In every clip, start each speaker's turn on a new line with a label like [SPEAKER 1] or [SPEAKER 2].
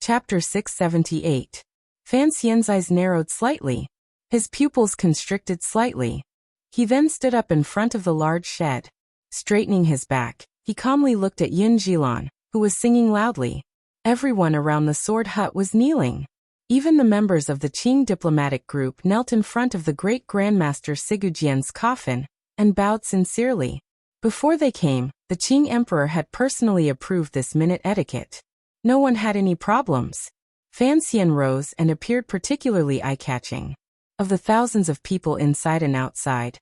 [SPEAKER 1] Chapter 678. Fan Xian's eyes narrowed slightly. His pupils constricted slightly. He then stood up in front of the large shed. Straightening his back, he calmly looked at Yin Jilan, who was singing loudly. Everyone around the sword hut was kneeling. Even the members of the Qing diplomatic group knelt in front of the great Grandmaster Sigujian's coffin and bowed sincerely. Before they came, the Qing emperor had personally approved this minute etiquette. No one had any problems. Fan Xian rose and appeared particularly eye-catching. Of the thousands of people inside and outside,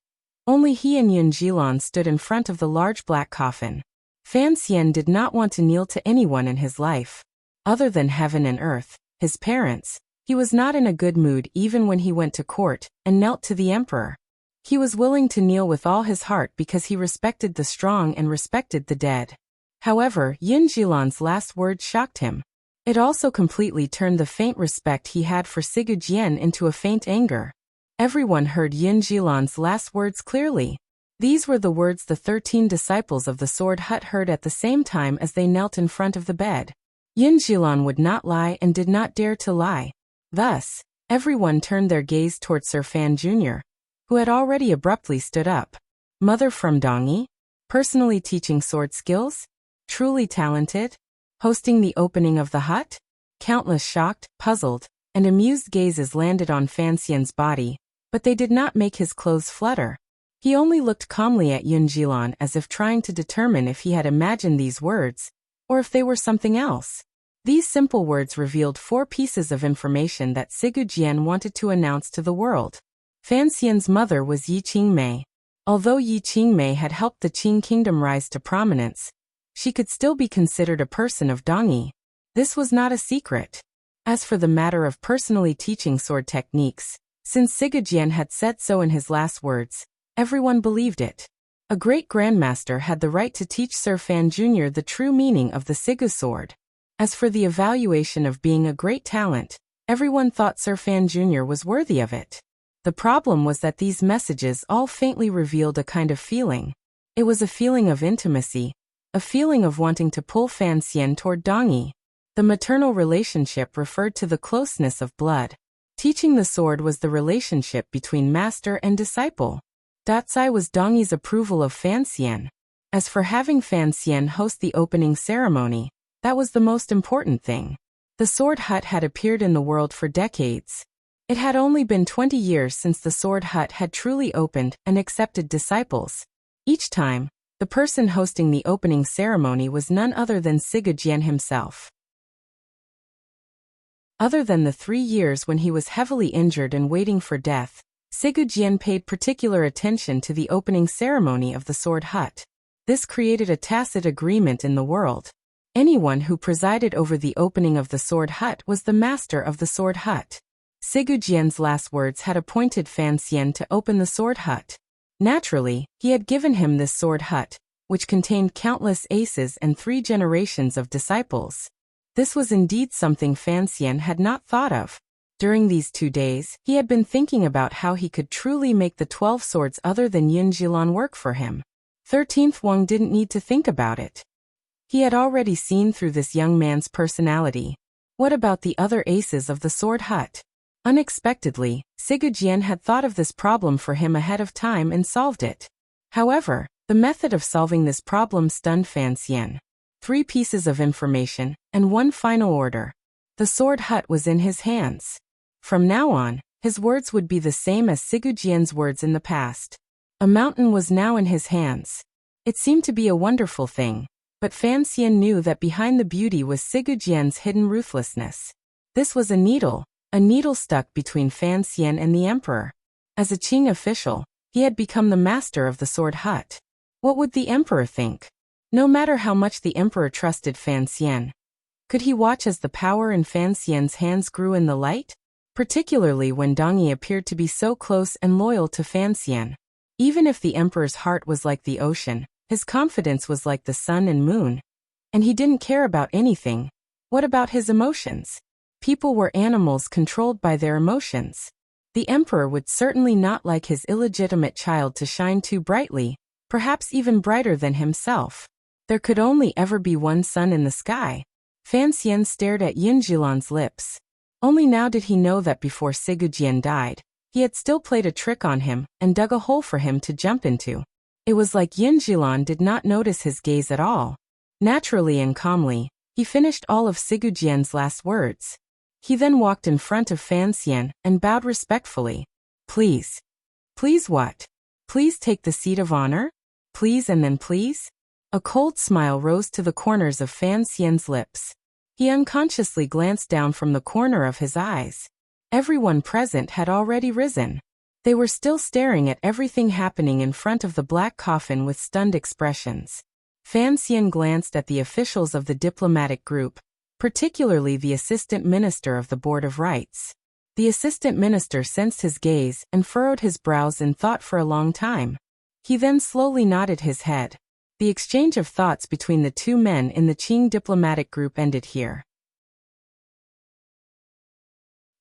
[SPEAKER 1] only he and Yin Jilan stood in front of the large black coffin. Fan Xian did not want to kneel to anyone in his life. Other than heaven and earth, his parents, he was not in a good mood even when he went to court and knelt to the emperor. He was willing to kneel with all his heart because he respected the strong and respected the dead. However, Yin Jilan's last words shocked him. It also completely turned the faint respect he had for Sigujian into a faint anger. Everyone heard Yin Jilan's last words clearly. These were the words the 13 disciples of the Sword Hut heard at the same time as they knelt in front of the bed. Yin Jilan would not lie and did not dare to lie. Thus, everyone turned their gaze toward Sir Fan Jr., who had already abruptly stood up. Mother from Dongyi? Personally teaching sword skills? Truly talented? Hosting the opening of the hut? Countless shocked, puzzled, and amused gazes landed on Fan Xian's body, but they did not make his clothes flutter. He only looked calmly at Yin Jilan as if trying to determine if he had imagined these words, or if they were something else. These simple words revealed 4 pieces of information that Sigujian wanted to announce to the world. Fan Xian's mother was Yi Qingmei. Although Yi Qingmei had helped the Qing kingdom rise to prominence, she could still be considered a person of Dongyi. This was not a secret. As for the matter of personally teaching sword techniques, since Sigujian had said so in his last words, everyone believed it. A great grandmaster had the right to teach Sir Fan Jr. the true meaning of the Sigu sword. As for the evaluation of being a great talent, everyone thought Sir Fan Jr. was worthy of it. The problem was that these messages all faintly revealed a kind of feeling. It was a feeling of intimacy, a feeling of wanting to pull Fan Xian toward Dongyi. The maternal relationship referred to the closeness of blood. Teaching the sword was the relationship between master and disciple. Datsai was Dongyi's approval of Fan Xian. As for having Fan Xian host the opening ceremony, that was the most important thing. The Sword Hut had appeared in the world for decades. It had only been 20 years since the Sword Hut had truly opened and accepted disciples. Each time, the person hosting the opening ceremony was none other than Sigujian himself. Other than the 3 years when he was heavily injured and waiting for death, Sigujian paid particular attention to the opening ceremony of the Sword Hut. This created a tacit agreement in the world. Anyone who presided over the opening of the Sword Hut was the master of the Sword Hut. Sigujian's last words had appointed Fan Xian to open the Sword Hut. Naturally, he had given him this Sword Hut, which contained countless aces and 3 generations of disciples. This was indeed something Fan Xian had not thought of. During these 2 days, he had been thinking about how he could truly make the 12 swords other than Yin Jilan work for him. 13th Wang didn't need to think about it. He had already seen through this young man's personality. What about the other aces of the Sword Hut? Unexpectedly, Sigujian had thought of this problem for him ahead of time and solved it. However, the method of solving this problem stunned Fan Xian. 3 pieces of information, and 1 final order. The Sword Hut was in his hands. From now on, his words would be the same as Sigujian's words in the past. A mountain was now in his hands. It seemed to be a wonderful thing, but Fan Xian knew that behind the beauty was Sigujian's hidden ruthlessness. This was a needle stuck between Fan Xian and the emperor. As a Qing official, he had become the master of the Sword Hut. What would the emperor think? No matter how much the emperor trusted Fan Xian, could he watch as the power in Fan Xian's hands grew in the light? Particularly when Dongyi appeared to be so close and loyal to Fan Xian. Even if the emperor's heart was like the ocean, his confidence was like the sun and moon. And he didn't care about anything. What about his emotions? People were animals controlled by their emotions. The emperor would certainly not like his illegitimate child to shine too brightly, perhaps even brighter than himself. There could only ever be one sun in the sky. Fan Xian stared at Yinjilan's lips. Only now did he know that before Sigujian died, he had still played a trick on him and dug a hole for him to jump into. It was like Yinjilan did not notice his gaze at all. Naturally and calmly, he finished all of Sigujian's last words. He then walked in front of Fan Xian and bowed respectfully. Please. Please what? Please take the seat of honor? Please and then please? A cold smile rose to the corners of Fan Xian's lips. He unconsciously glanced down from the corner of his eyes. Everyone present had already risen. They were still staring at everything happening in front of the black coffin with stunned expressions. Fan Xian glanced at the officials of the diplomatic group, particularly the assistant minister of the Board of Rights. The assistant minister sensed his gaze and furrowed his brows in thought for a long time. He then slowly nodded his head. The exchange of thoughts between the two men in the Qing diplomatic group ended here.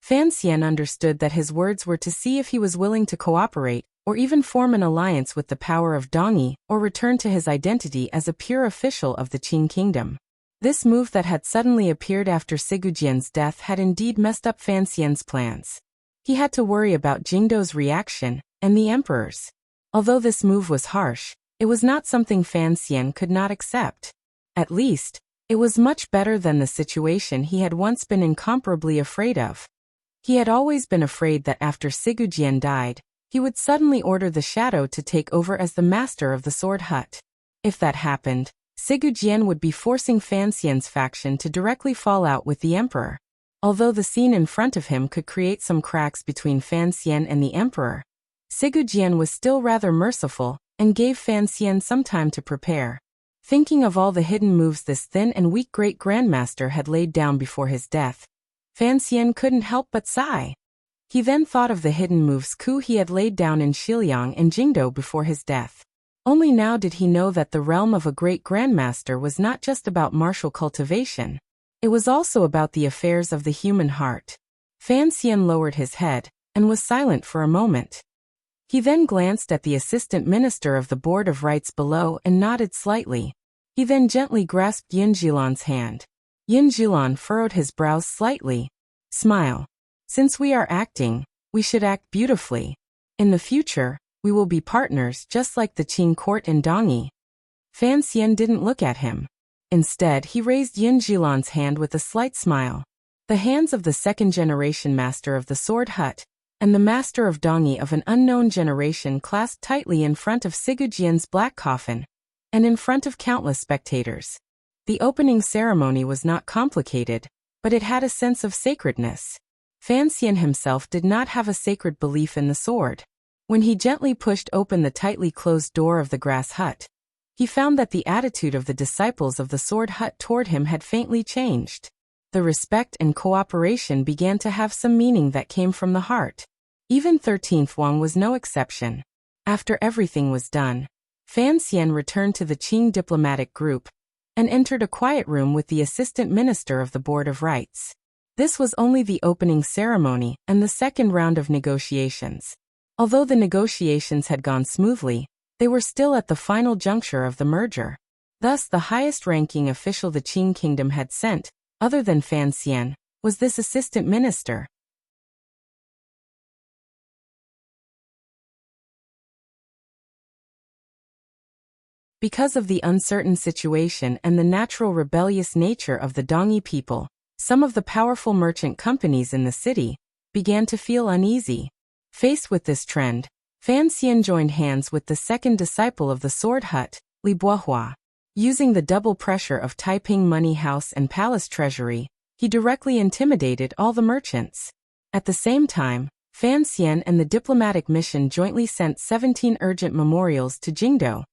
[SPEAKER 1] Fan Xian understood that his words were to see if he was willing to cooperate, or even form an alliance with the power of Dongyi, or return to his identity as a pure official of the Qing kingdom. This move that had suddenly appeared after Sigujian's death had indeed messed up Fan Xian's plans. He had to worry about Jingdo's reaction, and the emperor's. Although this move was harsh, it was not something Fan Xian could not accept. At least, it was much better than the situation he had once been incomparably afraid of. He had always been afraid that after Sigujian died, he would suddenly order the Shadow to take over as the master of the Sword Hut. If that happened, Sigujian would be forcing Fan Xian's faction to directly fall out with the emperor. Although the scene in front of him could create some cracks between Fan Xian and the emperor, Sigujian was still rather merciful and gave Fan Xian some time to prepare. Thinking of all the hidden moves this thin and weak great-grandmaster had laid down before his death, Fan Xian couldn't help but sigh. He then thought of the hidden moves he had laid down in Xiliang and Jingdo before his death. Only now did he know that the realm of a great-grandmaster was not just about martial cultivation. It was also about the affairs of the human heart. Fan Xian lowered his head and was silent for a moment. He then glanced at the assistant minister of the Board of Rights below and nodded slightly. He then gently grasped Yinjilan's hand. Yinjilan furrowed his brows slightly. Smile. Since we are acting, we should act beautifully. In the future, we will be partners just like the Qing court and Dongyi. Fan Xian didn't look at him. Instead, he raised Yinjilan's hand with a slight smile. The hands of the second-generation master of the Sword Hut and the master of Dongyi of an unknown generation clasped tightly in front of Sigujian's black coffin, and in front of countless spectators. The opening ceremony was not complicated, but it had a sense of sacredness. Fan Xian himself did not have a sacred belief in the sword. When he gently pushed open the tightly closed door of the grass hut, he found that the attitude of the disciples of the Sword Hut toward him had faintly changed. The respect and cooperation began to have some meaning that came from the heart. Even 13th Wang was no exception. After everything was done, Fan Xian returned to the Qing diplomatic group and entered a quiet room with the assistant minister of the Board of Rights. This was only the opening ceremony and the second round of negotiations. Although the negotiations had gone smoothly, they were still at the final juncture of the merger. Thus, the highest-ranking official the Qing kingdom had sent, other than Fan Xian, was this assistant minister. Because of the uncertain situation and the natural rebellious nature of the Dongyi people, some of the powerful merchant companies in the city began to feel uneasy. Faced with this trend, Fan Xian joined hands with the second disciple of the Sword Hut, Li Bohua. Using the double pressure of Taiping Money House and Palace Treasury, he directly intimidated all the merchants. At the same time, Fan Xian and the diplomatic mission jointly sent 17 urgent memorials to Jingdo,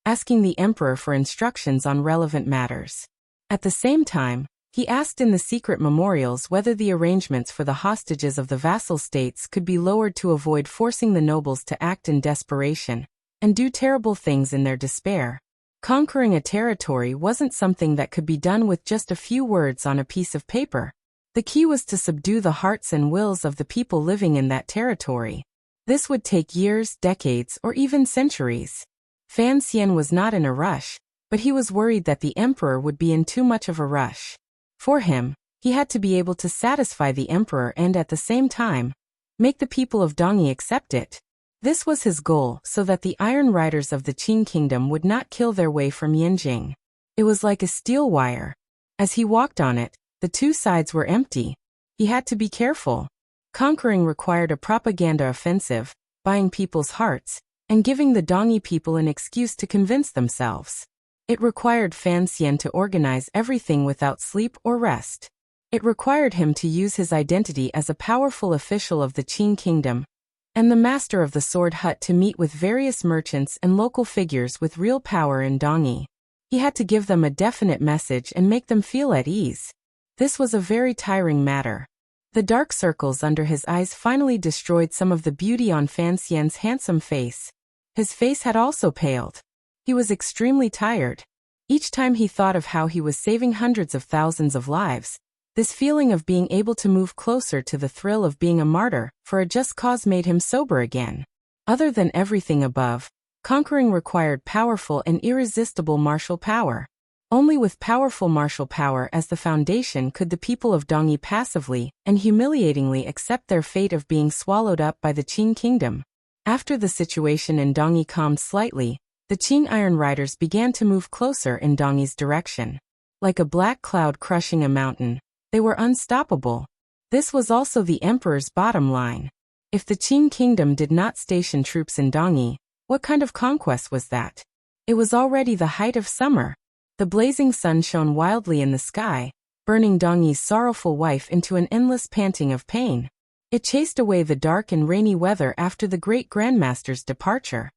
[SPEAKER 1] asking the emperor for instructions on relevant matters. At the same time, he asked in the secret memorials whether the arrangements for the hostages of the vassal states could be lowered to avoid forcing the nobles to act in desperation and do terrible things in their despair. Conquering a territory wasn't something that could be done with just a few words on a piece of paper. The key was to subdue the hearts and wills of the people living in that territory. This would take years, decades, or even centuries. Fan Xian was not in a rush, but he was worried that the emperor would be in too much of a rush. For him, he had to be able to satisfy the emperor and at the same time, make the people of Dongyi accept it. This was his goal so that the Iron Riders of the Qing Kingdom would not kill their way from Yinjing. It was like a steel wire. As he walked on it, the two sides were empty. He had to be careful. Conquering required a propaganda offensive, buying people's hearts, and giving the Dongyi people an excuse to convince themselves. It required Fan Xian to organize everything without sleep or rest. It required him to use his identity as a powerful official of the Qing Kingdom, and the master of the sword hut to meet with various merchants and local figures with real power in Dongyi. He had to give them a definite message and make them feel at ease. This was a very tiring matter. The dark circles under his eyes finally destroyed some of the beauty on Fan Xian's handsome face. His face had also paled. He was extremely tired. Each time he thought of how he was saving hundreds of thousands of lives, this feeling of being able to move closer to the thrill of being a martyr for a just cause made him sober again. Other than everything above, conquering required powerful and irresistible martial power. Only with powerful martial power as the foundation could the people of Dongyi passively and humiliatingly accept their fate of being swallowed up by the Qing Kingdom. After the situation in Dongyi calmed slightly, the Qing Iron Riders began to move closer in Dongyi's direction. Like a black cloud crushing a mountain, they were unstoppable. This was also the emperor's bottom line. If the Qing Kingdom did not station troops in Dongyi, what kind of conquest was that? It was already the height of summer. The blazing sun shone wildly in the sky, burning Dongyi's sorrowful wife into an endless panting of pain. It chased away the dark and rainy weather after the great grandmaster's departure.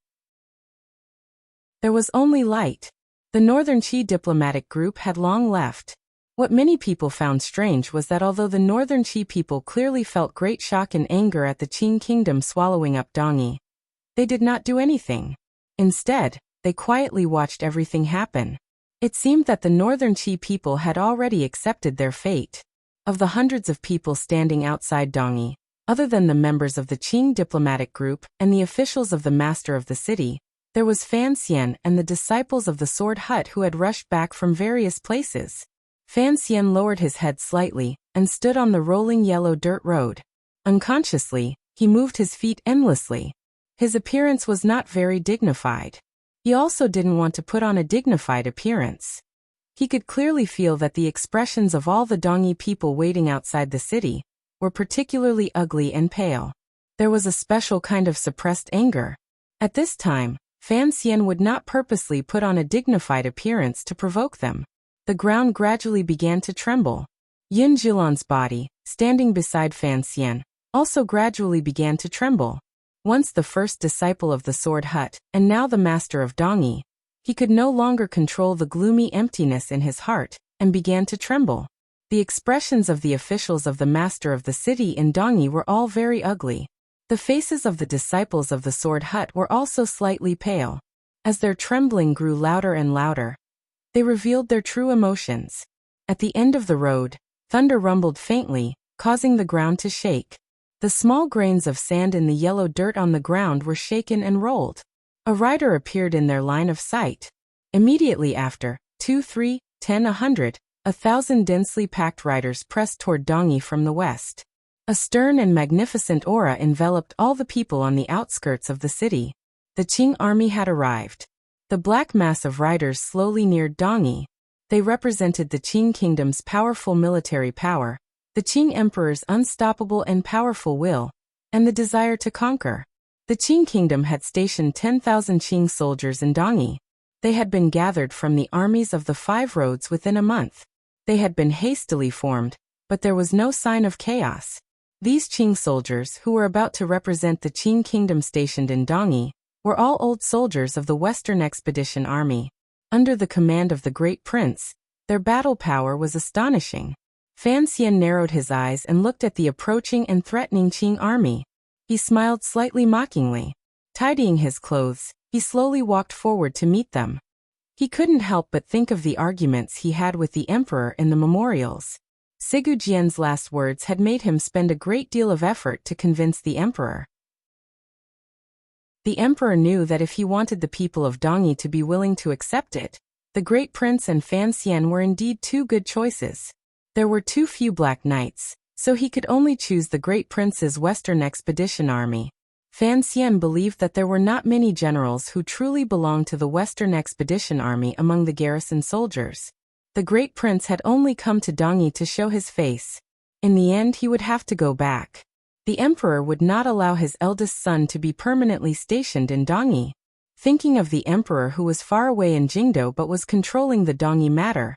[SPEAKER 1] There was only light. The Northern Qi diplomatic group had long left. What many people found strange was that although the Northern Qi people clearly felt great shock and anger at the Qing Kingdom swallowing up Dongyi, they did not do anything. Instead, they quietly watched everything happen. It seemed that the Northern Qi people had already accepted their fate. Of the hundreds of people standing outside Dongyi, other than the members of the Qing diplomatic group and the officials of the master of the city, there was Fan Xian and the disciples of the sword hut who had rushed back from various places. Fan Xian lowered his head slightly and stood on the rolling yellow dirt road. Unconsciously, he moved his feet endlessly. His appearance was not very dignified. He also didn't want to put on a dignified appearance. He could clearly feel that the expressions of all the Dongyi people waiting outside the city were particularly ugly and pale. There was a special kind of suppressed anger. At this time, Fan Xian would not purposely put on a dignified appearance to provoke them. The ground gradually began to tremble. Yin Zhilan's body, standing beside Fan Xian, also gradually began to tremble. Once the first disciple of the sword hut, and now the master of Dongyi, he could no longer control the gloomy emptiness in his heart, and began to tremble. The expressions of the officials of the master of the city in Dongyi were all very ugly. The faces of the disciples of the sword hut were also slightly pale. As their trembling grew louder and louder, they revealed their true emotions. At the end of the road, thunder rumbled faintly, causing the ground to shake. The small grains of sand in the yellow dirt on the ground were shaken and rolled. A rider appeared in their line of sight. Immediately after, 2, 3, 10, 100, 1,000 densely packed riders pressed toward Dongyi from the west. A stern and magnificent aura enveloped all the people on the outskirts of the city. The Qing army had arrived. The black mass of riders slowly neared Dongyi. They represented the Qing kingdom's powerful military power, the Qing emperor's unstoppable and powerful will, and the desire to conquer. The Qing kingdom had stationed 10,000 Qing soldiers in Dongyi. They had been gathered from the armies of the 5 roads within a month. They had been hastily formed, but there was no sign of chaos. These Qing soldiers who were about to represent the Qing kingdom stationed in Dongyi were all old soldiers of the Western Expedition Army. Under the command of the Great Prince, their battle power was astonishing. Fan Xian narrowed his eyes and looked at the approaching and threatening Qing army. He smiled slightly mockingly. Tidying his clothes, he slowly walked forward to meet them. He couldn't help but think of the arguments he had with the emperor in the memorials. Sigu Jian's last words had made him spend a great deal of effort to convince the emperor. The emperor knew that if he wanted the people of Dongyi to be willing to accept it, the Great Prince and Fan Xian were indeed 2 good choices. There were too few black knights, so he could only choose the great prince's Western Expedition Army. Fan Xian believed that there were not many generals who truly belonged to the Western Expedition Army among the garrison soldiers. The great prince had only come to Dongyi to show his face. In the end, he would have to go back. The emperor would not allow his eldest son to be permanently stationed in Dongyi. Thinking of the emperor who was far away in Jingdo but was controlling the Dongyi matter,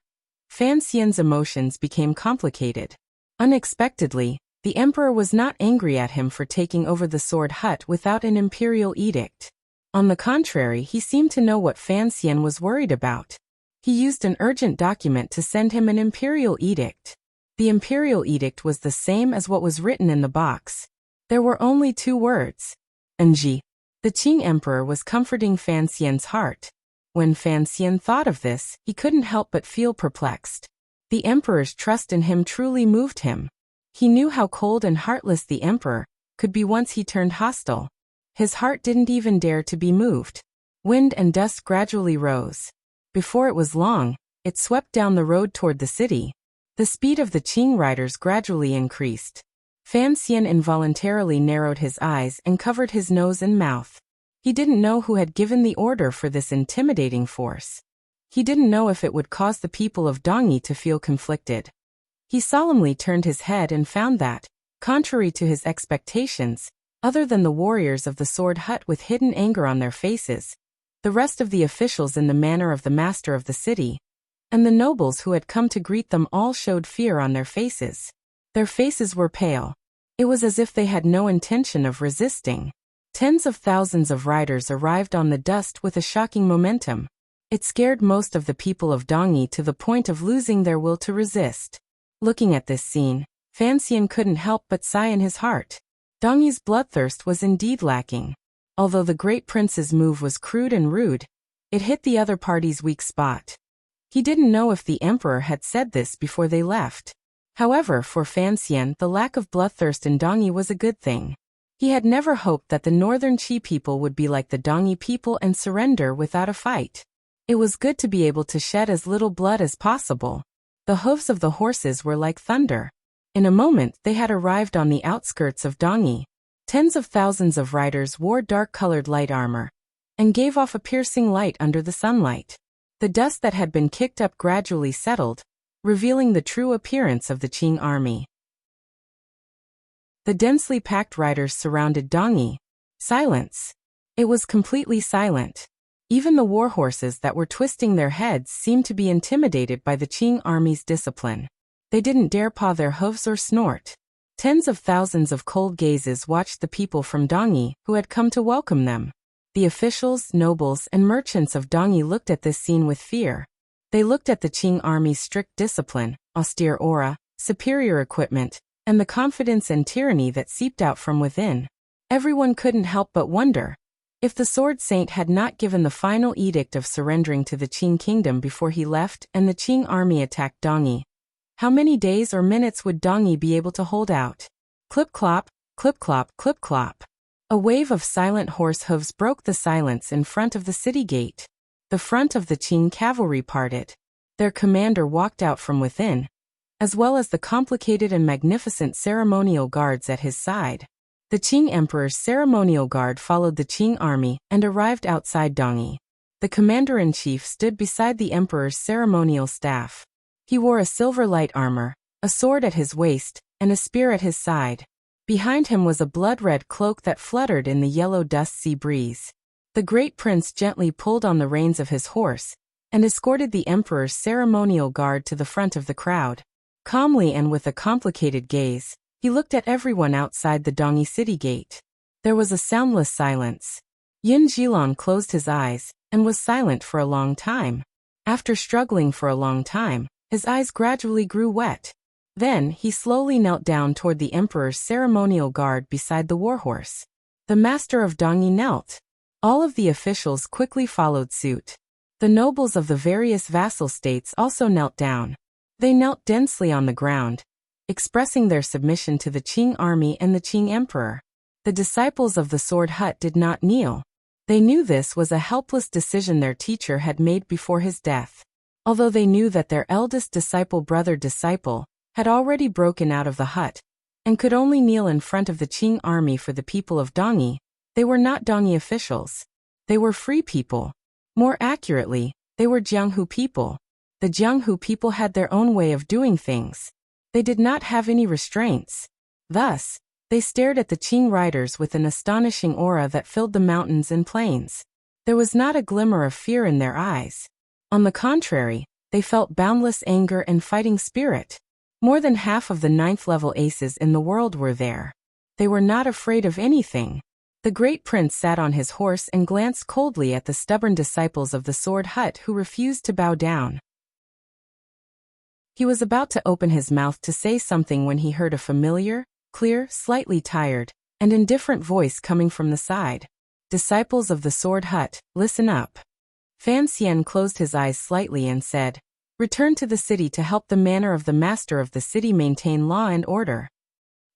[SPEAKER 1] Fan Xian's emotions became complicated. Unexpectedly, the emperor was not angry at him for taking over the sword hut without an imperial edict. On the contrary, he seemed to know what Fan Xian was worried about. He used an urgent document to send him an imperial edict. The imperial edict was the same as what was written in the box. There were only 2 words. Enji. The Qing emperor was comforting Fan Xian's heart. When Fan Xian thought of this, he couldn't help but feel perplexed. The emperor's trust in him truly moved him. He knew how cold and heartless the emperor could be once he turned hostile. His heart didn't even dare to be moved. Wind and dust gradually rose. Before it was long, it swept down the road toward the city. The speed of the Qing riders gradually increased. Fan Xian involuntarily narrowed his eyes and covered his nose and mouth. He didn't know who had given the order for this intimidating force. He didn't know if it would cause the people of Dongyi to feel conflicted. He solemnly turned his head and found that, contrary to his expectations, other than the warriors of the sword hut with hidden anger on their faces, the rest of the officials in the manner of the master of the city, and the nobles who had come to greet them all showed fear on their faces. Their faces were pale. It was as if they had no intention of resisting. Tens of thousands of riders arrived on the dust with a shocking momentum. It scared most of the people of Dongyi to the point of losing their will to resist. Looking at this scene, Fan Xian couldn't help but sigh in his heart. Dongyi's bloodthirst was indeed lacking. Although the great prince's move was crude and rude, it hit the other party's weak spot. He didn't know if the emperor had said this before they left. However, for Fan Xian, the lack of bloodthirst in Dongyi was a good thing. He had never hoped that the northern Qi people would be like the Dongyi people and surrender without a fight. It was good to be able to shed as little blood as possible. The hooves of the horses were like thunder. In a moment, they had arrived on the outskirts of Dongyi. Tens of thousands of riders wore dark-colored light armor and gave off a piercing light under the sunlight. The dust that had been kicked up gradually settled, revealing the true appearance of the Qing army. The densely packed riders surrounded Dongyi. Silence. It was completely silent. Even the war horses that were twisting their heads seemed to be intimidated by the Qing army's discipline. They didn't dare paw their hooves or snort. Tens of thousands of cold gazes watched the people from Dongyi who had come to welcome them. The officials, nobles, and merchants of Dongyi looked at this scene with fear. They looked at the Qing army's strict discipline, austere aura, superior equipment, and the confidence and tyranny that seeped out from within. Everyone couldn't help but wonder, if the Sword Saint had not given the final edict of surrendering to the Qing kingdom before he left and the Qing army attacked Dongyi, how many days or minutes would Dongyi be able to hold out? Clip-clop, clip-clop, clip-clop. A wave of silent horse hooves broke the silence in front of the city gate. The front of the Qing cavalry parted. Their commander walked out from within, as well as the complicated and magnificent ceremonial guards at his side. The Qing emperor's ceremonial guard followed the Qing army and arrived outside Dongyi. The commander-in-chief stood beside the emperor's ceremonial staff. He wore a silver light armor, a sword at his waist, and a spear at his side. Behind him was a blood-red cloak that fluttered in the yellow dust sea breeze. The great prince gently pulled on the reins of his horse and escorted the emperor's ceremonial guard to the front of the crowd. Calmly and with a complicated gaze, he looked at everyone outside the Dongyi city gate. There was a soundless silence. Yin Jilong closed his eyes and was silent for a long time. After struggling for a long time, his eyes gradually grew wet. Then, he slowly knelt down toward the emperor's ceremonial guard beside the warhorse. The master of Dongyi knelt. All of the officials quickly followed suit. The nobles of the various vassal states also knelt down. They knelt densely on the ground, expressing their submission to the Qing army and the Qing emperor. The disciples of the sword hut did not kneel. They knew this was a helpless decision their teacher had made before his death. Although they knew that their eldest disciple had already broken out of the hut, and could only kneel in front of the Qing army for the people of Dongyi. They were not Dongyi officials. They were free people. More accurately, they were Jianghu people. The Jianghu people had their own way of doing things. They did not have any restraints. Thus, they stared at the Qing riders with an astonishing aura that filled the mountains and plains. There was not a glimmer of fear in their eyes. On the contrary, they felt boundless anger and fighting spirit. More than half of the 9th-level aces in the world were there. They were not afraid of anything. The great prince sat on his horse and glanced coldly at the stubborn disciples of the sword hut who refused to bow down. He was about to open his mouth to say something when he heard a familiar, clear, slightly tired, and indifferent voice coming from the side. Disciples of the sword hut, listen up. Fan Xian closed his eyes slightly and said, return to the city to help the manor of the master of the city maintain law and order.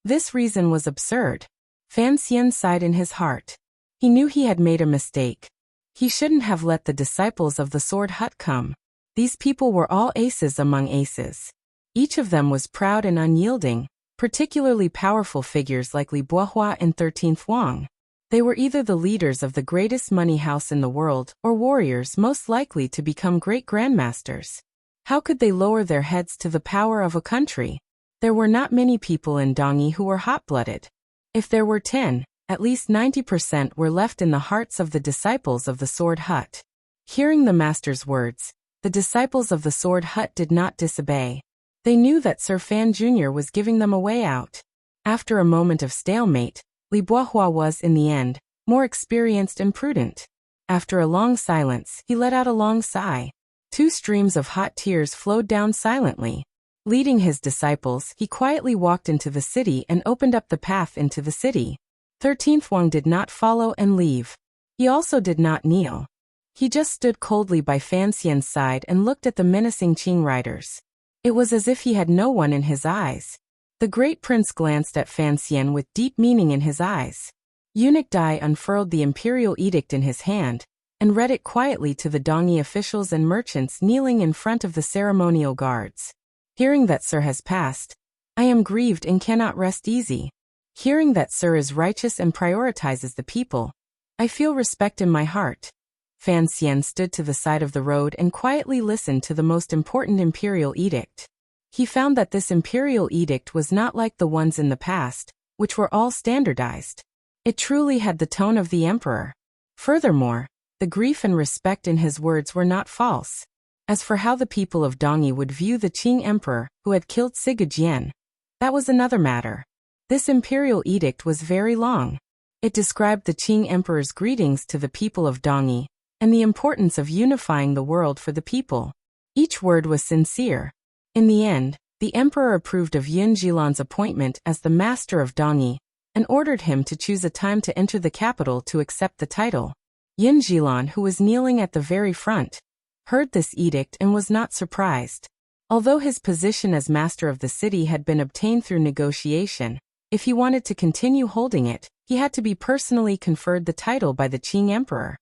[SPEAKER 1] This reason was absurd. Fan Xian sighed in his heart. He knew he had made a mistake. He shouldn't have let the disciples of the sword hut come. These people were all aces among aces. Each of them was proud and unyielding, particularly powerful figures like Li Buohua and 13th Wang. They were either the leaders of the greatest money house in the world or warriors most likely to become great grandmasters. How could they lower their heads to the power of a country? There were not many people in Dongyi who were hot-blooded. If there were 10, at least 90% were left in the hearts of the disciples of the sword hut. Hearing the master's words, the disciples of the sword hut did not disobey. They knew that Sir Fan Jr. was giving them a way out. After a moment of stalemate, Li Buohua was, in the end, more experienced and prudent. After a long silence, he let out a long sigh. 2 streams of hot tears flowed down silently. Leading his disciples, he quietly walked into the city and opened up the path into the city. 13th Wang did not follow and leave. He also did not kneel. He just stood coldly by Fan Xian's side and looked at the menacing Qing riders. It was as if he had no one in his eyes. The great prince glanced at Fan Xian with deep meaning in his eyes. Eunuch Dai unfurled the imperial edict in his hand, and read it quietly to the Dongyi officials and merchants kneeling in front of the ceremonial guards. Hearing that Sir has passed, I am grieved and cannot rest easy. Hearing that Sir is righteous and prioritizes the people, I feel respect in my heart. Fan Xian stood to the side of the road and quietly listened to the most important imperial edict. He found that this imperial edict was not like the ones in the past, which were all standardized. It truly had the tone of the emperor. Furthermore, the grief and respect in his words were not false. As for how the people of Dongyi would view the Qing emperor who had killed Sigurd, that was another matter. This imperial edict was very long. It described the Qing emperor's greetings to the people of Dongyi and the importance of unifying the world for the people. Each word was sincere. In the end, the emperor approved of Yun Jilan's appointment as the master of Dongyi and ordered him to choose a time to enter the capital to accept the title. Yun Jilan, who was kneeling at the very front, heard this edict and was not surprised. Although his position as master of the city had been obtained through negotiation, if he wanted to continue holding it, he had to be personally conferred the title by the Qing emperor.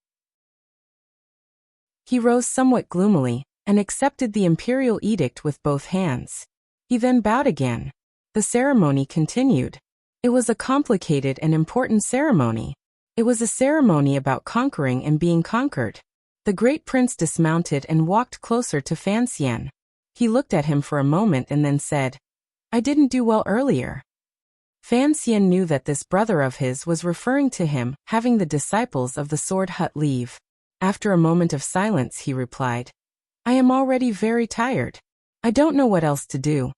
[SPEAKER 1] He rose somewhat gloomily and accepted the imperial edict with both hands. He then bowed again. The ceremony continued. It was a complicated and important ceremony. It was a ceremony about conquering and being conquered. The great prince dismounted and walked closer to Fan Xian. He looked at him for a moment and then said, I didn't do well earlier. Fan Xian knew that this brother of his was referring to him having the disciples of the sword hut leave. After a moment of silence, he replied, I am already very tired. I don't know what else to do.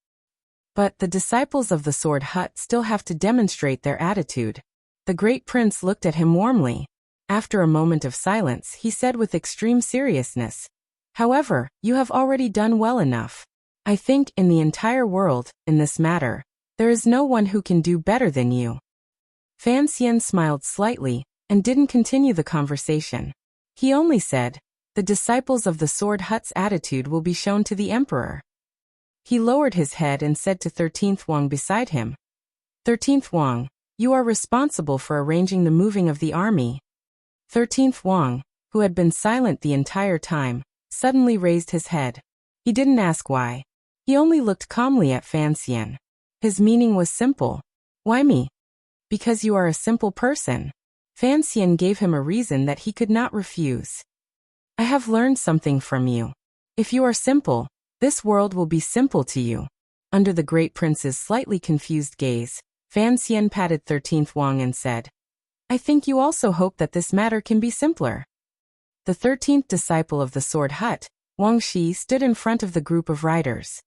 [SPEAKER 1] But the disciples of the sword hut still have to demonstrate their attitude. The great prince looked at him warmly. After a moment of silence, he said with extreme seriousness, However, you have already done well enough. I think in the entire world, in this matter, there is no one who can do better than you. Fan Xian smiled slightly and didn't continue the conversation. He only said, The disciples of the sword hut's attitude will be shown to the emperor. He lowered his head and said to 13th Wang beside him, 13th Wang, you are responsible for arranging the moving of the army. 13th Wang, who had been silent the entire time, suddenly raised his head. He didn't ask why. He only looked calmly at Fanxian. His meaning was simple. Why me? Because you are a simple person. Fanxian gave him a reason that he could not refuse. I have learned something from you. If you are simple, this world will be simple to you. Under the great prince's slightly confused gaze, Fanxian patted 13th Wang and said, I think you also hope that this matter can be simpler. The 13th disciple of the sword hut, Wang Shi, stood in front of the group of riders.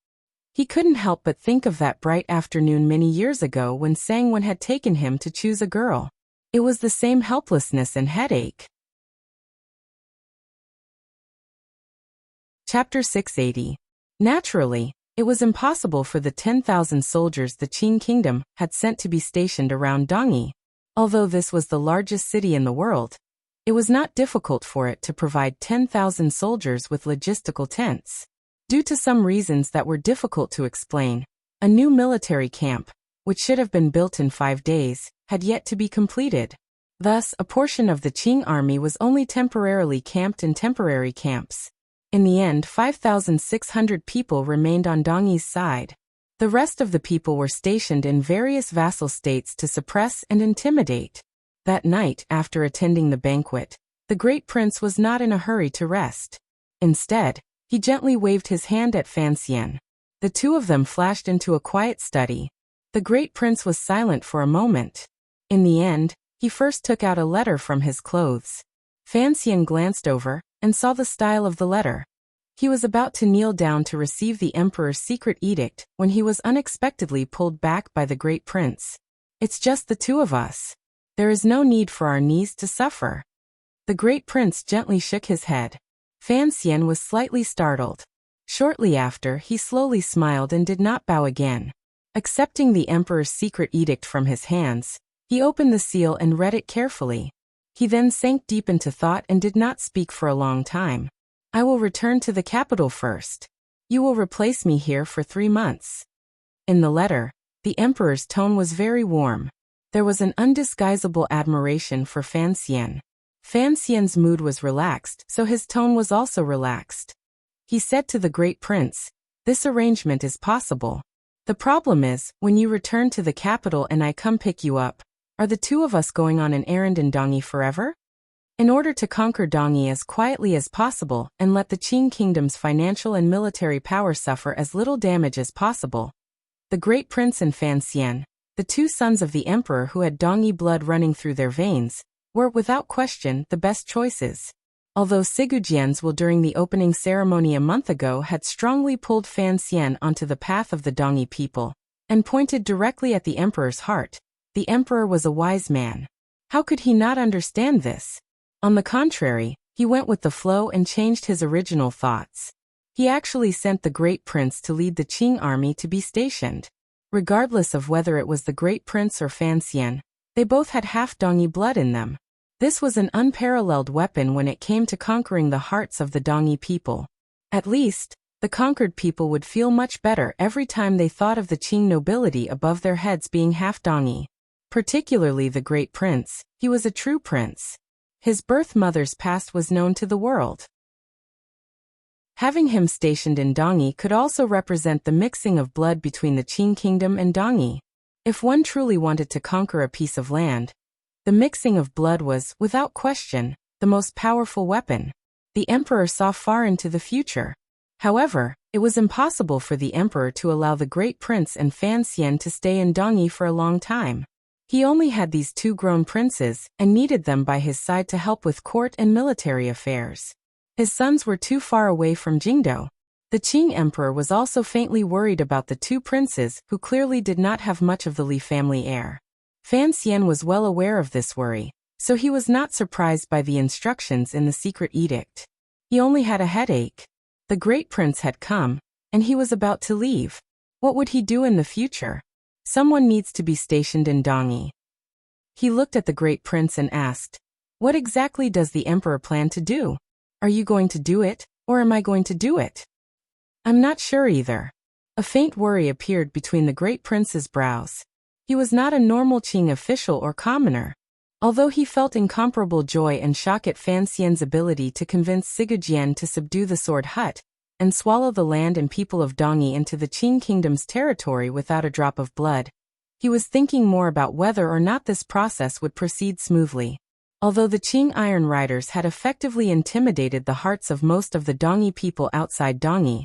[SPEAKER 1] He couldn't help but think of that bright afternoon many years ago when Sangwon had taken him to choose a girl. It was the same helplessness and headache. Chapter 680. Naturally, it was impossible for the 10,000 soldiers the Qing kingdom had sent to be stationed around Dongyi. Although this was the largest city in the world, it was not difficult for it to provide 10,000 soldiers with logistical tents. Due to some reasons that were difficult to explain, a new military camp, which should have been built in 5 days, had yet to be completed. Thus, a portion of the Qing army was only temporarily camped in temporary camps. In the end, 5,600 people remained on Dongyi's side. The rest of the people were stationed in various vassal states to suppress and intimidate. That night, after attending the banquet, the great prince was not in a hurry to rest. Instead, he gently waved his hand at Fanxian. The two of them flashed into a quiet study. The great prince was silent for a moment. In the end, he first took out a letter from his clothes. Fanxian glanced over and saw the style of the letter. He was about to kneel down to receive the emperor's secret edict when he was unexpectedly pulled back by the great prince. It's just the two of us. There is no need for our knees to suffer. The great prince gently shook his head. Fanxian was slightly startled. Shortly after, he slowly smiled and did not bow again. Accepting the emperor's secret edict from his hands, he opened the seal and read it carefully. He then sank deep into thought and did not speak for a long time. I will return to the capital first. You will replace me here for 3 months. In the letter, the emperor's tone was very warm. There was an undisguisable admiration for Fanxian. Fanxian's mood was relaxed, so his tone was also relaxed. He said to the great prince, this arrangement is possible. The problem is, when you return to the capital and I come pick you up, are the two of us going on an errand in Dongyi forever? In order to conquer Dongyi as quietly as possible and let the Qing kingdom's financial and military power suffer as little damage as possible, the great prince and Fanxian, the two sons of the emperor who had Dongyi blood running through their veins, were without question the best choices. Although Sigujians will during the opening ceremony a month ago had strongly pulled Fanxian onto the path of the Dongyi people, and pointed directly at the emperor's heart, the emperor was a wise man. How could he not understand this? On the contrary, he went with the flow and changed his original thoughts. He actually sent the great prince to lead the Qing army to be stationed. Regardless of whether it was the great prince or Fanxian, they both had half Dongyi blood in them. This was an unparalleled weapon when it came to conquering the hearts of the Dongyi people. At least, the conquered people would feel much better every time they thought of the Qing nobility above their heads being half Dongyi. Particularly the great prince, he was a true prince. His birth mother's past was known to the world. Having him stationed in Dongyi could also represent the mixing of blood between the Qing kingdom and Dongyi. If one truly wanted to conquer a piece of land, the mixing of blood was, without question, the most powerful weapon. The emperor saw far into the future. However, it was impossible for the emperor to allow the great prince and Fanxian to stay in Dongyi for a long time. He only had these two grown princes and needed them by his side to help with court and military affairs. His sons were too far away from Jingdo. The Qing emperor was also faintly worried about the two princes who clearly did not have much of the Li family heir. Fanxian was well aware of this worry, so he was not surprised by the instructions in the secret edict. He only had a headache. The great prince had come, and he was about to leave. What would he do in the future? Someone needs to be stationed in Dongyi. He looked at the great prince and asked, "What exactly does the emperor plan to do? Are you going to do it, or am I going to do it?" "I'm not sure either." A faint worry appeared between the great prince's brows. He was not a normal Qing official or commoner. Although he felt incomparable joy and shock at Fanxian's ability to convince Sigujian to subdue the sword hut, and swallow the land and people of Dongyi into the Qing kingdom's territory without a drop of blood. He was thinking more about whether or not this process would proceed smoothly. Although the Qing Iron Riders had effectively intimidated the hearts of most of the Dongyi people outside Dongyi,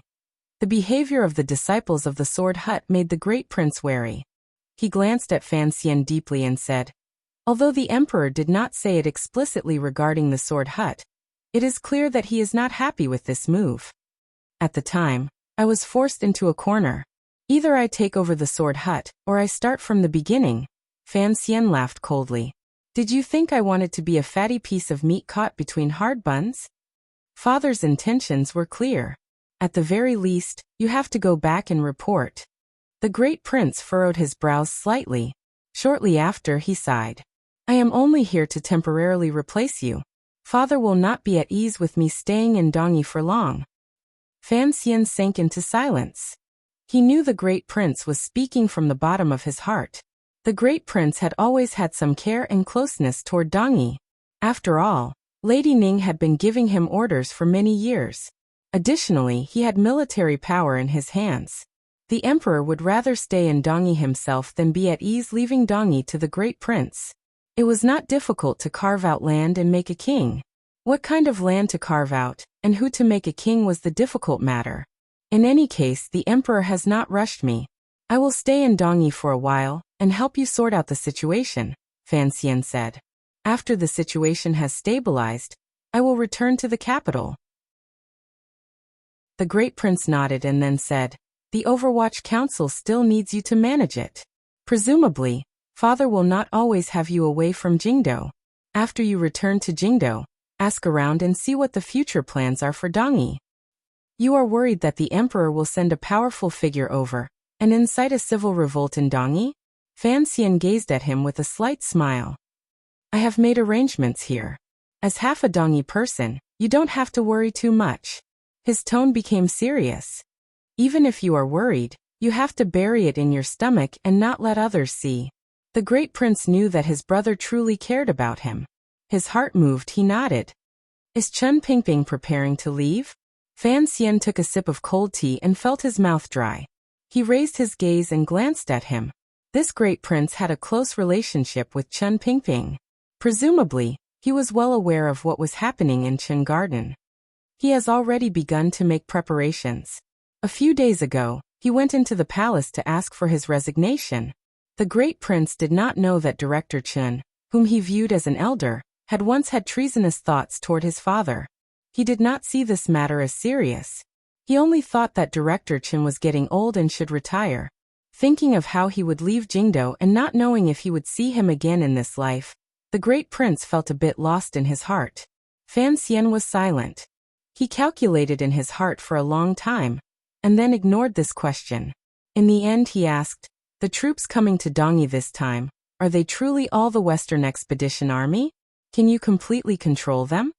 [SPEAKER 1] the behavior of the disciples of the Sword Hut made the great prince wary. He glanced at Fan Xian deeply and said, "Although the emperor did not say it explicitly regarding the Sword Hut, it is clear that he is not happy with this move. At the time, I was forced into a corner. Either I take over the Sword Hut, or I start from the beginning." Fan Xian laughed coldly. "Did you think I wanted to be a fatty piece of meat caught between hard buns?" Father's intentions were clear. "At the very least, you have to go back and report." The great prince furrowed his brows slightly. Shortly after, he sighed. "I am only here to temporarily replace you. Father will not be at ease with me staying in Dongyi for long." Fan Xian sank into silence. He knew the great prince was speaking from the bottom of his heart. The great prince had always had some care and closeness toward Dongyi. After all, Lady Ning had been giving him orders for many years. Additionally, he had military power in his hands. The emperor would rather stay in Dongyi himself than be at ease leaving Dongyi to the great prince. It was not difficult to carve out land and make a king. What kind of land to carve out, and who to make a king was the difficult matter. In any case, the emperor has not rushed me. I will stay in Dongyi for a while, and help you sort out the situation, Fan Xian said. After the situation has stabilized, I will return to the capital. The great prince nodded and then said, "The Overwatch Council still needs you to manage it. Presumably, Father will not always have you away from Jingdo. After you return to Jingdo, ask around and see what the future plans are for Dongyi. You are worried that the emperor will send a powerful figure over and incite a civil revolt in Dongyi?" Fan Xian gazed at him with a slight smile. "I have made arrangements here. As half a Dongyi person, you don't have to worry too much." His tone became serious. "Even if you are worried, you have to bury it in your stomach and not let others see." The great prince knew that his brother truly cared about him. His heart moved. He nodded. "Is Chen Pingping preparing to leave?" Fan Xian took a sip of cold tea and felt his mouth dry. He raised his gaze and glanced at him. This great prince had a close relationship with Chen Pingping. Presumably, he was well aware of what was happening in Chen Garden. He has already begun to make preparations. A few days ago, he went into the palace to ask for his resignation. The great prince did not know that Director Chen, whom he viewed as an elder, had once had treasonous thoughts toward his father. He did not see this matter as serious. He only thought that Director Chen was getting old and should retire. Thinking of how he would leave Jingdo and not knowing if he would see him again in this life, the great prince felt a bit lost in his heart. Fan Xian was silent. He calculated in his heart for a long time, and then ignored this question. In the end he asked, "The troops coming to Dongyi this time, are they truly all the Western Expedition Army? Can you completely control them?"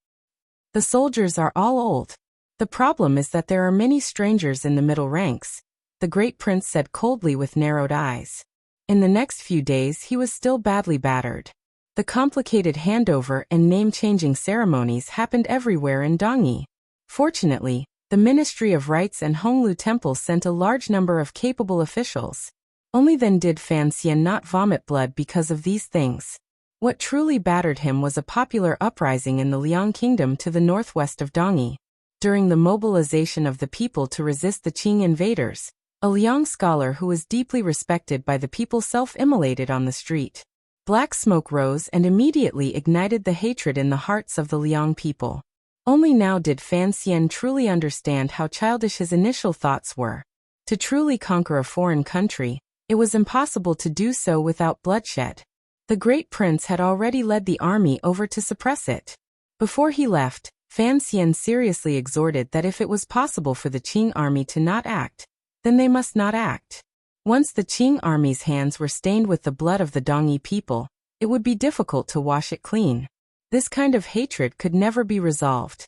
[SPEAKER 1] "The soldiers are all old. The problem is that there are many strangers in the middle ranks," the great prince said coldly with narrowed eyes. In the next few days he was still badly battered. The complicated handover and name-changing ceremonies happened everywhere in Dongyi. Fortunately, the Ministry of Rites and Honglu Temple sent a large number of capable officials. Only then did Fan Xian not vomit blood because of these things. What truly battered him was a popular uprising in the Liang Kingdom to the northwest of Dongyi. During the mobilization of the people to resist the Qing invaders, a Liang scholar who was deeply respected by the people self-immolated on the street. Black smoke rose and immediately ignited the hatred in the hearts of the Liang people. Only now did Fan Xian truly understand how childish his initial thoughts were. To truly conquer a foreign country, it was impossible to do so without bloodshed. The great prince had already led the army over to suppress it. Before he left, Fan Xian seriously exhorted that if it was possible for the Qing army to not act, then they must not act. Once the Qing army's hands were stained with the blood of the Dongyi people, it would be difficult to wash it clean. This kind of hatred could never be resolved.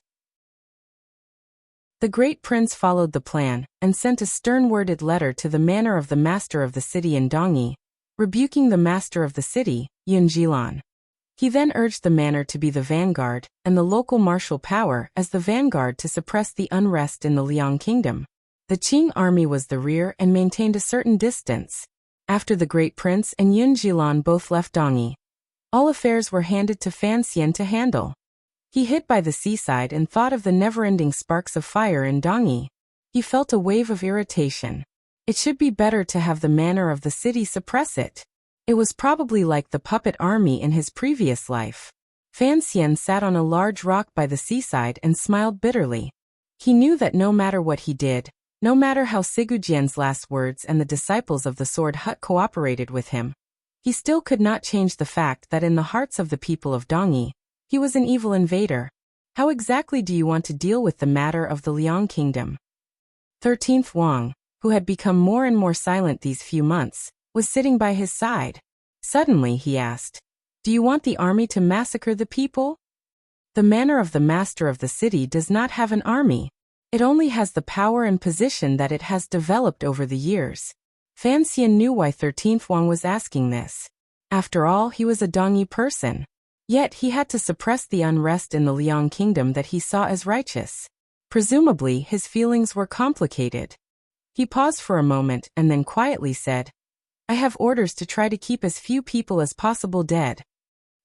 [SPEAKER 1] The great prince followed the plan and sent a stern-worded letter to the manor of the master of the city in Dongyi, rebuking the master of the city, Yun Jilan. He then urged the manor to be the vanguard, and the local martial power as the vanguard to suppress the unrest in the Liang kingdom. The Qing army was the rear and maintained a certain distance. After the Great Prince and Yun Jilan both left Dongyi, all affairs were handed to Fan Xian to handle. He hid by the seaside and thought of the never-ending sparks of fire in Dongyi. He felt a wave of irritation. It should be better to have the manor of the city suppress it. It was probably like the puppet army in his previous life. Fan Xian sat on a large rock by the seaside and smiled bitterly. He knew that no matter what he did, no matter how Sigujian's last words and the disciples of the Sword Hut cooperated with him, he still could not change the fact that in the hearts of the people of Dongyi, he was an evil invader. How exactly do you want to deal with the matter of the Liang kingdom? 13th Wang, who had become more and more silent these few months, was sitting by his side. Suddenly he asked, "Do you want the army to massacre the people?" The manor of the master of the city does not have an army. It only has the power and position that it has developed over the years. Fan Xian knew why 13th Wang was asking this. After all, he was a Dongyi person. Yet he had to suppress the unrest in the Liang kingdom that he saw as righteous. Presumably, his feelings were complicated. He paused for a moment and then quietly said, "I have orders to try to keep as few people as possible dead.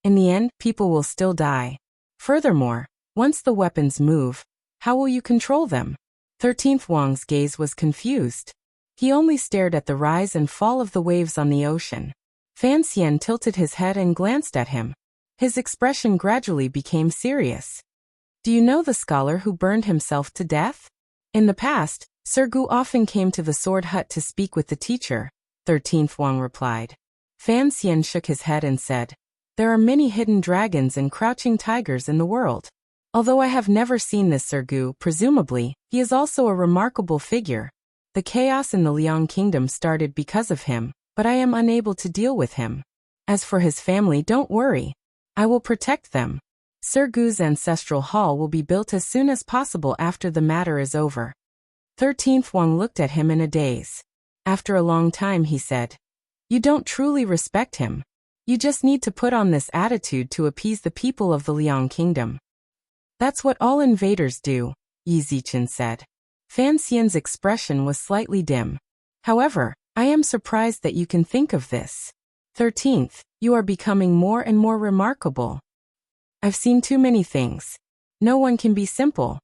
[SPEAKER 1] In the end, people will still die. Furthermore, once the weapons move, how will you control them?" 13th Wang's gaze was confused. He only stared at the rise and fall of the waves on the ocean. Fan Xian tilted his head and glanced at him. His expression gradually became serious. "Do you know the scholar who burned himself to death?" In the past, Sir Gu often came to the Sword Hut to speak with the teacher, 13th Wang replied. Fan Xian shook his head and said, "There are many hidden dragons and crouching tigers in the world. Although I have never seen this Sir Gu, presumably, he is also a remarkable figure. The chaos in the Liang kingdom started because of him, but I am unable to deal with him. As for his family, don't worry. I will protect them. Sir Gu's ancestral hall will be built as soon as possible after the matter is over." 13th Wang looked at him in a daze. After a long time he said, "You don't truly respect him. You just need to put on this attitude to appease the people of the Liang kingdom." "That's what all invaders do," Yi Zichen said. Fan Xian's expression was slightly dim. "However, I am surprised that you can think of this. 13th, you are becoming more and more remarkable. I've seen too many things. No one can be simple."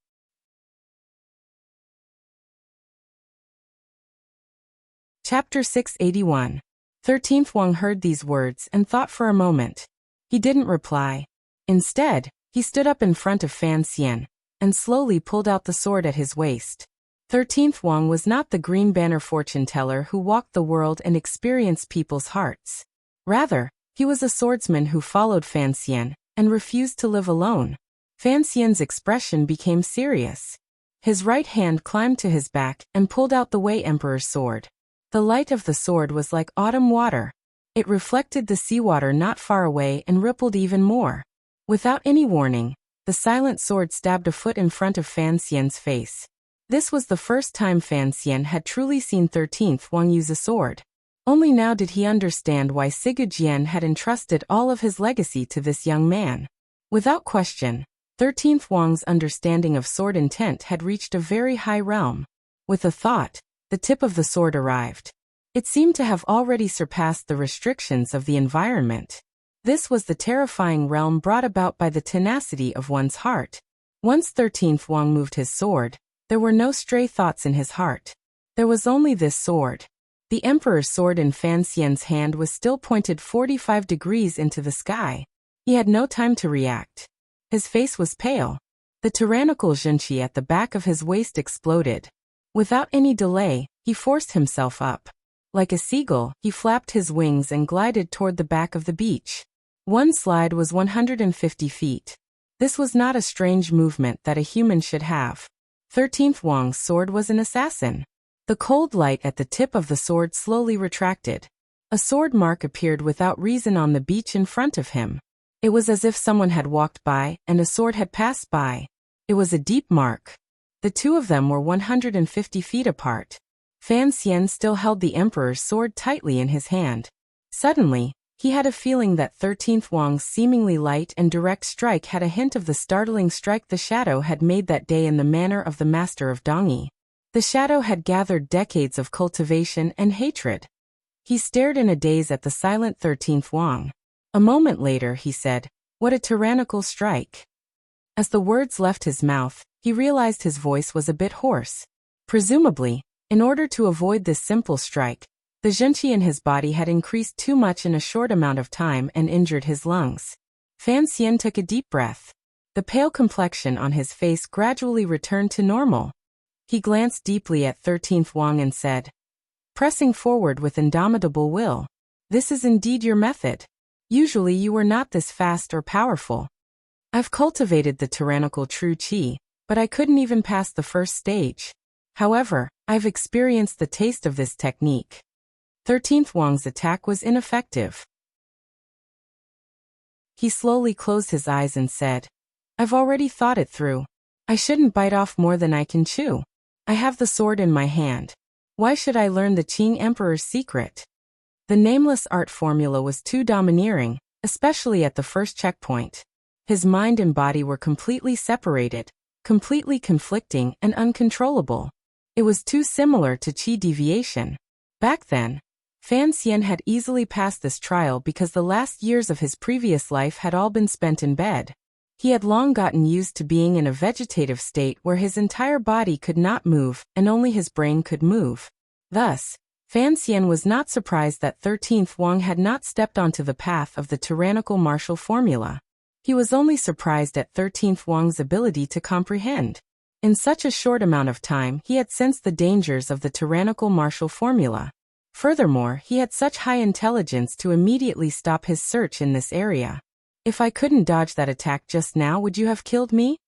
[SPEAKER 1] Chapter 681. 13th Wang heard these words and thought for a moment. He didn't reply. Instead, he stood up in front of Fan Xian and slowly pulled out the sword at his waist. 13th Wang was not the green banner fortune teller who walked the world and experienced people's hearts. Rather, he was a swordsman who followed Fan Xian and refused to live alone. Fan Xian's expression became serious. His right hand climbed to his back and pulled out the Wei Emperor's sword. The light of the sword was like autumn water. It reflected the seawater not far away and rippled even more. Without any warning, the silent sword stabbed a foot in front of Fan Xian's face. This was the first time Fan Xian had truly seen 13th Wang use a sword. Only now did he understand why Sigujian had entrusted all of his legacy to this young man. Without question, 13th Wang's understanding of sword intent had reached a very high realm. With a thought, the tip of the sword arrived. It seemed to have already surpassed the restrictions of the environment. This was the terrifying realm brought about by the tenacity of one's heart. Once 13th Wang moved his sword, there were no stray thoughts in his heart. There was only this sword. The Emperor's sword in Fan Xian's hand was still pointed 45 degrees into the sky. He had no time to react. His face was pale. The tyrannical Zhenqi at the back of his waist exploded. Without any delay, he forced himself up. Like a seagull, he flapped his wings and glided toward the back of the beach. One slide was 150 feet. This was not a strange movement that a human should have. 13th Wang's sword was an assassin. The cold light at the tip of the sword slowly retracted. A sword mark appeared without reason on the beach in front of him. It was as if someone had walked by and a sword had passed by. It was a deep mark. The two of them were 150 feet apart. Fan Xian still held the Emperor's sword tightly in his hand. Suddenly, He had a feeling that 13th Wang's seemingly light and direct strike had a hint of the startling strike the shadow had made that day in the manner of the master of Dongyi. The shadow had gathered decades of cultivation and hatred. He stared in a daze at the silent 13th Wang. A moment later he said, "What a tyrannical strike." As the words left his mouth, he realized his voice was a bit hoarse. Presumably, in order to avoid this simple strike, the zhenqi in his body had increased too much in a short amount of time and injured his lungs. Fan Xian took a deep breath. The pale complexion on his face gradually returned to normal. He glanced deeply at 13th Wang and said, "Pressing forward with indomitable will. This is indeed your method. Usually you were not this fast or powerful. I've cultivated the tyrannical true qi, but I couldn't even pass the first stage. However, I've experienced the taste of this technique." 13th Wang's attack was ineffective. He slowly closed his eyes and said, "I've already thought it through. I shouldn't bite off more than I can chew. I have the sword in my hand. Why should I learn the Qing Emperor's secret?" The nameless art formula was too domineering, especially at the first checkpoint. His mind and body were completely separated, completely conflicting and uncontrollable. It was too similar to qi deviation. Back then, Fan Xian had easily passed this trial because the last years of his previous life had all been spent in bed. He had long gotten used to being in a vegetative state where his entire body could not move and only his brain could move. Thus, Fan Xian was not surprised that 13th Wang had not stepped onto the path of the tyrannical martial formula. He was only surprised at 13th Wang's ability to comprehend. In such a short amount of time, he had sensed the dangers of the tyrannical martial formula. Furthermore, he had such high intelligence to immediately stop his search in this area. "If I couldn't dodge that attack just now, would you have killed me?"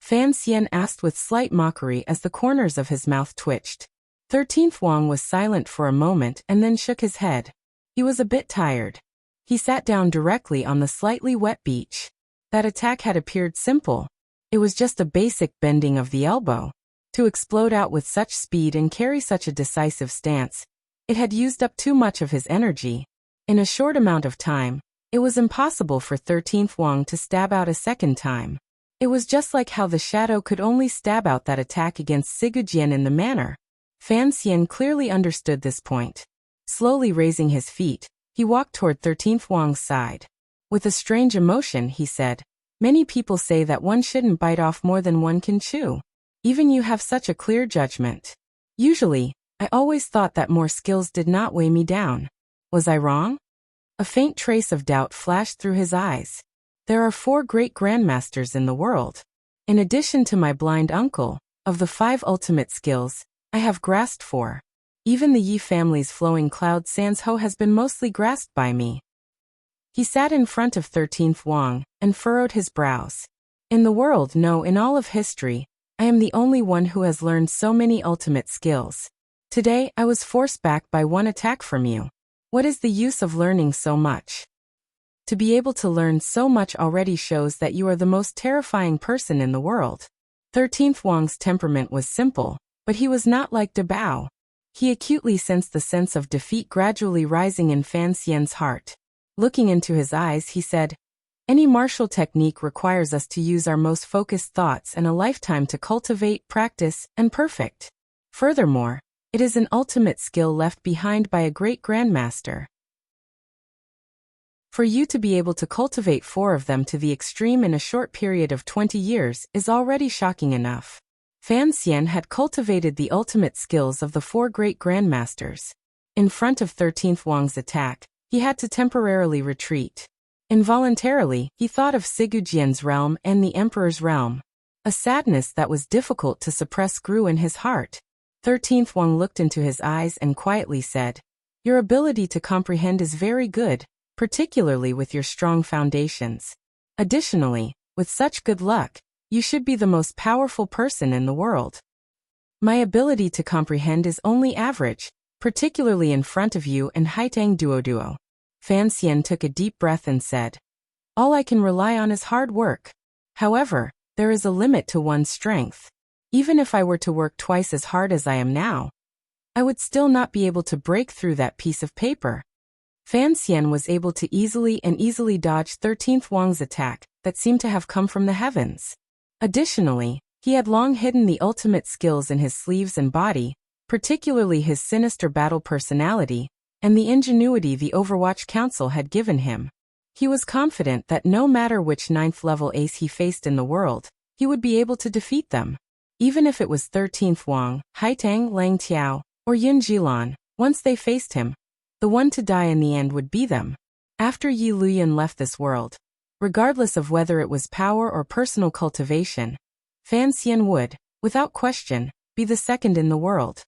[SPEAKER 1] Fan Xian asked with slight mockery as the corners of his mouth twitched. 13th Wang was silent for a moment and then shook his head. He was a bit tired. He sat down directly on the slightly wet beach. That attack had appeared simple. It was just a basic bending of the elbow. To explode out with such speed and carry such a decisive stance, it had used up too much of his energy. In a short amount of time, it was impossible for 13th Wang to stab out a second time. It was just like how the shadow could only stab out that attack against Sigujian in the manner. Fan Xian clearly understood this point. Slowly raising his feet, he walked toward 13th Wang's side. With a strange emotion, he said, "Many people say that one shouldn't bite off more than one can chew. Even you have such a clear judgment. Usually, I always thought that more skills did not weigh me down. Was I wrong?" A faint trace of doubt flashed through his eyes. "There are 4 great grandmasters in the world. In addition to my blind uncle, of the 5 ultimate skills, I have grasped 4. Even the Yi family's flowing cloud sans ho has been mostly grasped by me." He sat in front of 13th Wang and furrowed his brows. "In the world, no, in all of history, I am the only one who has learned so many ultimate skills. Today, I was forced back by one attack from you. What is the use of learning so much? To be able to learn so much already shows that you are the most terrifying person in the world." 13th Wang's temperament was simple, but he was not like De Bao. He acutely sensed the sense of defeat gradually rising in Fan Xian's heart. Looking into his eyes, he said, "Any martial technique requires us to use our most focused thoughts and a lifetime to cultivate, practice, and perfect. Furthermore, it is an ultimate skill left behind by a great grandmaster. For you to be able to cultivate 4 of them to the extreme in a short period of 20 years is already shocking enough." Fan Xian had cultivated the ultimate skills of the 4 great grandmasters. In front of 13th Wang's attack, he had to temporarily retreat. Involuntarily, he thought of Sigujian's realm and the Emperor's realm. A sadness that was difficult to suppress grew in his heart. 13th Wang looked into his eyes and quietly said, "Your ability to comprehend is very good, particularly with your strong foundations. Additionally, with such good luck, you should be the most powerful person in the world. My ability to comprehend is only average, particularly in front of you and Haitang Duoduo." Fan Xian took a deep breath and said, "All I can rely on is hard work. However, there is a limit to one's strength. Even if I were to work twice as hard as I am now, I would still not be able to break through that piece of paper." Fan Xian was able to easily dodge 13th Wang's attack that seemed to have come from the heavens. Additionally, he had long hidden the ultimate skills in his sleeves and body, particularly his sinister battle personality, and the ingenuity the Overwatch Council had given him. He was confident that no matter which 9th-level ace he faced in the world, he would be able to defeat them. Even if it was 13th Wang, Haitang, Lang Tiao, or Yin Jilan, once they faced him, the one to die in the end would be them. After Yi Luyan left this world, regardless of whether it was power or personal cultivation, Fan Xian would, without question, be the second in the world.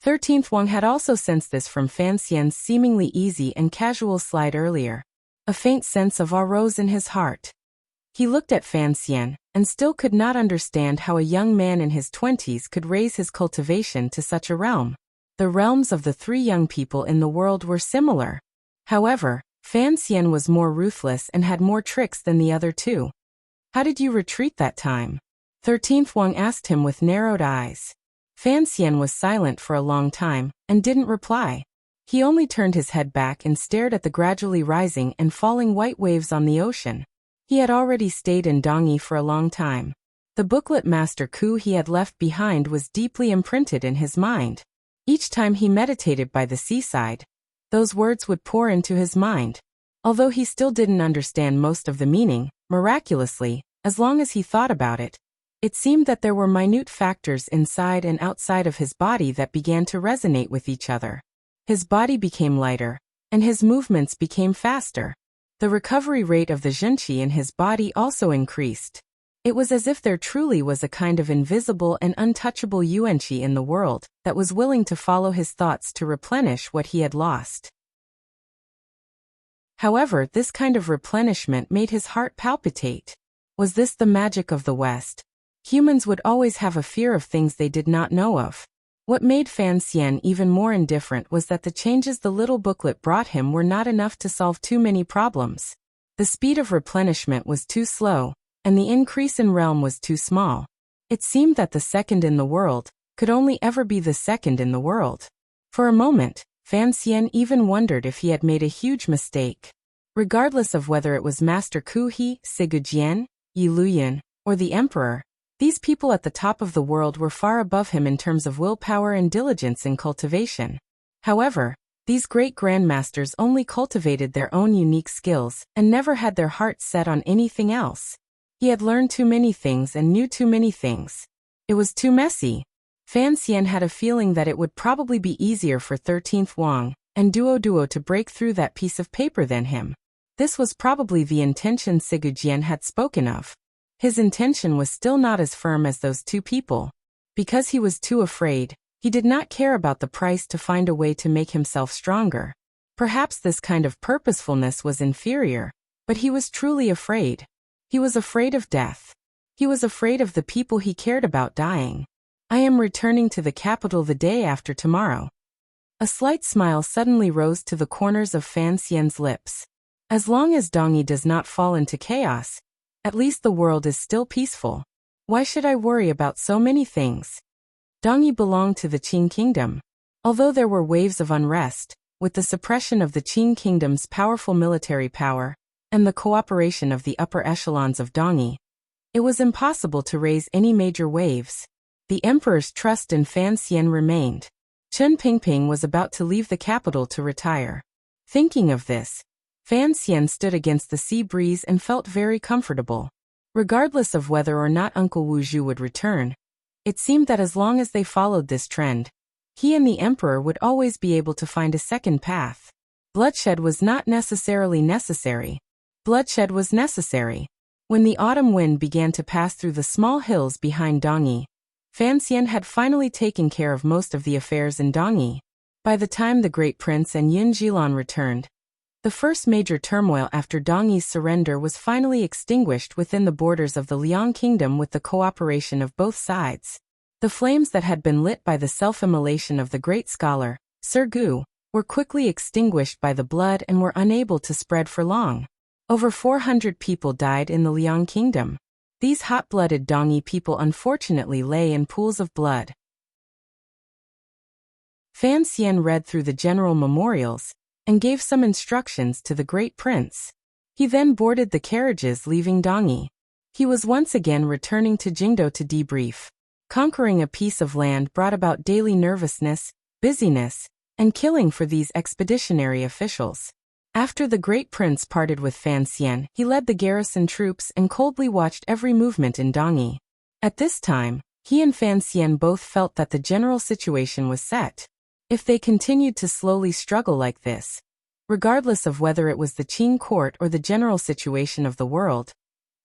[SPEAKER 1] 13th Wang had also sensed this from Fan Xian's seemingly easy and casual slide earlier. A faint sense of awe rose in his heart. He looked at Fan Xian, and still could not understand how a young man in his 20s could raise his cultivation to such a realm. The realms of the three young people in the world were similar. However, Fan Xian was more ruthless and had more tricks than the other two. How did you retreat that time? 13th Wang asked him with narrowed eyes. Fan Xian was silent for a long time, and didn't reply. He only turned his head back and stared at the gradually rising and falling white waves on the ocean. He had already stayed in Dongyi for a long time. The booklet Master Ku he had left behind was deeply imprinted in his mind. Each time he meditated by the seaside, those words would pour into his mind. Although he still didn't understand most of the meaning, miraculously, as long as he thought about it, it seemed that there were minute factors inside and outside of his body that began to resonate with each other. His body became lighter, and his movements became faster. The recovery rate of the Zhenqi in his body also increased. It was as if there truly was a kind of invisible and untouchable Yuanqi in the world that was willing to follow his thoughts to replenish what he had lost. However, this kind of replenishment made his heart palpitate. Was this the magic of the West? Humans would always have a fear of things they did not know of. What made Fan Xian even more indifferent was that the changes the little booklet brought him were not enough to solve too many problems. The speed of replenishment was too slow, and the increase in realm was too small. It seemed that the second in the world could only ever be the second in the world. For a moment, Fan Xian even wondered if he had made a huge mistake. Regardless of whether it was Master Ku He, Sigu Jian, Yi Luyan, or the Emperor, these people at the top of the world were far above him in terms of willpower and diligence in cultivation. However, these great grandmasters only cultivated their own unique skills and never had their hearts set on anything else. He had learned too many things and knew too many things. It was too messy. Fan Xian had a feeling that it would probably be easier for 13th Wang and Duo to break through that piece of paper than him. This was probably the intention Sigu Jian had spoken of. His intention was still not as firm as those two people. Because he was too afraid, he did not care about the price to find a way to make himself stronger. Perhaps this kind of purposefulness was inferior, but he was truly afraid. He was afraid of death. He was afraid of the people he cared about dying. I am returning to the capital the day after tomorrow. A slight smile suddenly rose to the corners of Fan Xian's lips. As long as Dongyi does not fall into chaos, at least the world is still peaceful. Why should I worry about so many things? Dongyi belonged to the Qing kingdom. Although there were waves of unrest, with the suppression of the Qing kingdom's powerful military power, and the cooperation of the upper echelons of Dongyi, it was impossible to raise any major waves. The emperor's trust in Fan Xian remained. Chen Pingping was about to leave the capital to retire. Thinking of this, Fan Xian stood against the sea breeze and felt very comfortable. Regardless of whether or not Uncle Wu Zhu would return, it seemed that as long as they followed this trend, he and the emperor would always be able to find a second path. Bloodshed was not necessarily necessary. Bloodshed was necessary. When the autumn wind began to pass through the small hills behind Dongyi, Fan Xian had finally taken care of most of the affairs in Dongyi. By the time the Great Prince and Yin Jilan returned, the first major turmoil after Dongyi's surrender was finally extinguished within the borders of the Liang Kingdom with the cooperation of both sides. The flames that had been lit by the self-immolation of the great scholar, Sir Gu, were quickly extinguished by the blood and were unable to spread for long. Over 400 people died in the Liang Kingdom. These hot-blooded Dongyi people unfortunately lay in pools of blood. Fan Xian read through the general memorials, and gave some instructions to the great prince. He then boarded the carriages leaving Dongyi. He was once again returning to Jingdo to debrief. Conquering a piece of land brought about daily nervousness, busyness, and killing for these expeditionary officials. After the great prince parted with Fan Xian, he led the garrison troops and coldly watched every movement in Dongyi. At this time, he and Fan Xian both felt that the general situation was set. If they continued to slowly struggle like this, regardless of whether it was the Qing court or the general situation of the world,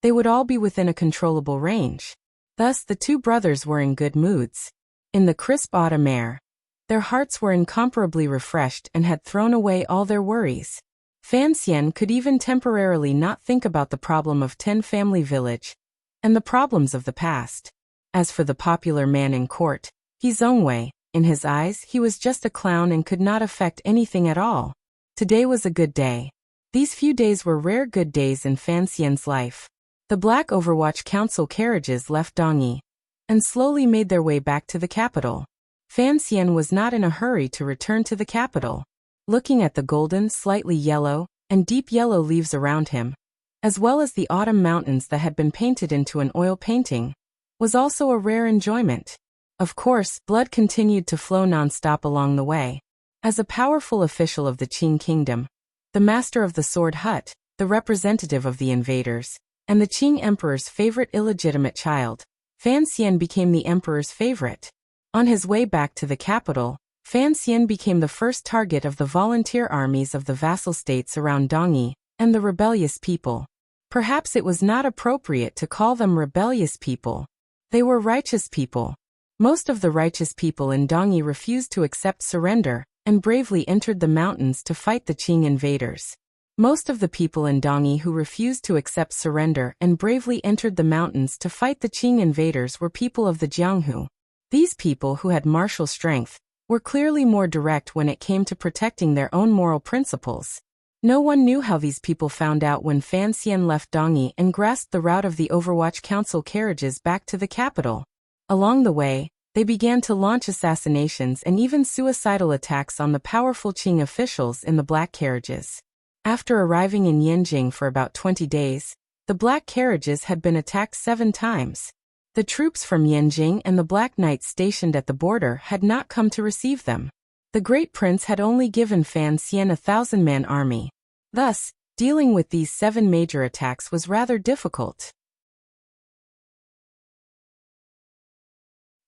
[SPEAKER 1] they would all be within a controllable range. Thus the two brothers were in good moods. In the crisp autumn air, their hearts were incomparably refreshed and had thrown away all their worries. Fan Xian could even temporarily not think about the problem of 10 family village and the problems of the past. As for the popular man in court, He Zhongwei, in his eyes he was just a clown and could not affect anything at all. Today was a good day. These few days were rare good days in Fan Xian's life. The Black Overwatch Council carriages left Dongyi and slowly made their way back to the capital. Fan Xian was not in a hurry to return to the capital. Looking at the golden, slightly yellow, and deep yellow leaves around him, as well as the autumn mountains that had been painted into an oil painting, was also a rare enjoyment. Of course, blood continued to flow non-stop along the way. As a powerful official of the Qing kingdom, the master of the sword hut, the representative of the invaders, and the Qing emperor's favorite illegitimate child, Fan Xian became the emperor's favorite. On his way back to the capital, Fan Xian became the first target of the volunteer armies of the vassal states around Dongyi and the rebellious people. Perhaps it was not appropriate to call them rebellious people. They were righteous people. Most of the righteous people in Dongyi refused to accept surrender and bravely entered the mountains to fight the Qing invaders. Most of the people in Dongyi who refused to accept surrender and bravely entered the mountains to fight the Qing invaders were people of the Jianghu. These people who had martial strength were clearly more direct when it came to protecting their own moral principles. No one knew how these people found out when Fan Xian left Dongyi and grasped the route of the Overwatch Council carriages back to the capital. Along the way, they began to launch assassinations and even suicidal attacks on the powerful Qing officials in the black carriages. After arriving in Yanjing for about 20 days, the black carriages had been attacked 7 times. The troops from Yanjing and the Black Knights stationed at the border had not come to receive them. The Great Prince had only given Fan Xian a 1,000-man army. Thus, dealing with these 7 major attacks was rather difficult.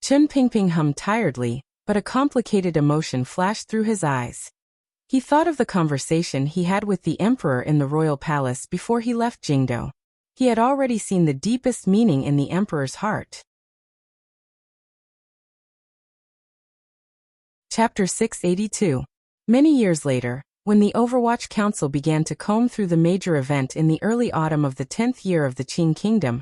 [SPEAKER 1] Chen Pingping hummed tiredly, but a complicated emotion flashed through his eyes. He thought of the conversation he had with the emperor in the royal palace before he left Jingdo. He had already seen the deepest meaning in the emperor's heart. Chapter 682. Many years later, when the Overwatch Council began to comb through the major event in the early autumn of the 10th year of the Qing Kingdom,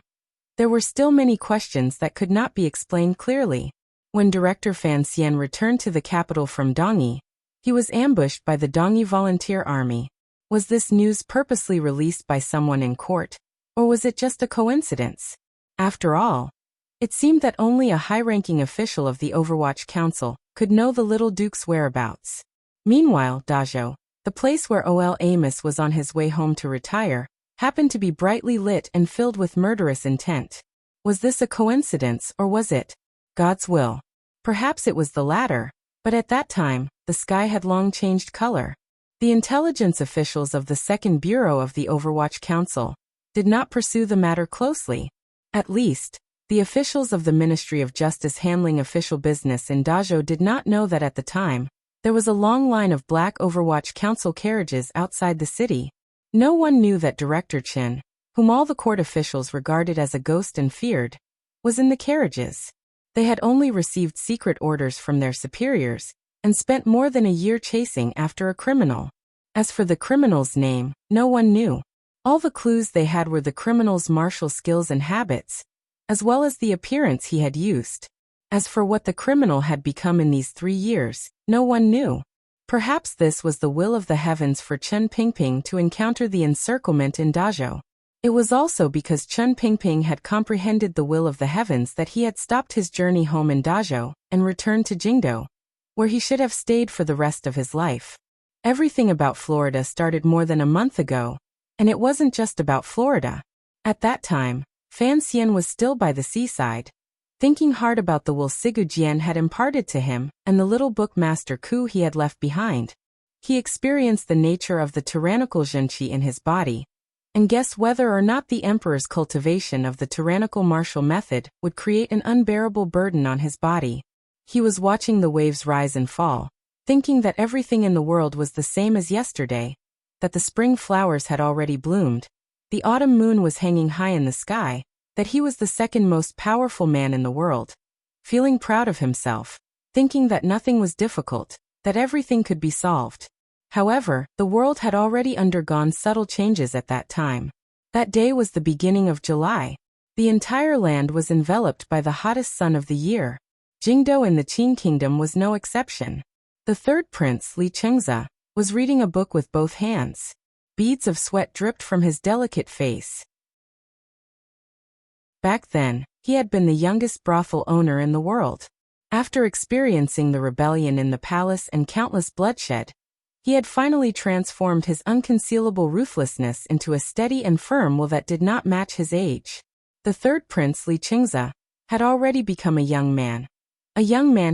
[SPEAKER 1] there were still many questions that could not be explained clearly. When Director Fan Xian returned to the capital from Dongyi, he was ambushed by the Dongyi Volunteer Army. Was this news purposely released by someone in court, or was it just a coincidence? After all, it seemed that only a high-ranking official of the Overwatch Council could know the little duke's whereabouts. Meanwhile, Dazhou, the place where Ol Amos was on his way home to retire, happened to be brightly lit and filled with murderous intent. Was this a coincidence or was it God's will? Perhaps it was the latter, but at that time, the sky had long changed color. The intelligence officials of the Second Bureau of the Overwatch Council did not pursue the matter closely. At least, the officials of the Ministry of Justice handling official business in Dazhou did not know that at the time, there was a long line of black Overwatch Council carriages outside the city. No one knew that Director Chen, whom all the court officials regarded as a ghost and feared, was in the carriages. They had only received secret orders from their superiors and spent more than a year chasing after a criminal. As for the criminal's name, no one knew. All the clues they had were the criminal's martial skills and habits, as well as the appearance he had used. As for what the criminal had become in these 3 years, no one knew. Perhaps this was the will of the heavens for Chen Pingping to encounter the encirclement in Dazhou. It was also because Chen Pingping had comprehended the will of the heavens that he had stopped his journey home in Dazhou and returned to Jingdo, where he should have stayed for the rest of his life. Everything about Florida started more than a month ago, and it wasn't just about Florida. At that time, Fan Xian was still by the seaside, thinking hard about the will Sigu Jian had imparted to him and the little bookmaster Ku he had left behind. He experienced the nature of the tyrannical Zhenqi in his body, and guessed whether or not the emperor's cultivation of the tyrannical martial method would create an unbearable burden on his body. He was watching the waves rise and fall, thinking that everything in the world was the same as yesterday, that the spring flowers had already bloomed, the autumn moon was hanging high in the sky, that he was the second most powerful man in the world, feeling proud of himself, thinking that nothing was difficult, that everything could be solved. However, the world had already undergone subtle changes at that time. That day was the beginning of July. The entire land was enveloped by the hottest sun of the year. Jingdou in the Qin kingdom was no exception. The third prince, Li Chengze, was reading a book with both hands. Beads of sweat dripped from his delicate face. Back then, he had been the youngest brothel owner in the world. After experiencing the rebellion in the palace and countless bloodshed, he had finally transformed his unconcealable ruthlessness into a steady and firm will that did not match his age. The third prince, Li Chengze, had already become a young man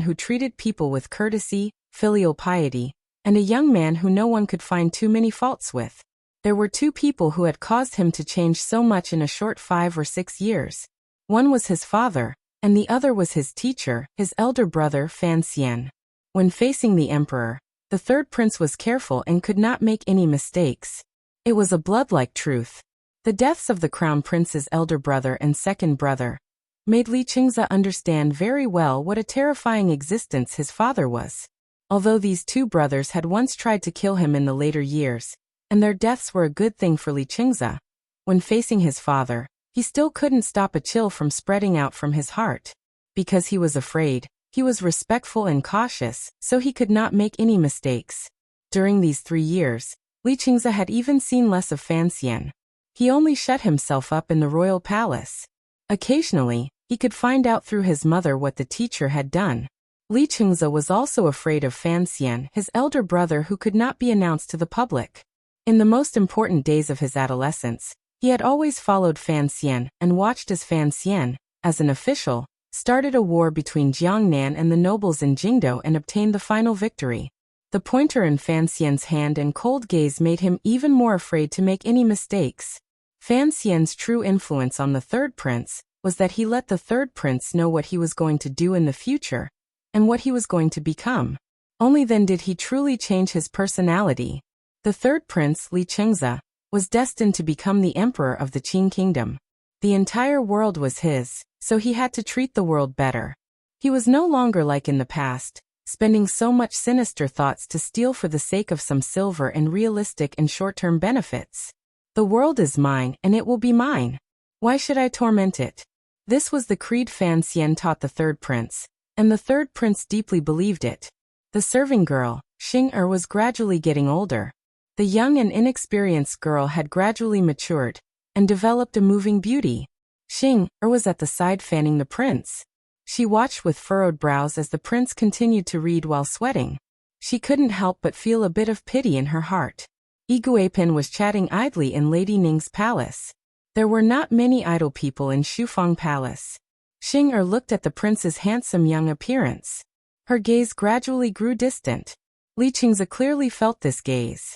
[SPEAKER 1] who treated people with courtesy, filial piety, and a young man who no one could find too many faults with. There were two people who had caused him to change so much in a short 5 or 6 years. One was his father, and the other was his teacher, his elder brother Fan Xian. When facing the emperor, the third prince was careful and could not make any mistakes. It was a blood-like truth. The deaths of the crown prince's elder brother and second brother made Li Chengze understand very well what a terrifying existence his father was. Although these two brothers had once tried to kill him in the later years, and their deaths were a good thing for Li Chengze, when facing his father, he still couldn't stop a chill from spreading out from his heart. Because he was afraid, he was respectful and cautious, so he could not make any mistakes. During these 3 years, Li Chengze had even seen less of Fan Xian. He only shut himself up in the royal palace. Occasionally, he could find out through his mother what the teacher had done. Li Chengze was also afraid of Fan Xian, his elder brother who could not be announced to the public. In the most important days of his adolescence, he had always followed Fan Xian and watched as Fan Xian, as an official, started a war between Jiangnan and the nobles in Jingdou and obtained the final victory. The pointer in Fan Xian's hand and cold gaze made him even more afraid to make any mistakes. Fan Xian's true influence on the third prince was that he let the third prince know what he was going to do in the future and what he was going to become. Only then did he truly change his personality. The third prince, Li Chengze, was destined to become the emperor of the Qin kingdom. The entire world was his, so he had to treat the world better. He was no longer like in the past, spending so much sinister thoughts to steal for the sake of some silver and realistic and short-term benefits. The world is mine and it will be mine. Why should I torment it? This was the creed Fan Xian taught the third prince, and the third prince deeply believed it. The serving girl, Xing was gradually getting older. The young and inexperienced girl had gradually matured and developed a moving beauty. Xing was at the side fanning the prince. She watched with furrowed brows as the prince continued to read while sweating. She couldn't help but feel a bit of pity in her heart. Iguipin was chatting idly in Lady Ning's palace. There were not many idle people in Shufang Palace. Xing looked at the prince's handsome young appearance. Her gaze gradually grew distant. Li Chengze clearly felt this gaze.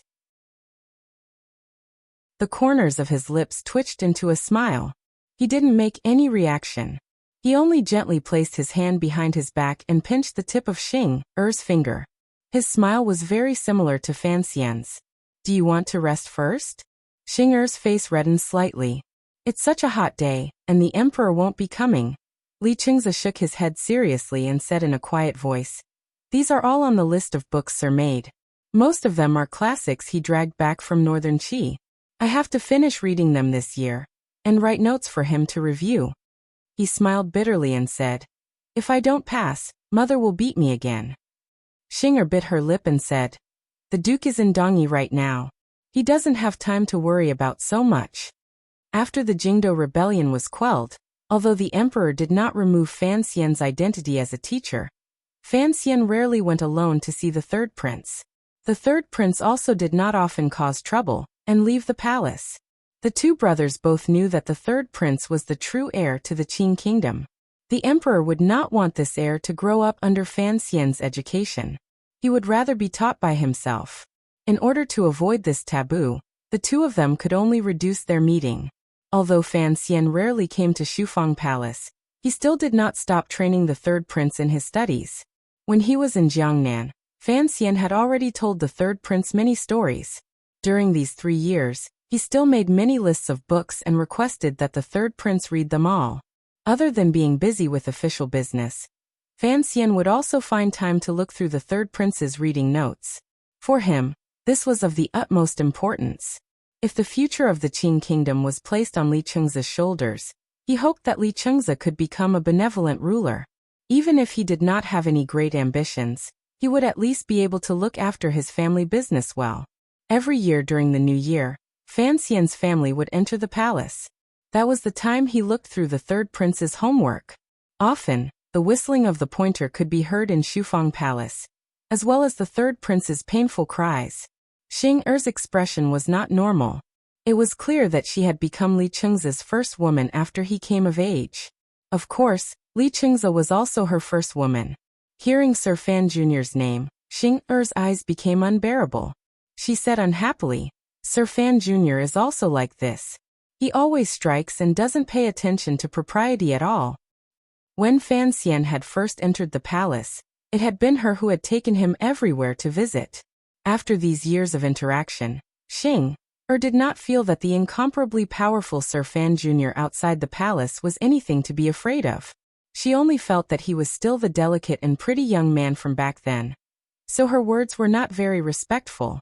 [SPEAKER 1] The corners of his lips twitched into a smile. He didn't make any reaction. He only gently placed his hand behind his back and pinched the tip of Xing's finger. His smile was very similar to Fan Xian's. Do you want to rest first? Xing's face reddened slightly. It's such a hot day, and the emperor won't be coming. Li Chengze shook his head seriously and said in a quiet voice, These are all on the list of books Sir made. Most of them are classics he dragged back from northern Qi. I have to finish reading them this year, and write notes for him to review. He smiled bitterly and said, If I don't pass, Mother will beat me again. Xing bit her lip and said, The Duke is in Dongyi right now. He doesn't have time to worry about so much. After the Jingdou rebellion was quelled, although the emperor did not remove Fan Xian's identity as a teacher, Fan Xian rarely went alone to see the third prince. The third prince also did not often cause trouble and leave the palace. The two brothers both knew that the third prince was the true heir to the Qing kingdom. The emperor would not want this heir to grow up under Fan Xian's education. He would rather be taught by himself. In order to avoid this taboo, the two of them could only reduce their meeting. Although Fan Xian rarely came to Shufang Palace, he still did not stop training the third prince in his studies. When he was in Jiangnan, Fan Xian had already told the third prince many stories. During these 3 years, he still made many lists of books and requested that the third prince read them all. Other than being busy with official business, Fan Xian would also find time to look through the third prince's reading notes. For him, this was of the utmost importance. If the future of the Qing kingdom was placed on Li Chengza's shoulders, he hoped that Li Chengza could become a benevolent ruler. Even if he did not have any great ambitions, he would at least be able to look after his family business well. Every year during the new year, Fan Xian's family would enter the palace. That was the time he looked through the third prince's homework. Often, the whistling of the pointer could be heard in Shufang Palace, as well as the third prince's painful cries. Xing Er's expression was not normal. It was clear that she had become Li Chengza's first woman after he came of age. Of course, Li Chengza was also her first woman. Hearing Sir Fan Jr.'s name, Xing Er's eyes became unbearable. She said unhappily, "Sir Fan Jr. is also like this. He always strikes and doesn't pay attention to propriety at all." When Fan Xian had first entered the palace, it had been her who had taken him everywhere to visit. After these years of interaction, Xing Er did not feel that the incomparably powerful Sir Fan Jr. outside the palace was anything to be afraid of. She only felt that he was still the delicate and pretty young man from back then. So her words were not very respectful.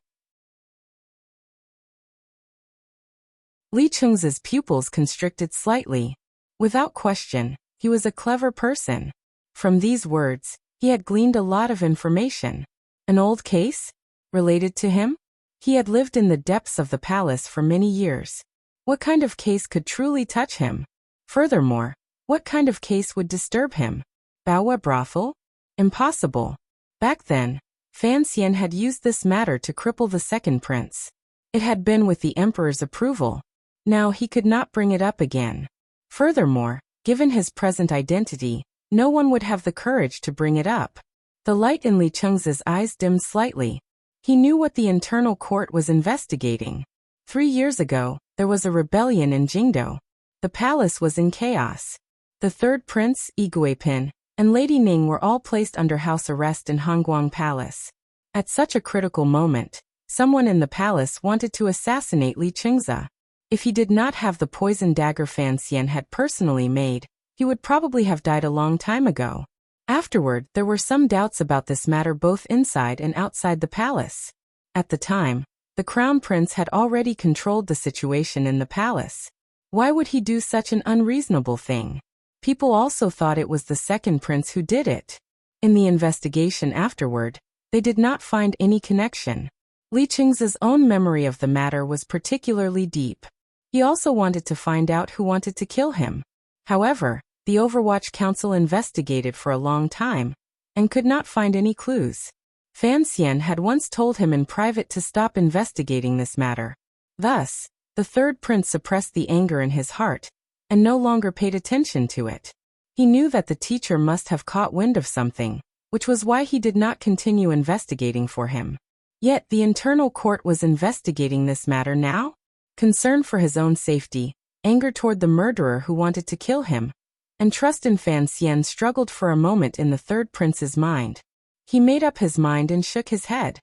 [SPEAKER 1] Li Chengza's pupils constricted slightly. Without question, he was a clever person. From these words, he had gleaned a lot of information. An old case? Related to him? He had lived in the depths of the palace for many years. What kind of case could truly touch him? Furthermore, what kind of case would disturb him? Baowa brothel? Impossible. Back then, Fan Xian had used this matter to cripple the second prince. It had been with the emperor's approval. Now he could not bring it up again. Furthermore, given his present identity, no one would have the courage to bring it up. The light in Li Chengza's eyes dimmed slightly. He knew what the internal court was investigating. 3 years ago, there was a rebellion in Jingdo. The palace was in chaos. The third prince, Yi Guipin, and Lady Ning were all placed under house arrest in Hongguang Palace. At such a critical moment, someone in the palace wanted to assassinate Li Chengza. If he did not have the poison dagger Fan Xian had personally made, he would probably have died a long time ago. Afterward, there were some doubts about this matter both inside and outside the palace. At the time, the crown prince had already controlled the situation in the palace. Why would he do such an unreasonable thing? People also thought it was the second prince who did it. In the investigation afterward, they did not find any connection. Li Chengza's own memory of the matter was particularly deep. He also wanted to find out who wanted to kill him. However, the Overwatch Council investigated for a long time and could not find any clues. Fan Xian had once told him in private to stop investigating this matter. Thus, the third prince suppressed the anger in his heart and no longer paid attention to it. He knew that the teacher must have caught wind of something, which was why he did not continue investigating for him. Yet the internal court was investigating this matter now? Concern for his own safety, anger toward the murderer who wanted to kill him, and trust in Fan Xian struggled for a moment in the third prince's mind. He made up his mind and shook his head.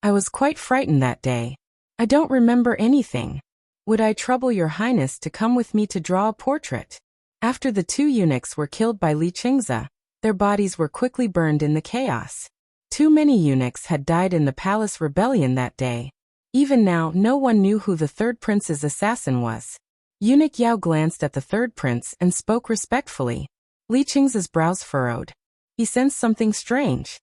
[SPEAKER 1] "I was quite frightened that day. I don't remember anything. Would I trouble your highness to come with me to draw a portrait?" After the 2 eunuchs were killed by Li Chengza, their bodies were quickly burned in the chaos. Too many eunuchs had died in the palace rebellion that day. Even now, no one knew who the third prince's assassin was. Eunuch Yao glanced at the third prince and spoke respectfully. Li Chengza's brows furrowed. He sensed something strange.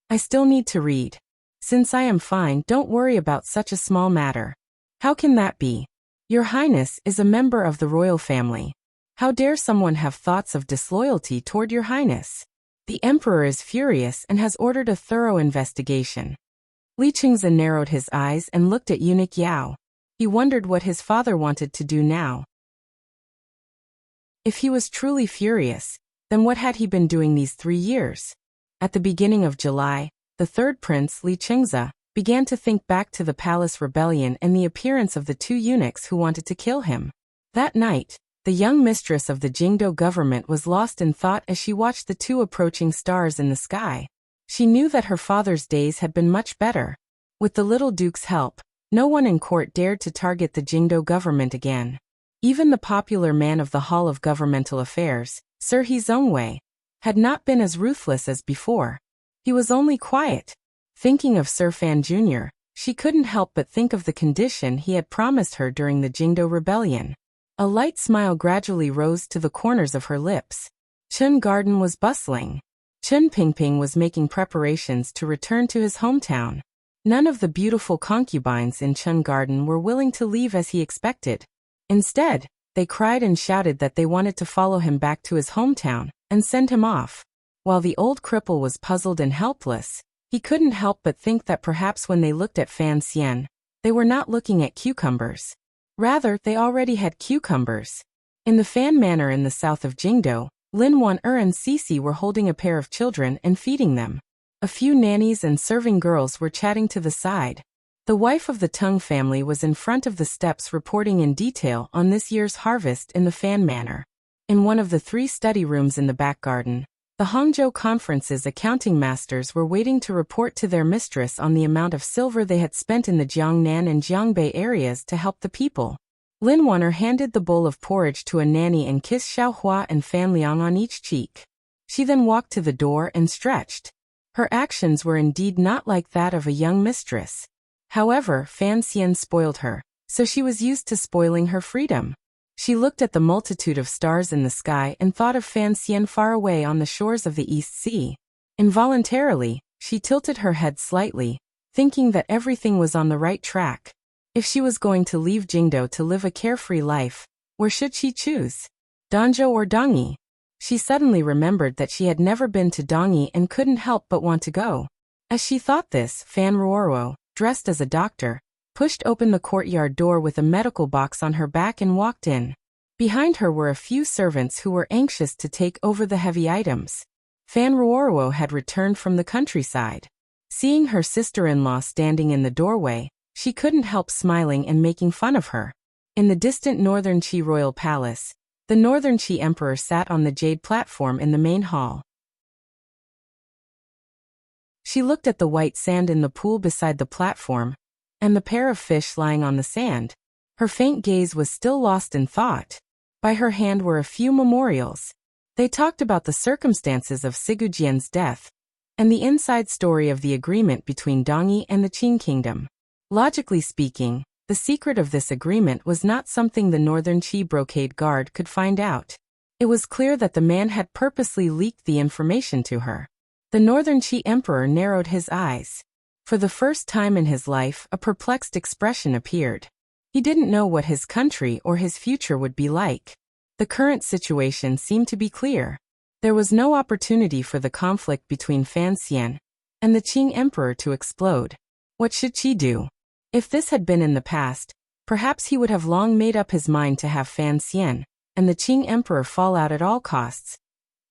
[SPEAKER 1] "I still need to read. Since I am fine, don't worry about such a small matter." "How can that be? Your highness is a member of the royal family. How dare someone have thoughts of disloyalty toward your highness? The emperor is furious and has ordered a thorough investigation." Li Qingze narrowed his eyes and looked at eunuch Yao. He wondered what his father wanted to do now. If he was truly furious, then what had he been doing these 3 years? At the beginning of July, the third prince, Li Qingze, began to think back to the palace rebellion and the appearance of the 2 eunuchs who wanted to kill him. That night, the young mistress of the Jingdo government was lost in thought as she watched the 2 approaching stars in the sky. She knew that her father's days had been much better. With the little duke's help, no one in court dared to target the Jingdo government again. Even the popular man of the Hall of Governmental Affairs, Sir He Zongwei, had not been as ruthless as before. He was only quiet. Thinking of Sir Fan Jr., she couldn't help but think of the condition he had promised her during the Jingdo rebellion. A light smile gradually rose to the corners of her lips. Chun Garden was bustling. Chun Pingping was making preparations to return to his hometown. None of the beautiful concubines in Chun Garden were willing to leave as he expected. Instead, they cried and shouted that they wanted to follow him back to his hometown and send him off. While the old cripple was puzzled and helpless, he couldn't help but think that perhaps when they looked at Fan Xian, they were not looking at cucumbers. Rather, they already had cucumbers. In the Fan Manor in the south of Jingdo, Lin Wan-er and Cece were holding a pair of children and feeding them. A few nannies and serving girls were chatting to the side. The wife of the Tung family was in front of the steps reporting in detail on this year's harvest in the Fan Manor. In one of the 3 study rooms in the back garden, the Hangzhou Conference's accounting masters were waiting to report to their mistress on the amount of silver they had spent in the Jiangnan and Jiangbei areas to help the people. Lin Wan-er handed the bowl of porridge to a nanny and kissed Xiaohua and Fan Liang on each cheek. She then walked to the door and stretched. Her actions were indeed not like that of a young mistress. However, Fan Xian spoiled her, so she was used to spoiling her freedom. She looked at the multitude of stars in the sky and thought of Fan Xian far away on the shores of the East Sea. Involuntarily, she tilted her head slightly, thinking that everything was on the right track. If she was going to leave Jingdo to live a carefree life, where should she choose? Dongzhou or Dongyi? She suddenly remembered that she had never been to Dongyi and couldn't help but want to go. As she thought this, Fan Ruoruo, dressed as a doctor, pushed open the courtyard door with a medical box on her back and walked in. Behind her were a few servants who were anxious to take over the heavy items. Fan Ruoruo had returned from the countryside. Seeing her sister-in-law standing in the doorway, she couldn't help smiling and making fun of her. In the distant Northern Qi royal palace, the Northern Qi emperor sat on the jade platform in the main hall. She looked at the white sand in the pool beside the platform, and the pair of fish lying on the sand. Her faint gaze was still lost in thought. By her hand were a few memorials. They talked about the circumstances of Sigujian's death, and the inside story of the agreement between Dongyi and the Qing kingdom. Logically speaking, the secret of this agreement was not something the Northern Qi brocade guard could find out. It was clear that the man had purposely leaked the information to her. The Northern Qi emperor narrowed his eyes. For the first time in his life, a perplexed expression appeared. He didn't know what his country or his future would be like. The current situation seemed to be clear. There was no opportunity for the conflict between Fan Xian and the Qing emperor to explode. What should she do? If this had been in the past, perhaps he would have long made up his mind to have Fan Xian and the Qing emperor fall out at all costs,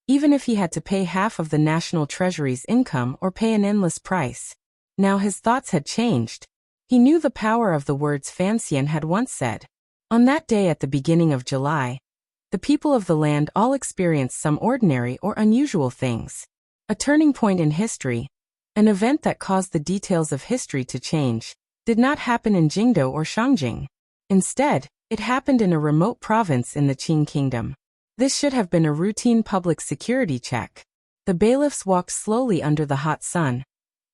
[SPEAKER 1] even if he had to pay half of the national treasury's income or pay an endless price. Now his thoughts had changed. He knew the power of the words Fan Xian had once said. On that day at the beginning of July, the people of the land all experienced some ordinary or unusual things. A turning point in history, an event that caused the details of history to change, did not happen in Jingdo or Shangjing. Instead, it happened in a remote province in the Qing kingdom. This should have been a routine public security check. The bailiffs walked slowly under the hot sun,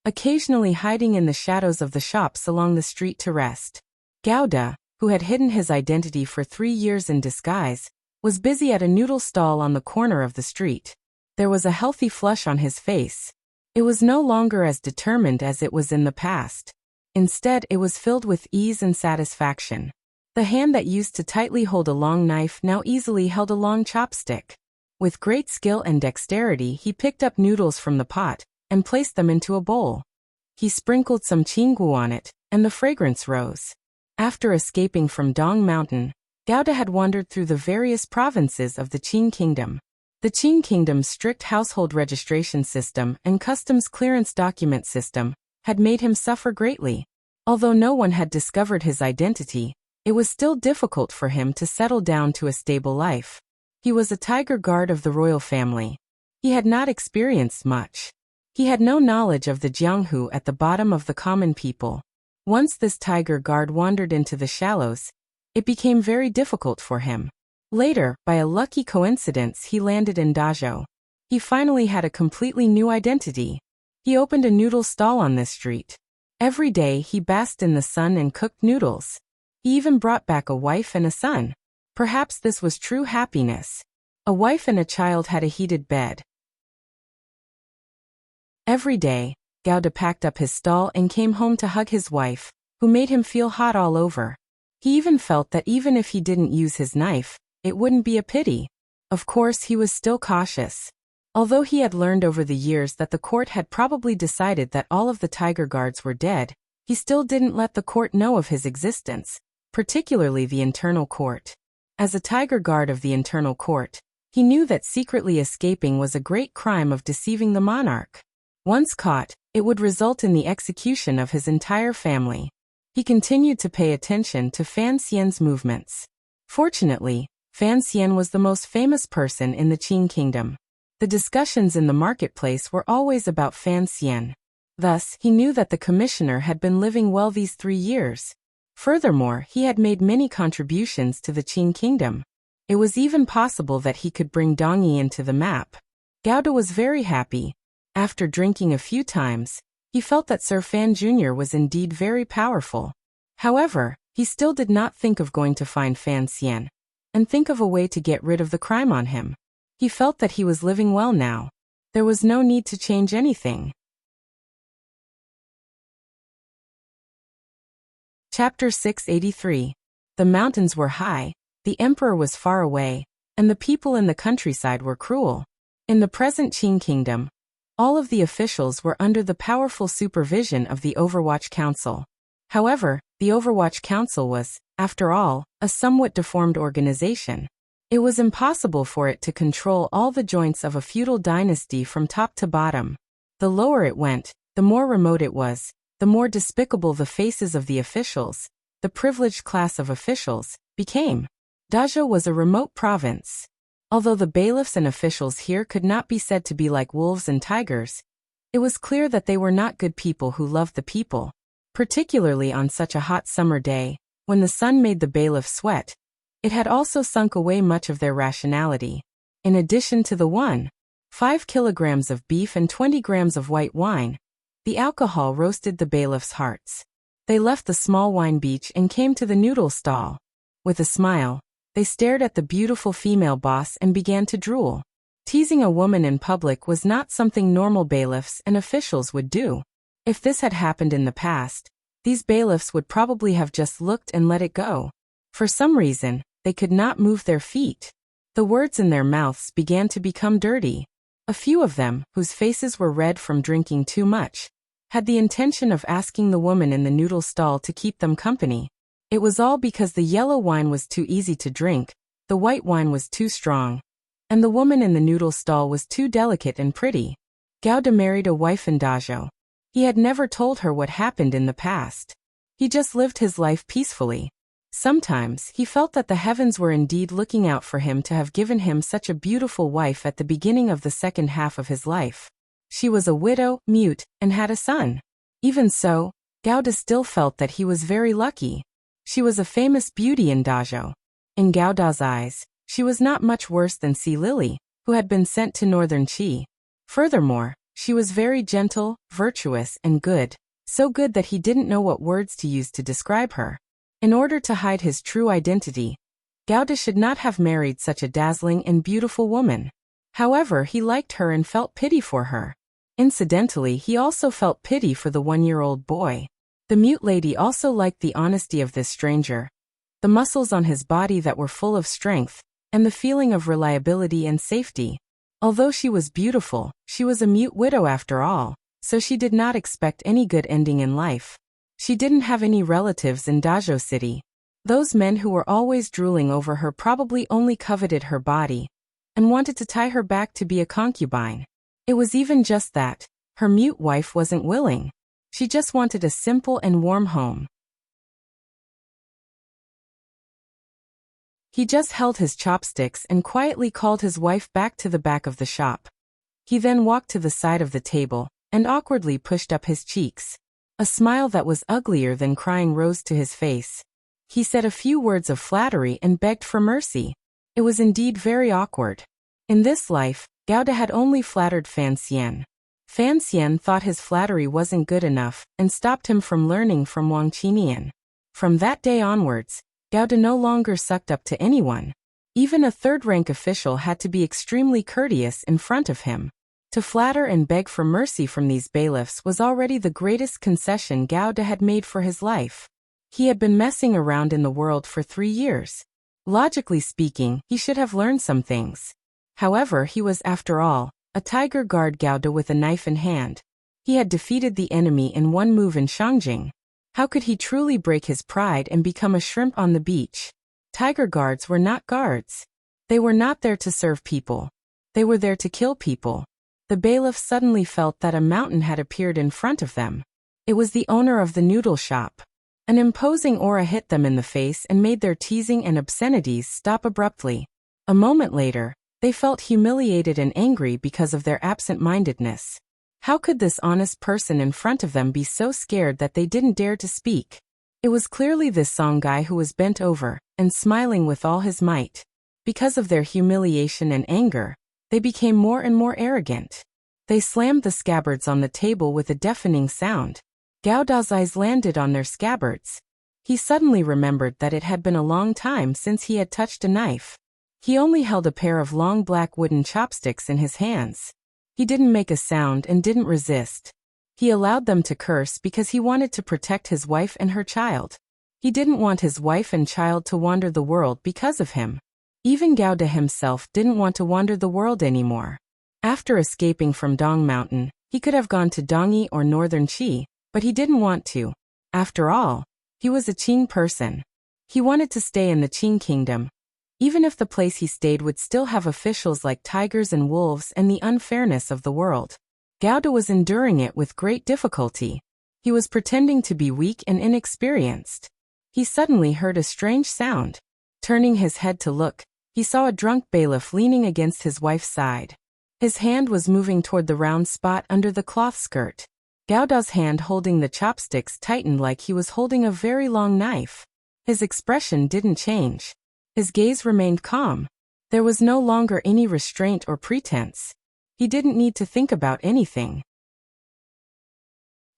[SPEAKER 1] occasionally hiding in the shadows of the shops along the street to rest. Gouda, who had hidden his identity for 3 years in disguise, was busy at a noodle stall on the corner of the street. There was a healthy flush on his face. It was no longer as determined as it was in the past. Instead, it was filled with ease and satisfaction. The hand that used to tightly hold a long knife now easily held a long chopstick. With great skill and dexterity, he picked up noodles from the pot and placed them into a bowl. He sprinkled some qinggu on it, and the fragrance rose. After escaping from Dong Mountain, Gouda had wandered through the various provinces of the Qing Kingdom. The Qing Kingdom's strict household registration system and customs clearance document system had made him suffer greatly. Although no one had discovered his identity, it was still difficult for him to settle down to a stable life. He was a tiger guard of the royal family. He had not experienced much. He had no knowledge of the Jianghu at the bottom of the common people. Once this tiger guard wandered into the shallows, it became very difficult for him. Later, by a lucky coincidence, he landed in Dazhou. He finally had a completely new identity. He opened a noodle stall on this street. Every day he basked in the sun and cooked noodles. He even brought back a wife and a son. Perhaps this was true happiness. A wife and a child had a heated bed. Every day, Gouda packed up his stall and came home to hug his wife, who made him feel hot all over. He even felt that even if he didn't use his knife, it wouldn't be a pity. Of course, he was still cautious. Although he had learned over the years that the court had probably decided that all of the tiger guards were dead, he still didn't let the court know of his existence, particularly the internal court. As a tiger guard of the internal court, he knew that secretly escaping was a great crime of deceiving the monarch. Once caught, it would result in the execution of his entire family. He continued to pay attention to Fan Xian's movements. Fortunately, Fan Xian was the most famous person in the Qing Kingdom. The discussions in the marketplace were always about Fan Xian. Thus, he knew that the commissioner had been living well these 3 years. Furthermore, he had made many contributions to the Qing Kingdom. It was even possible that he could bring Dongyi into the map. Gouda was very happy. After drinking a few times, he felt that Sir Fan Jr. was indeed very powerful. However, he still did not think of going to find Fan Xian and think of a way to get rid of the crime on him. He felt that he was living well now. There was no need to change anything. Chapter 683. The mountains were high, the emperor was far away, and the people in the countryside were cruel. In the present Qing Kingdom, all of the officials were under the powerful supervision of the Overwatch Council. However, the Overwatch Council was, after all, a somewhat deformed organization. It was impossible for it to control all the joints of a feudal dynasty from top to bottom. The lower it went, the more remote it was, the more despicable the faces of the officials, the privileged class of officials, became. Dazhou was a remote province. Although the bailiffs and officials here could not be said to be like wolves and tigers, it was clear that they were not good people who loved the people. Particularly on such a hot summer day, when the sun made the bailiff sweat, it had also sunk away much of their rationality. In addition to the 1.5 kilograms of beef and 20 grams of white wine, the alcohol roasted the bailiff's hearts. They left the small wine beach and came to the noodle stall. With a smile, they stared at the beautiful female boss and began to drool. Teasing a woman in public was not something normal bailiffs and officials would do. If this had happened in the past, these bailiffs would probably have just looked and let it go. For some reason, they could not move their feet. The words in their mouths began to become dirty. A few of them, whose faces were red from drinking too much, had the intention of asking the woman in the noodle stall to keep them company. It was all because the yellow wine was too easy to drink, the white wine was too strong, and the woman in the noodle stall was too delicate and pretty. Gouda married a wife in Dazhou. He had never told her what happened in the past. He just lived his life peacefully. Sometimes, he felt that the heavens were indeed looking out for him to have given him such a beautiful wife at the beginning of the second half of his life. She was a widow, mute, and had a son. Even so, Gouda still felt that he was very lucky. She was a famous beauty in Dazhou. In Gouda's eyes, she was not much worse than Sea Lily, who had been sent to northern Qi. Furthermore, she was very gentle, virtuous, and good, so good that he didn't know what words to use to describe her. In order to hide his true identity, Gouda should not have married such a dazzling and beautiful woman. However, he liked her and felt pity for her. Incidentally, he also felt pity for the 1-year-old boy. The mute lady also liked the honesty of this stranger, the muscles on his body that were full of strength, and the feeling of reliability and safety. Although she was beautiful, she was a mute widow after all, so she did not expect any good ending in life. She didn't have any relatives in Dajo City. Those men who were always drooling over her probably only coveted her body and wanted to tie her back to be a concubine. It was even just that. Her mute wife wasn't willing. She just wanted a simple and warm home. He just held his chopsticks and quietly called his wife back to the back of the shop. He then walked to the side of the table and awkwardly pushed up his cheeks. A smile that was uglier than crying rose to his face. He said a few words of flattery and begged for mercy. It was indeed very awkward. In this life, Gao De had only flattered Fan Xian. Fan Xian thought his flattery wasn't good enough and stopped him from learning from Wang Qinian. From that day onwards, Gao De no longer sucked up to anyone. Even a third-rank official had to be extremely courteous in front of him. To flatter and beg for mercy from these bailiffs was already the greatest concession Gao De had made for his life. He had been messing around in the world for 3 years. Logically speaking, he should have learned some things. However, he was, after all, a tiger guard Gao De with a knife in hand. He had defeated the enemy in one move in Shangjing. How could he truly break his pride and become a shrimp on the beach? Tiger guards were not guards. They were not there to serve people. They were there to kill people. The bailiff suddenly felt that a mountain had appeared in front of them. It was the owner of the noodle shop. An imposing aura hit them in the face and made their teasing and obscenities stop abruptly. A moment later, they felt humiliated and angry because of their absent-mindedness. How could this honest person in front of them be so scared that they didn't dare to speak? It was clearly this Song guy who was bent over and smiling with all his might. Because of their humiliation and anger, they became more and more arrogant. They slammed the scabbards on the table with a deafening sound. Gao Da's eyes landed on their scabbards. He suddenly remembered that it had been a long time since he had touched a knife. He only held a pair of long black wooden chopsticks in his hands. He didn't make a sound and didn't resist. He allowed them to curse because he wanted to protect his wife and her child. He didn't want his wife and child to wander the world because of him. Even Gao De himself didn't want to wander the world anymore. After escaping from Dong Mountain, he could have gone to Dongyi or Northern Qi, but he didn't want to. After all, he was a Qing person. He wanted to stay in the Qing kingdom. Even if the place he stayed would still have officials like tigers and wolves and the unfairness of the world. Gao De was enduring it with great difficulty. He was pretending to be weak and inexperienced. He suddenly heard a strange sound. Turning his head to look, he saw a drunk bailiff leaning against his wife's side. His hand was moving toward the round spot under the cloth skirt. Gao Da's hand holding the chopsticks tightened like he was holding a very long knife. His expression didn't change. His gaze remained calm. There was no longer any restraint or pretense. He didn't need to think about anything.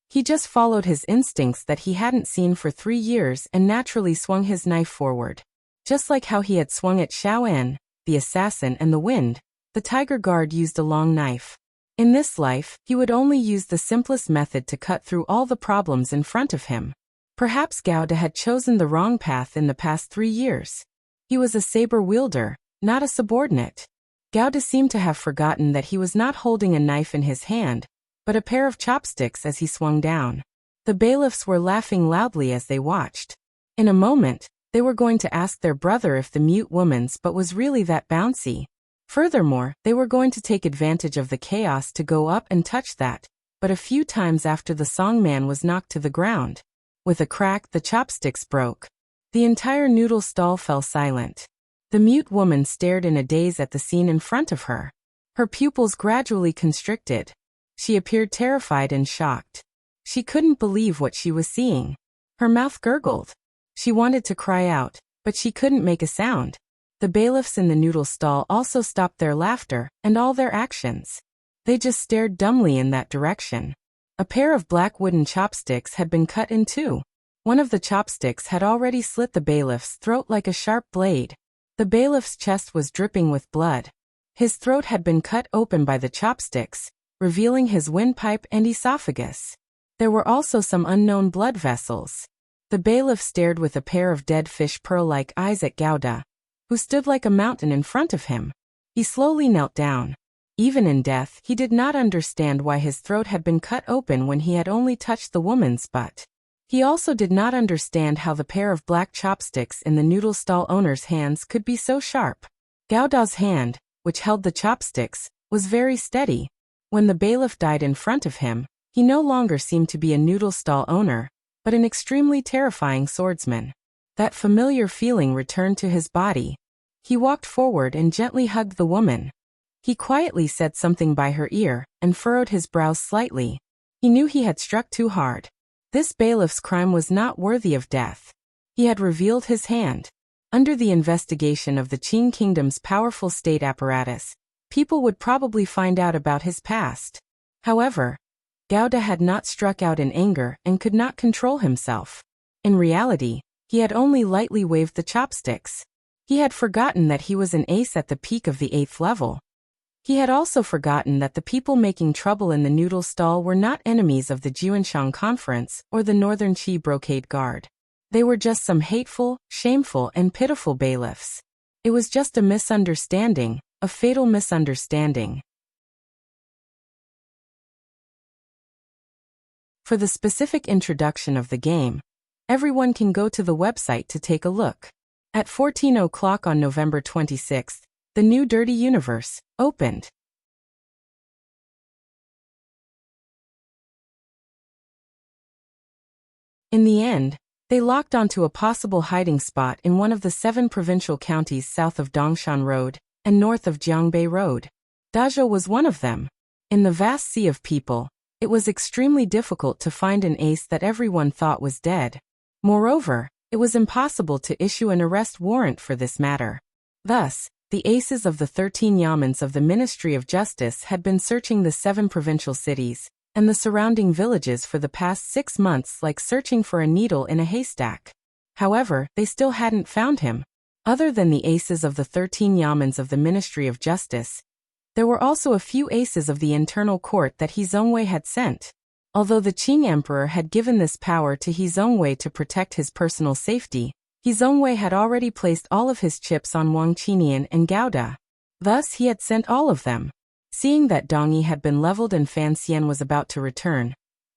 [SPEAKER 1] He just followed his instincts that he hadn't seen for 3 years and naturally swung his knife forward. Just like how he had swung at Xiao, the assassin and the wind, the tiger guard used a long knife. In this life, he would only use the simplest method to cut through all the problems in front of him. Perhaps Gao De had chosen the wrong path in the past 3 years. He was a saber wielder, not a subordinate. Gao De seemed to have forgotten that he was not holding a knife in his hand, but a pair of chopsticks as he swung down. The bailiffs were laughing loudly as they watched. In a moment, they were going to ask their brother if the mute woman's butt was really that bouncy. Furthermore, they were going to take advantage of the chaos to go up and touch that, but a few times after the song man was knocked to the ground. With a crack, the chopsticks broke. The entire noodle stall fell silent. The mute woman stared in a daze at the scene in front of her. Her pupils gradually constricted. She appeared terrified and shocked. She couldn't believe what she was seeing. Her mouth gurgled. She wanted to cry out, but she couldn't make a sound. The bailiffs in the noodle stall also stopped their laughter and all their actions. They just stared dumbly in that direction. A pair of black wooden chopsticks had been cut in two. One of the chopsticks had already slit the bailiff's throat like a sharp blade. The bailiff's chest was dripping with blood. His throat had been cut open by the chopsticks, revealing his windpipe and esophagus. There were also some unknown blood vessels. The bailiff stared with a pair of dead fish pearl-like eyes at Gao De, who stood like a mountain in front of him. He slowly knelt down. Even in death, he did not understand why his throat had been cut open when he had only touched the woman's butt. He also did not understand how the pair of black chopsticks in the noodle stall owner's hands could be so sharp. Gao Da's hand, which held the chopsticks, was very steady. When the bailiff died in front of him, he no longer seemed to be a noodle stall owner, but an extremely terrifying swordsman. That familiar feeling returned to his body. He walked forward and gently hugged the woman. He quietly said something by her ear and furrowed his brows slightly. He knew he had struck too hard. This bailiff's crime was not worthy of death. He had revealed his hand. Under the investigation of the Qing Kingdom's powerful state apparatus, people would probably find out about his past. However, Gao Da had not struck out in anger and could not control himself. In reality, he had only lightly waved the chopsticks. He had forgotten that he was an ace at the peak of the 8th level. He had also forgotten that the people making trouble in the noodle stall were not enemies of the Jiuanshan Conference or the Northern Qi Brocade Guard. They were just some hateful, shameful, and pitiful bailiffs. It was just a misunderstanding, a fatal misunderstanding. For the specific introduction of the game, everyone can go to the website to take a look. At 14 o'clock on November 26th, the new Dirty Universe opened. In the end, they locked onto a possible hiding spot in one of the 7 provincial counties south of Dongshan Road and north of Jiangbei Road. Dazhou was one of them. In the vast sea of people, it was extremely difficult to find an ace that everyone thought was dead. Moreover, it was impossible to issue an arrest warrant for this matter. Thus, the aces of the 13 yamens of the Ministry of Justice had been searching the 7 provincial cities and the surrounding villages for the past 6 months like searching for a needle in a haystack. However, they still hadn't found him. Other than the aces of the 13 yamens of the Ministry of Justice, there were also a few aces of the internal court that He Zongwei had sent. Although the Qing Emperor had given this power to He Zongwei to protect his personal safety, He Zongwei had already placed all of his chips on Wang Qinian and Gao Da. Thus he had sent all of them. Seeing that Dongyi had been leveled and Fan Xian was about to return,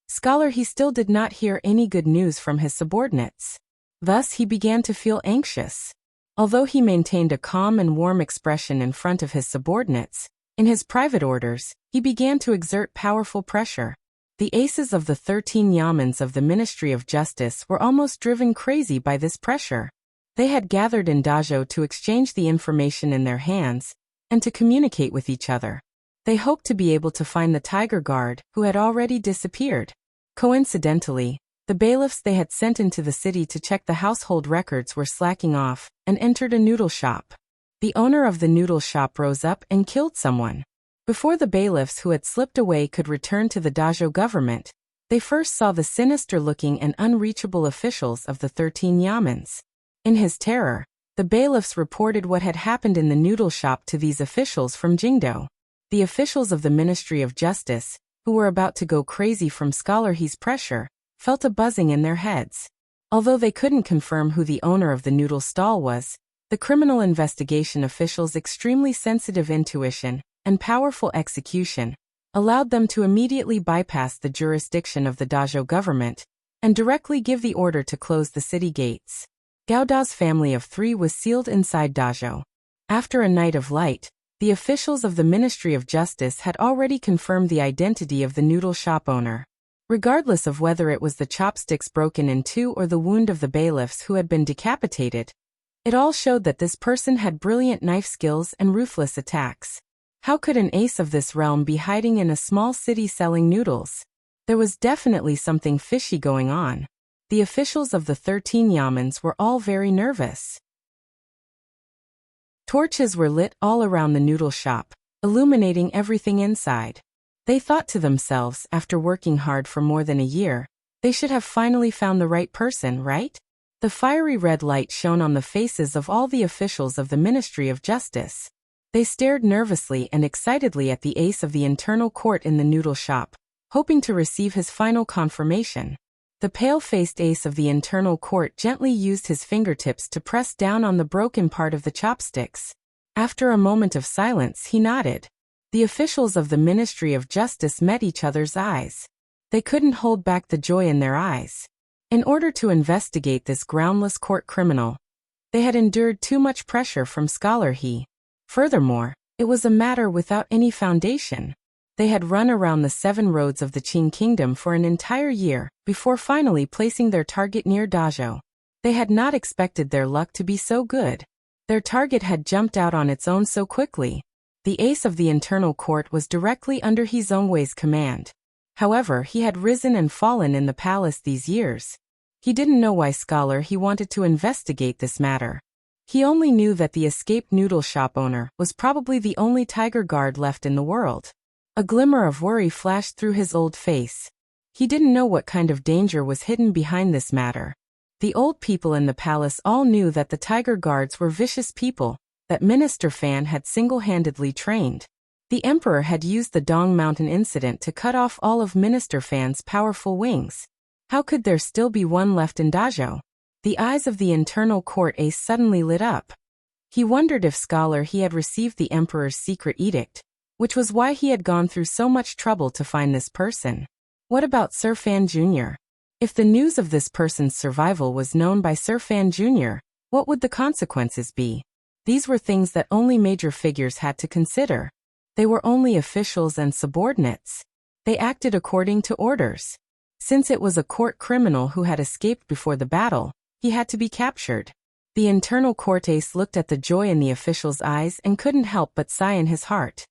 [SPEAKER 1] Scholar he still did not hear any good news from his subordinates. Thus he began to feel anxious. Although he maintained a calm and warm expression in front of his subordinates, in his private orders, he began to exert powerful pressure. The aces of the 13 yamens of the Ministry of Justice were almost driven crazy by this pressure. They had gathered in Dazhou to exchange the information in their hands and to communicate with each other. They hoped to be able to find the Tiger Guard, who had already disappeared. Coincidentally, the bailiffs they had sent into the city to check the household records were slacking off and entered a noodle shop. The owner of the noodle shop rose up and killed someone. Before the bailiffs who had slipped away could return to the Dazhou government, they first saw the sinister-looking and unreachable officials of the 13 yamens. In his terror, the bailiffs reported what had happened in the noodle shop to these officials from Jingdou. The officials of the Ministry of Justice, who were about to go crazy from Scholar He's pressure, felt a buzzing in their heads. Although they couldn't confirm who the owner of the noodle stall was, the criminal investigation officials' extremely sensitive intuition and powerful execution allowed them to immediately bypass the jurisdiction of the Dazhou government and directly give the order to close the city gates. Gao Da's family of 3 was sealed inside Dazhou. After a night of light, the officials of the Ministry of Justice had already confirmed the identity of the noodle shop owner. Regardless of whether it was the chopsticks broken in 2 or the wound of the bailiffs who had been decapitated, it all showed that this person had brilliant knife skills and ruthless attacks. How could an ace of this realm be hiding in a small city selling noodles? There was definitely something fishy going on. The officials of the 13 yamens were all very nervous. Torches were lit all around the noodle shop, illuminating everything inside. They thought to themselves, after working hard for more than a year, they should have finally found the right person, right? The fiery red light shone on the faces of all the officials of the Ministry of Justice. They stared nervously and excitedly at the ace of the internal court in the noodle shop, hoping to receive his final confirmation. The pale-faced ace of the internal court gently used his fingertips to press down on the broken part of the chopsticks. After a moment of silence, he nodded. The officials of the Ministry of Justice met each other's eyes. They couldn't hold back the joy in their eyes. In order to investigate this groundless court criminal, they had endured too much pressure from Scholar He. Furthermore, it was a matter without any foundation. They had run around the 7 roads of the Qing Kingdom for an entire year, before finally placing their target near Dazhou. They had not expected their luck to be so good. Their target had jumped out on its own so quickly. The ace of the internal court was directly under He Zongwei's command. However, he had risen and fallen in the palace these years. He didn't know why Scholar He wanted to investigate this matter. He only knew that the escaped noodle shop owner was probably the only tiger guard left in the world. A glimmer of worry flashed through his old face. He didn't know what kind of danger was hidden behind this matter. The old people in the palace all knew that the tiger guards were vicious people, that Minister Fan had single-handedly trained. The emperor had used the Dong Mountain incident to cut off all of Minister Fan's powerful wings. How could there still be one left in Dazhou? The eyes of the internal court ace suddenly lit up. He wondered if Scholar He had received the emperor's secret edict, which was why he had gone through so much trouble to find this person. What about Sir Fan Jr.? If the news of this person's survival was known by Sir Fan Jr., what would the consequences be? These were things that only major figures had to consider. They were only officials and subordinates. They acted according to orders. Since it was a court criminal who had escaped before the battle, he had to be captured. The internal court ace looked at the joy in the official's eyes and couldn't help but sigh in his heart.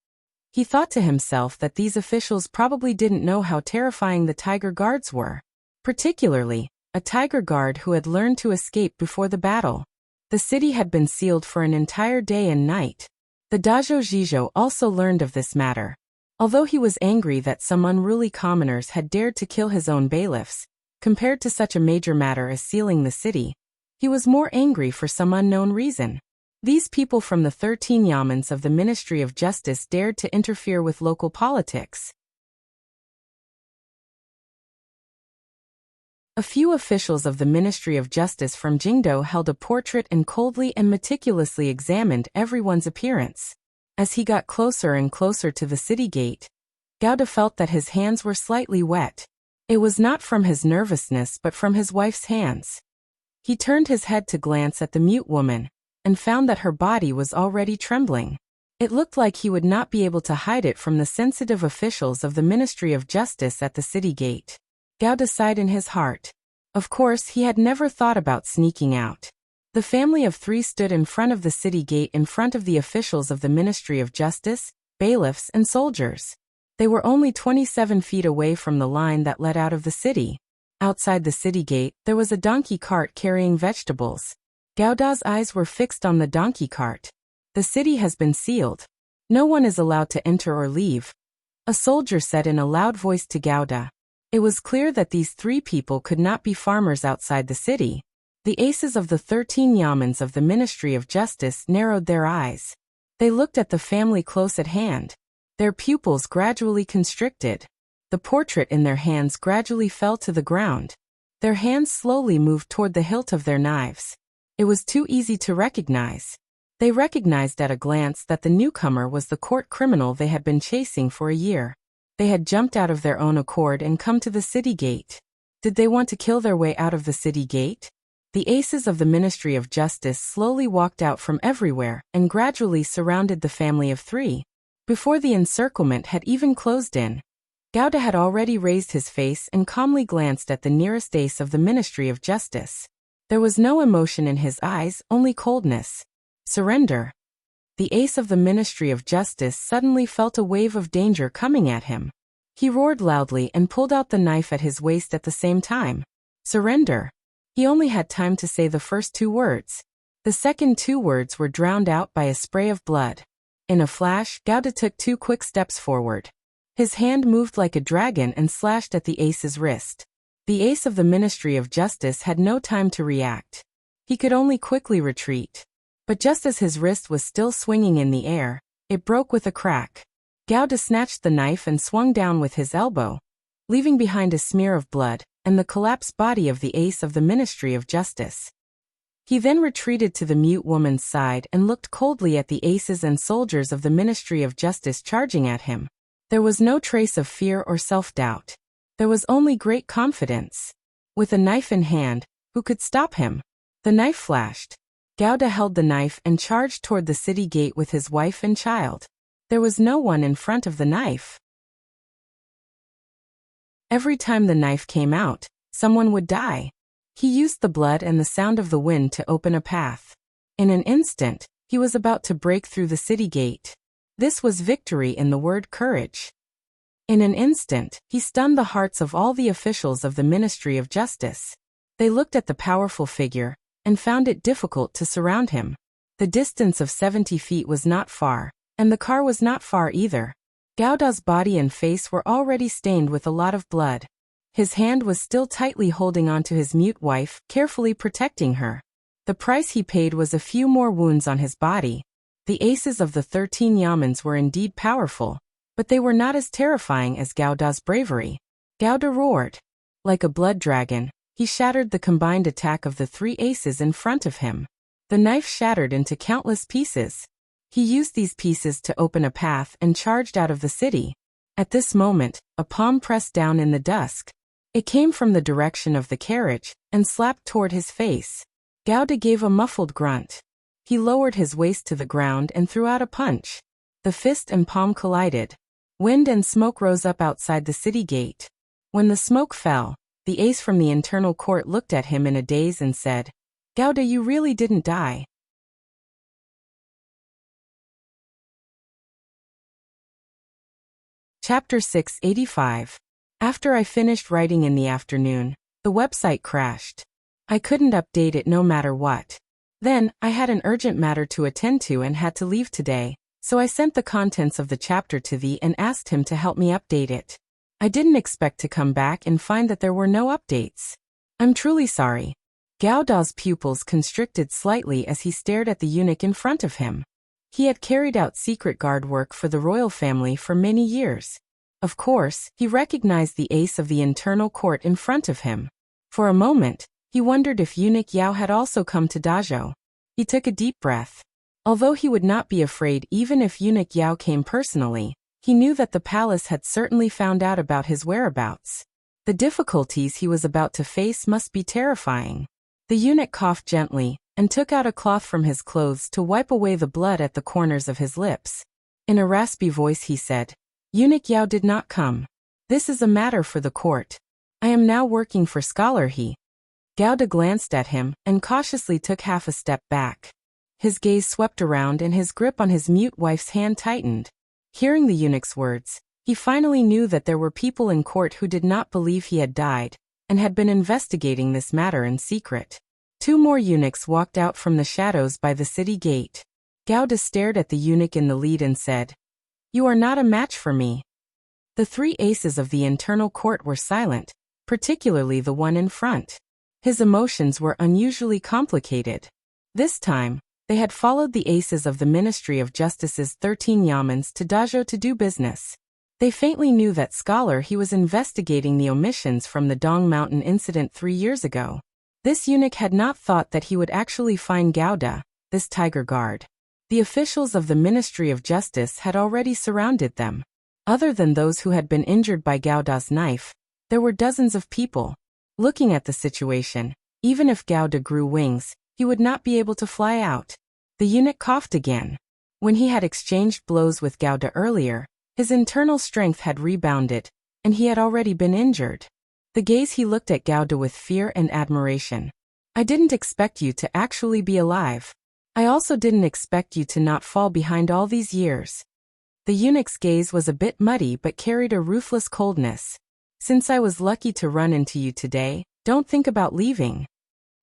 [SPEAKER 1] He thought to himself that these officials probably didn't know how terrifying the tiger guards were. Particularly, a tiger guard who had learned to escape before the battle. The city had been sealed for an entire day and night. The Dazhou Zhizhou also learned of this matter. Although he was angry that some unruly commoners had dared to kill his own bailiffs, compared to such a major matter as sealing the city, he was more angry for some unknown reason. These people from the 13 yamens of the Ministry of Justice dared to interfere with local politics. A few officials of the Ministry of Justice from Jingdou held a portrait and coldly and meticulously examined everyone's appearance. As he got closer and closer to the city gate, Gauda felt that his hands were slightly wet. It was not from his nervousness but from his wife's hands. He turned his head to glance at the mute woman, and found that her body was already trembling. It looked like he would not be able to hide it from the sensitive officials of the Ministry of Justice at the city gate. Gauda sighed in his heart. Of course, he had never thought about sneaking out. The family of 3 stood in front of the city gate in front of the officials of the Ministry of Justice, bailiffs and soldiers. They were only 27 feet away from the line that led out of the city. Outside the city gate, there was a donkey cart carrying vegetables. Gauda's eyes were fixed on the donkey cart. The city has been sealed. No one is allowed to enter or leave, a soldier said in a loud voice to Gauda. It was clear that these 3 people could not be farmers outside the city. The aces of the 13 yamens of the Ministry of Justice narrowed their eyes. They looked at the family close at hand. Their pupils gradually constricted. The portrait in their hands gradually fell to the ground. Their hands slowly moved toward the hilt of their knives. It was too easy to recognize. They recognized at a glance that the newcomer was the court criminal they had been chasing for a year. They had jumped out of their own accord and come to the city gate. Did they want to kill their way out of the city gate? The aces of the Ministry of Justice slowly walked out from everywhere and gradually surrounded the family of 3. Before the encirclement had even closed in, Gauda had already raised his face and calmly glanced at the nearest ace of the Ministry of Justice. There was no emotion in his eyes, only coldness. Surrender. The ace of the Ministry of Justice suddenly felt a wave of danger coming at him. He roared loudly and pulled out the knife at his waist at the same time. Surrender. He only had time to say the first 2 words. The second 2 words were drowned out by a spray of blood. In a flash, Gauda took 2 quick steps forward. His hand moved like a dragon and slashed at the ace's wrist. The ace of the Ministry of Justice had no time to react. He could only quickly retreat. But just as his wrist was still swinging in the air, it broke with a crack. Gauda snatched the knife and swung down with his elbow, leaving behind a smear of blood and the collapsed body of the ace of the Ministry of Justice. He then retreated to the mute woman's side and looked coldly at the aces and soldiers of the Ministry of Justice charging at him. There was no trace of fear or self-doubt. There was only great confidence. With a knife in hand, who could stop him? The knife flashed. Gauda held the knife and charged toward the city gate with his wife and child. There was no one in front of the knife. Every time the knife came out, someone would die. He used the blood and the sound of the wind to open a path. In an instant, he was about to break through the city gate. This was victory in the word courage. In an instant, he stunned the hearts of all the officials of the Ministry of Justice. They looked at the powerful figure and found it difficult to surround him. The distance of 70 feet was not far, and the car was not far either. Gauda's body and face were already stained with a lot of blood. His hand was still tightly holding onto his mute wife, carefully protecting her. The price he paid was a few more wounds on his body. The aces of the 13 Yamans were indeed powerful, but they were not as terrifying as Gauda's bravery. Gauda roared. Like a blood dragon, he shattered the combined attack of the 3 aces in front of him. The knife shattered into countless pieces. He used these pieces to open a path and charged out of the city. At this moment, a palm pressed down in the dusk. It came from the direction of the carriage and slapped toward his face. Gauda gave a muffled grunt. He lowered his waist to the ground and threw out a punch. The fist and palm collided. Wind and smoke rose up outside the city gate. When the smoke fell, the ace from the internal court looked at him in a daze and said, "Gauda, you really didn't die." Chapter 685. After I finished writing in the afternoon, the website crashed. I couldn't update it no matter what. Then, I had an urgent matter to attend to and had to leave today, so I sent the contents of the chapter to thee and asked him to help me update it. I didn't expect to come back and find that there were no updates. I'm truly sorry. Gauda's pupils constricted slightly as he stared at the eunuch in front of him. He had carried out secret guard work for the royal family for many years. Of course, he recognized the ace of the internal court in front of him. For a moment, he wondered if Eunuch Yao had also come to Dazhou. He took a deep breath. Although he would not be afraid even if Eunuch Yao came personally, he knew that the palace had certainly found out about his whereabouts. The difficulties he was about to face must be terrifying. The eunuch coughed gently and took out a cloth from his clothes to wipe away the blood at the corners of his lips. In a raspy voice he said, "Eunuch Yao did not come. This is a matter for the court. I am now working for Scholar He." Gauda glanced at him and cautiously took half a step back. His gaze swept around and his grip on his mute wife's hand tightened. Hearing the eunuch's words, he finally knew that there were people in court who did not believe he had died and had been investigating this matter in secret. 2 more eunuchs walked out from the shadows by the city gate. Gauda stared at the eunuch in the lead and said, "You are not a match for me." The 3 aces of the internal court were silent, particularly the one in front. His emotions were unusually complicated. This time, they had followed the aces of the Ministry of Justice's 13 Yamans to Dazhou to do business. They faintly knew that Scholar He was investigating the omissions from the Dong Mountain incident 3 years ago. This eunuch had not thought that he would actually find Gauda, this tiger guard. The officials of the Ministry of Justice had already surrounded them. Other than those who had been injured by Gauda's knife, there were dozens of people. Looking at the situation, even if Gauda grew wings, he would not be able to fly out. The eunuch coughed again. When he had exchanged blows with Gauda earlier, his internal strength had rebounded, and he had already been injured. The gaze he looked at Gauda with fear and admiration. "I didn't expect you to actually be alive. I also didn't expect you to not fall behind all these years." The eunuch's gaze was a bit muddy but carried a ruthless coldness. "Since I was lucky to run into you today, don't think about leaving."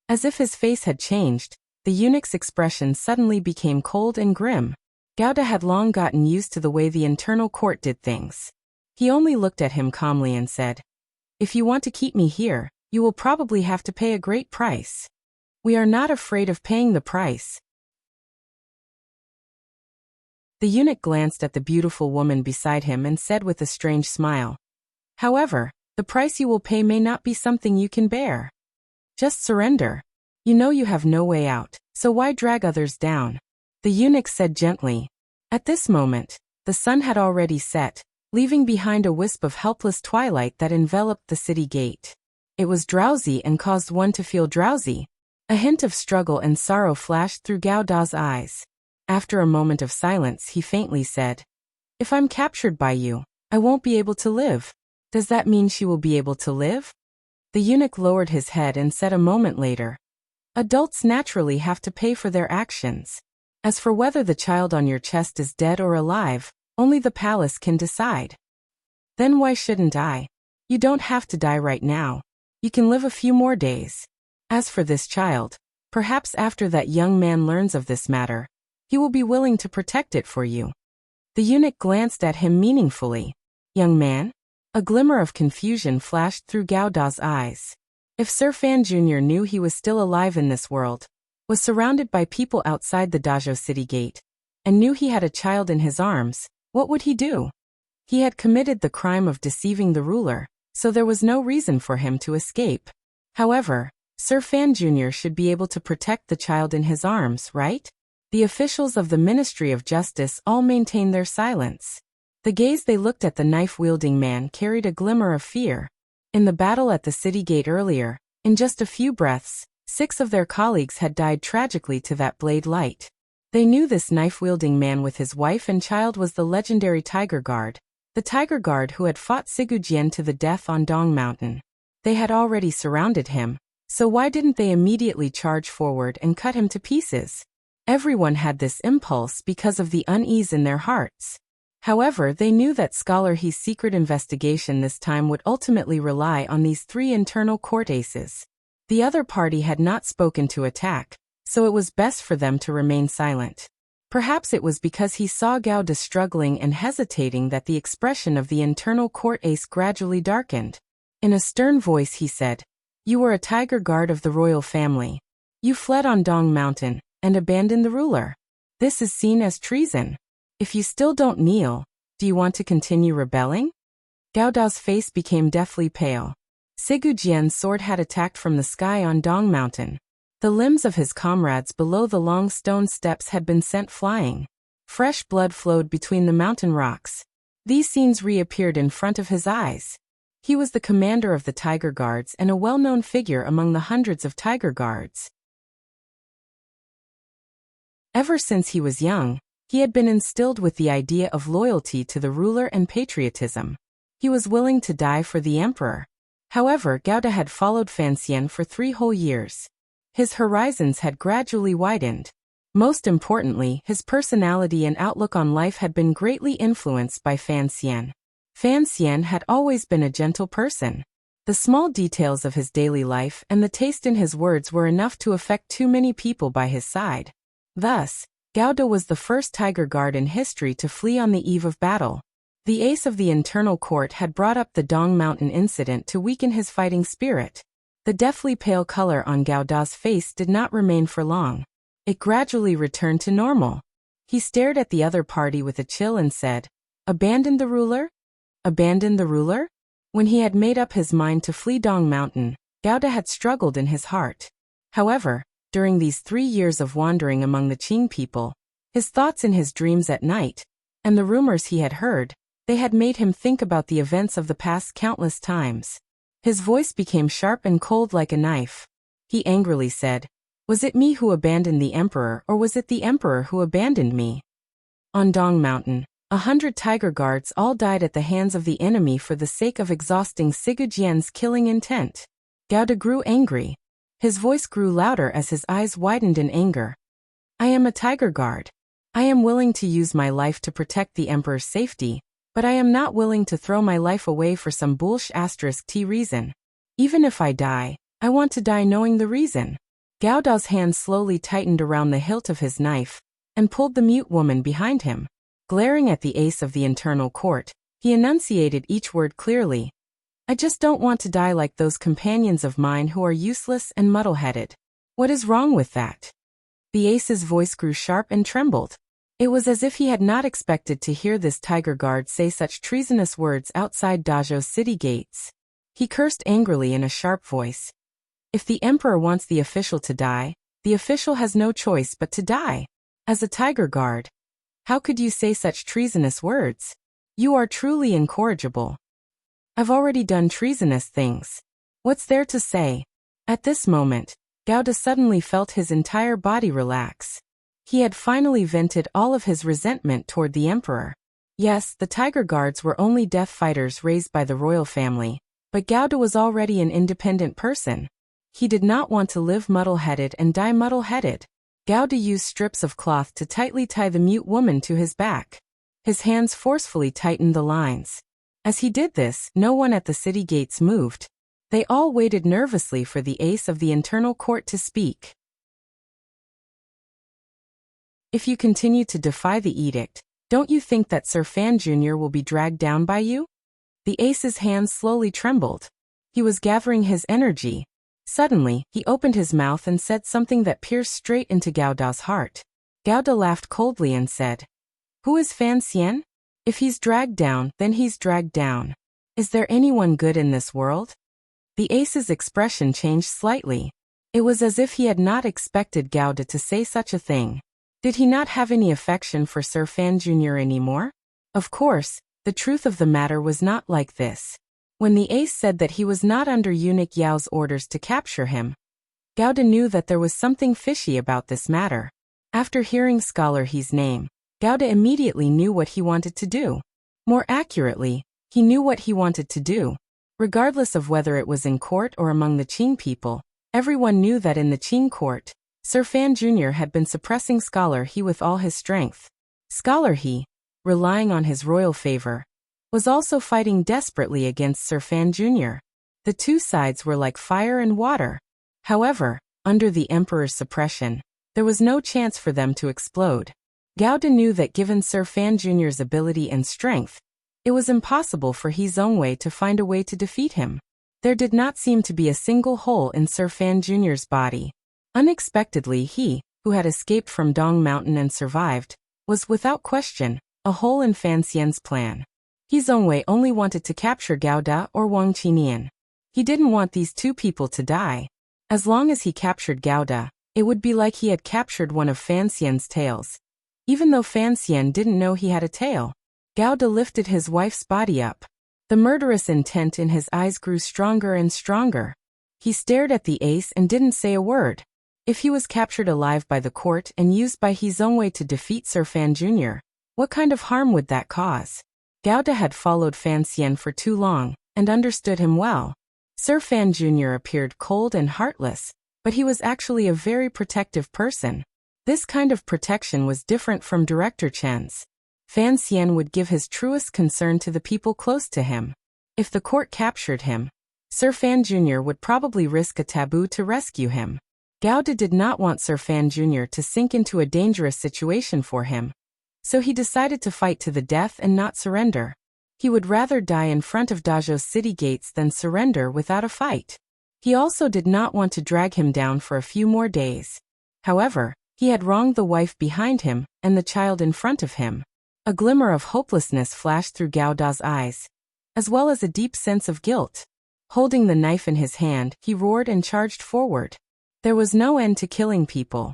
[SPEAKER 1] As if his face had changed, the eunuch's expression suddenly became cold and grim. Gauda had long gotten used to the way the internal court did things. He only looked at him calmly and said, "If you want to keep me here, you will probably have to pay a great price. We are not afraid of paying the price." The eunuch glanced at the beautiful woman beside him and said with a strange smile, "However, the price you will pay may not be something you can bear. Just surrender. You know you have no way out, so why drag others down? The eunuch said gently. At this moment, the sun had already set, leaving behind a wisp of helpless twilight that enveloped the city gate. It was drowsy and caused one to feel drowsy. A hint of struggle and sorrow flashed through Gao Da's eyes. After a moment of silence, he faintly said, "If I'm captured by you, I won't be able to live. Does that mean she will be able to live?" The eunuch lowered his head and said a moment later, "Adults naturally have to pay for their actions. As for whether the child on your chest is dead or alive, only the palace can decide." "Then why shouldn't I? You don't have to die right now. You can live a few more days. As for this child, perhaps after that young man learns of this matter, he will be willing to protect it for you." The eunuch glanced at him meaningfully. "Young man?" A glimmer of confusion flashed through Gao Da's eyes. If Sir Fan Jr. knew he was still alive in this world, was surrounded by people outside the Dazhou city gate, and knew he had a child in his arms, what would he do? He had committed the crime of deceiving the ruler, so there was no reason for him to escape. However, Sir Fan Jr. should be able to protect the child in his arms, right? The officials of the Ministry of Justice all maintained their silence. The gaze they looked at the knife-wielding man carried a glimmer of fear. In the battle at the city gate earlier, in just a few breaths, 6 of their colleagues had died tragically to that blade light. They knew this knife-wielding man with his wife and child was the legendary Tiger Guard, the Tiger Guard who had fought Sigu Jian to the death on Dong Mountain. They had already surrounded him, so why didn't they immediately charge forward and cut him to pieces? Everyone had this impulse because of the unease in their hearts. However, they knew that Scholar He's secret investigation this time would ultimately rely on these 3 internal court aces. The other party had not spoken to attack, so it was best for them to remain silent. Perhaps it was because he saw Gao Da struggling and hesitating that the expression of the internal court ace gradually darkened. In a stern voice he said, "You were a Tiger Guard of the royal family. You fled on Dong Mountain and abandoned the ruler. This is seen as treason. If you still don't kneel, do you want to continue rebelling?" Gao Da's face became deathly pale. Sigu Jian's sword had attacked from the sky on Dong Mountain. The limbs of his comrades below the long stone steps had been sent flying. Fresh blood flowed between the mountain rocks. These scenes reappeared in front of his eyes. He was the commander of the Tiger Guards and a well-known figure among the hundreds of Tiger Guards. Ever since he was young, he had been instilled with the idea of loyalty to the ruler and patriotism. He was willing to die for the emperor. However, Gao Da had followed Fan Xian for 3 whole years. His horizons had gradually widened. Most importantly, his personality and outlook on life had been greatly influenced by Fan Xian. Fan Xian had always been a gentle person. The small details of his daily life and the taste in his words were enough to affect too many people by his side. Thus, Gao Da was the first Tiger Guard in history to flee on the eve of battle. The ace of the internal court had brought up the Dong Mountain incident to weaken his fighting spirit. The deathly pale color on Gao Da's face did not remain for long. It gradually returned to normal. He stared at the other party with a chill and said, "Abandon the ruler? Abandon the ruler?" When he had made up his mind to flee Dong Mountain, Gao Da had struggled in his heart. However, during these 3 years of wandering among the Qing people, his thoughts in his dreams at night, and the rumors he had heard, they had made him think about the events of the past countless times. His voice became sharp and cold like a knife. He angrily said, "Was it me who abandoned the emperor, or was it the emperor who abandoned me?" On Dong Mountain, 100 Tiger Guards all died at the hands of the enemy for the sake of exhausting Sigu Jian's killing intent. Gao Da grew angry. His voice grew louder as his eyes widened in anger. "I am a Tiger Guard. I am willing to use my life to protect the emperor's safety, but I am not willing to throw my life away for some bullsh*t reason. Even if I die, I want to die knowing the reason." Gao Da's hand slowly tightened around the hilt of his knife and pulled the mute woman behind him. Glaring at the ace of the internal court, he enunciated each word clearly. "I just don't want to die like those companions of mine who are useless and muddle-headed. What is wrong with that?" The ace's voice grew sharp and trembled. It was as if he had not expected to hear this Tiger Guard say such treasonous words outside Dazhou's city gates. He cursed angrily in a sharp voice. If the emperor wants the official to die, the official has no choice but to die. As a tiger guard, how could you say such treasonous words? You are truly incorrigible. I've already done treasonous things. What's there to say? At this moment, Gauda suddenly felt his entire body relax. He had finally vented all of his resentment toward the emperor. Yes, the tiger guards were only death fighters raised by the royal family, but Gauda was already an independent person. He did not want to live muddle-headed and die muddle-headed. Gauda used strips of cloth to tightly tie the mute woman to his back. His hands forcefully tightened the lines. As he did this, no one at the city gates moved. They all waited nervously for the ace of the internal court to speak. If you continue to defy the edict, don't you think that Sir Fan Jr. will be dragged down by you? The ace's hands slowly trembled. He was gathering his energy. Suddenly, he opened his mouth and said something that pierced straight into Gauda's heart. Gauda laughed coldly and said, "Who is Fan Xian? If he's dragged down, then he's dragged down. Is there anyone good in this world?" The ace's expression changed slightly. It was as if he had not expected Gauda to say such a thing. Did he not have any affection for Sir Fan Jr. anymore? Of course, the truth of the matter was not like this. When the ace said that he was not under eunuch Yao's orders to capture him, Gauda knew that there was something fishy about this matter. After hearing Scholar He's name, Gauda immediately knew what he wanted to do. More accurately, he knew what he wanted to do. Regardless of whether it was in court or among the Qing people, everyone knew that in the Qing court, Sir Fan Jr. had been suppressing Scholar He with all his strength. Scholar He, relying on his royal favor, was also fighting desperately against Sir Fan Jr. The two sides were like fire and water. However, under the emperor's suppression, there was no chance for them to explode. Gauda knew that given Sir Fan Jr.'s ability and strength, it was impossible for He Zongwei to find a way to defeat him. There did not seem to be a single hole in Sir Fan Jr.'s body. Unexpectedly, he, who had escaped from Dong Mountain and survived, was without question a hole in Fan Xian's plan. He Zongwei only wanted to capture Gauda or Wang Qinian. He didn't want these two people to die. As long as he captured Gauda, it would be like he had captured one of Fan Xian's tails. Even though Fan Xian didn't know he had a tail, Gauda lifted his wife's body up. The murderous intent in his eyes grew stronger and stronger. He stared at the ace and didn't say a word. If he was captured alive by the court and used by He Zongwei to defeat Sir Fan Jr., what kind of harm would that cause? Gauda had followed Fan Xian for too long, and understood him well. Sir Fan Jr. appeared cold and heartless, but he was actually a very protective person. This kind of protection was different from Director Chen's. Fan Xian would give his truest concern to the people close to him. If the court captured him, Sir Fan Jr. would probably risk a taboo to rescue him. Gauda did not want Sir Fan Jr. to sink into a dangerous situation for him, so he decided to fight to the death and not surrender. He would rather die in front of Dazhou's city gates than surrender without a fight. He also did not want to drag him down for a few more days. However, he had wronged the wife behind him and the child in front of him. A glimmer of hopelessness flashed through Gauda's eyes, as well as a deep sense of guilt. Holding the knife in his hand, he roared and charged forward. There was no end to killing people.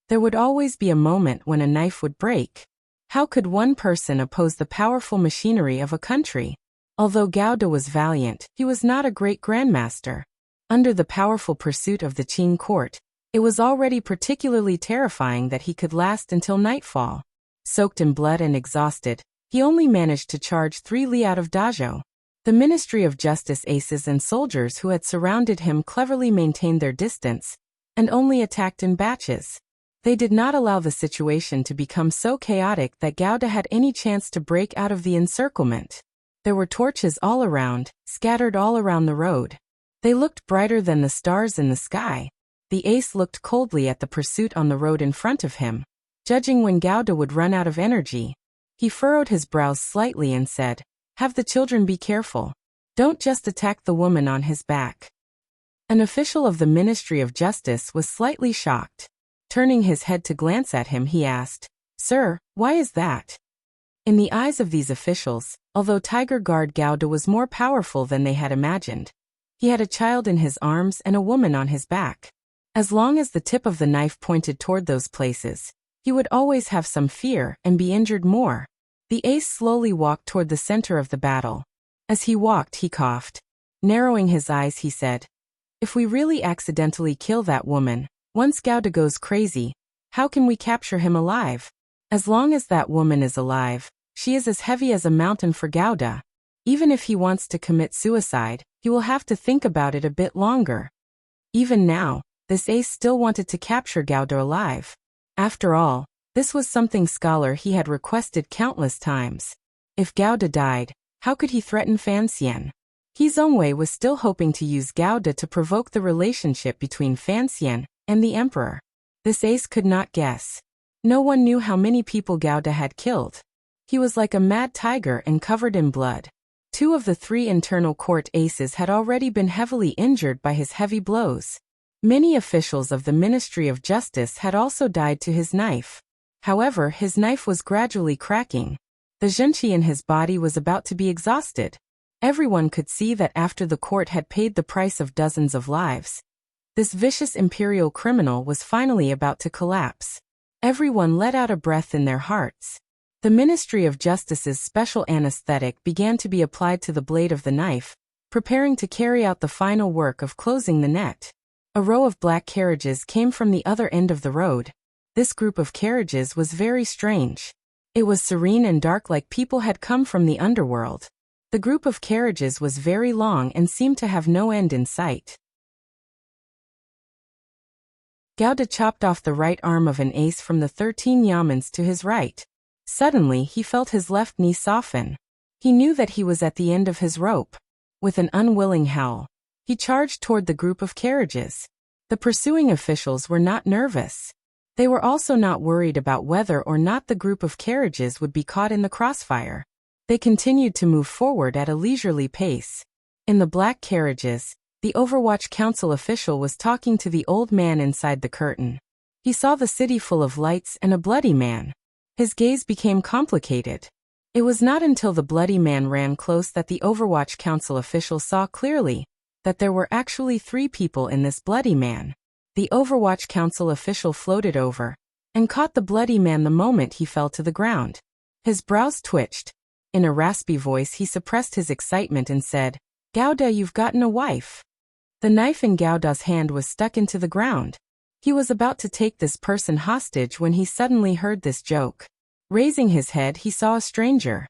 [SPEAKER 1] There would always be a moment when a knife would break. How could one person oppose the powerful machinery of a country? Although Gauda was valiant, he was not a great grandmaster. Under the powerful pursuit of the Qing court, it was already particularly terrifying that he could last until nightfall. Soaked in blood and exhausted, he only managed to charge 3 li out of Dazhou. The Ministry of Justice aces and soldiers who had surrounded him cleverly maintained their distance, and only attacked in batches. They did not allow the situation to become so chaotic that Gauda had any chance to break out of the encirclement. There were torches all around, scattered all around the road. They looked brighter than the stars in the sky. The ace looked coldly at the pursuit on the road in front of him. Judging when Gauda would run out of energy, he furrowed his brows slightly and said, "Have the children be careful. Don't just attack the woman on his back." An official of the Ministry of Justice was slightly shocked. Turning his head to glance at him, he asked, "Sir, why is that?" In the eyes of these officials, although Tiger Guard Gauda was more powerful than they had imagined, He had a child in his arms and a woman on his back. As long as the tip of the knife pointed toward those places, he would always have some fear and be injured more. The ace slowly walked toward the center of the battle. As he walked, he coughed. Narrowing his eyes, he said, "If we really accidentally kill that woman, once Gouda goes crazy, how can we capture him alive? As long as that woman is alive, she is as heavy as a mountain for Gouda. Even if he wants to commit suicide, he will have to think about it a bit longer." Even now, this ace still wanted to capture Gouda alive. After all, this was something Scholar he had requested countless times. If Gouda died, how could he threaten Fan Xian? He Zhongwei was still hoping to use Gouda to provoke the relationship between Fan Xian and the emperor. This ace could not guess. No one knew how many people Gouda had killed. He was like a mad tiger and covered in blood. 2 of the 3 internal court aces had already been heavily injured by his heavy blows. Many officials of the Ministry of Justice had also died to his knife. However, his knife was gradually cracking. The zhenqi in his body was about to be exhausted. Everyone could see that after the court had paid the price of dozens of lives, this vicious imperial criminal was finally about to collapse. Everyone let out a breath in their hearts. The Ministry of Justice's special anesthetic began to be applied to the blade of the knife, preparing to carry out the final work of closing the net. A row of black carriages came from the other end of the road. This group of carriages was very strange. It was serene and dark, like people had come from the underworld. The group of carriages was very long and seemed to have no end in sight. Gouda chopped off the right arm of an ace from the 13 yamens to his right. Suddenly, he felt his left knee soften. He knew that he was at the end of his rope. With an unwilling howl, he charged toward the group of carriages. The pursuing officials were not nervous. They were also not worried about whether or not the group of carriages would be caught in the crossfire. They continued to move forward at a leisurely pace. In the black carriages, the Overwatch Council official was talking to the old man inside the curtain. He saw the city full of lights and a bloody man. His gaze became complicated. It was not until the bloody man ran close that the Overwatch Council official saw clearly that there were actually 3 people in this bloody man. The Overwatch Council official floated over and caught the bloody man the moment he fell to the ground. His brows twitched. In a raspy voice, he suppressed his excitement and said, "Gouda, you've gotten a wife." The knife in Gouda's hand was stuck into the ground. He was about to take this person hostage when he suddenly heard this joke. Raising his head, he saw a stranger.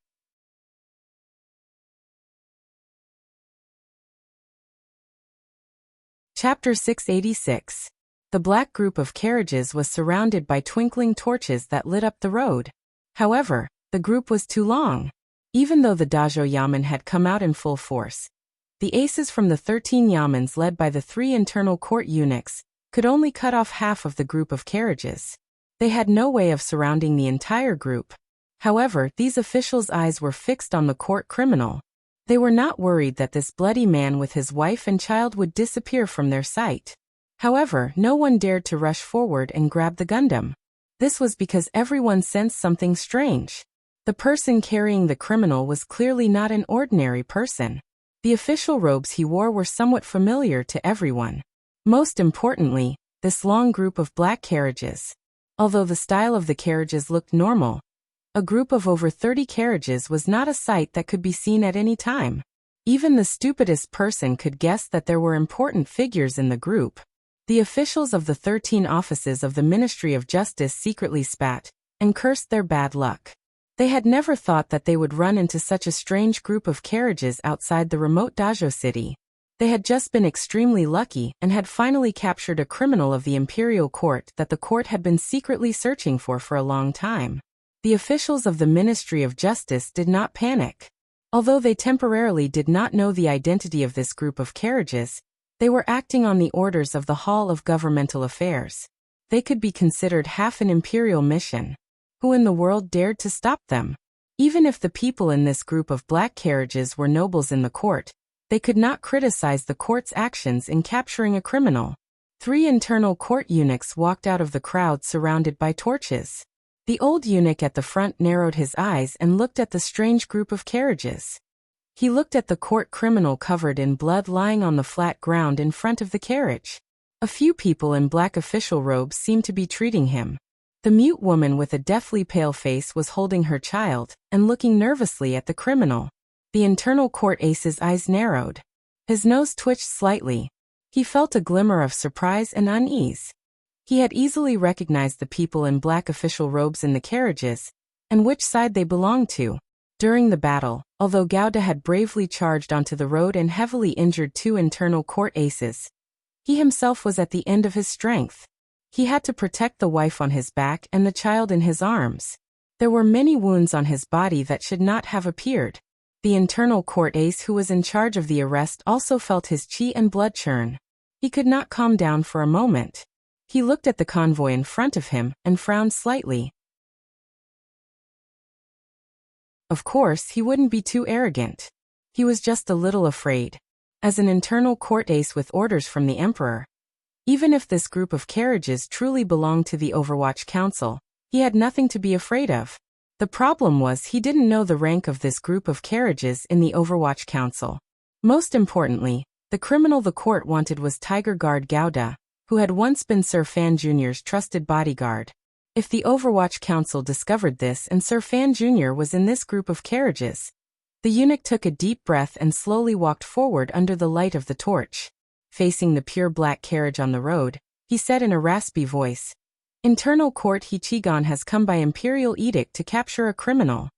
[SPEAKER 1] Chapter 686. The black group of carriages was surrounded by twinkling torches that lit up the road. However, the group was too long. Even though the Dajo Yamen had come out in full force, the aces from the 13 Yamens led by the 3 internal court eunuchs could only cut off half of the group of carriages. They had no way of surrounding the entire group. However, these officials' eyes were fixed on the court criminal. They were not worried that this bloody man with his wife and child would disappear from their sight. However, no one dared to rush forward and grab the Gundam. This was because everyone sensed something strange. The person carrying the criminal was clearly not an ordinary person. The official robes he wore were somewhat familiar to everyone. Most importantly, this long group of black carriages. Although the style of the carriages looked normal, a group of over 30 carriages was not a sight that could be seen at any time. Even the stupidest person could guess that there were important figures in the group. The officials of the 13 offices of the Ministry of Justice secretly spat and cursed their bad luck. They had never thought that they would run into such a strange group of carriages outside the remote Dajo city. They had just been extremely lucky and had finally captured a criminal of the imperial court that the court had been secretly searching for a long time. The officials of the Ministry of Justice did not panic. Although they temporarily did not know the identity of this group of carriages, they were acting on the orders of the Hall of Governmental Affairs. They could be considered half an imperial mission. Who in the world dared to stop them? Even if the people in this group of black carriages were nobles in the court, they could not criticize the court's actions in capturing a criminal. 3 internal court eunuchs walked out of the crowd surrounded by torches. The old eunuch at the front narrowed his eyes and looked at the strange group of carriages. He looked at the court criminal covered in blood lying on the flat ground in front of the carriage. A few people in black official robes seemed to be treating him. The mute woman with a deathly pale face was holding her child and looking nervously at the criminal. The internal court ace's eyes narrowed. His nose twitched slightly. He felt a glimmer of surprise and unease. He had easily recognized the people in black official robes in the carriages, and which side they belonged to. During the battle, although Gouda had bravely charged onto the road and heavily injured 2 internal court aces, he himself was at the end of his strength. He had to protect the wife on his back and the child in his arms. There were many wounds on his body that should not have appeared. The internal court ace who was in charge of the arrest also felt his chi and blood churn. He could not calm down for a moment. He looked at the convoy in front of him and frowned slightly. Of course, he wouldn't be too arrogant. He was just a little afraid. As an internal court ace with orders from the emperor, even if this group of carriages truly belonged to the Overwatch Council, he had nothing to be afraid of. The problem was he didn't know the rank of this group of carriages in the Overwatch Council. Most importantly, the criminal the court wanted was Tiger Guard Gouda, who had once been Sir Fan Jr.'s trusted bodyguard. If the Overwatch Council discovered this and Sir Fan Jr. was in this group of carriages, the eunuch took a deep breath and slowly walked forward under the light of the torch. Facing the pure black carriage on the road, he said in a raspy voice, "Internal Court Hichigan has come by imperial edict to capture a criminal."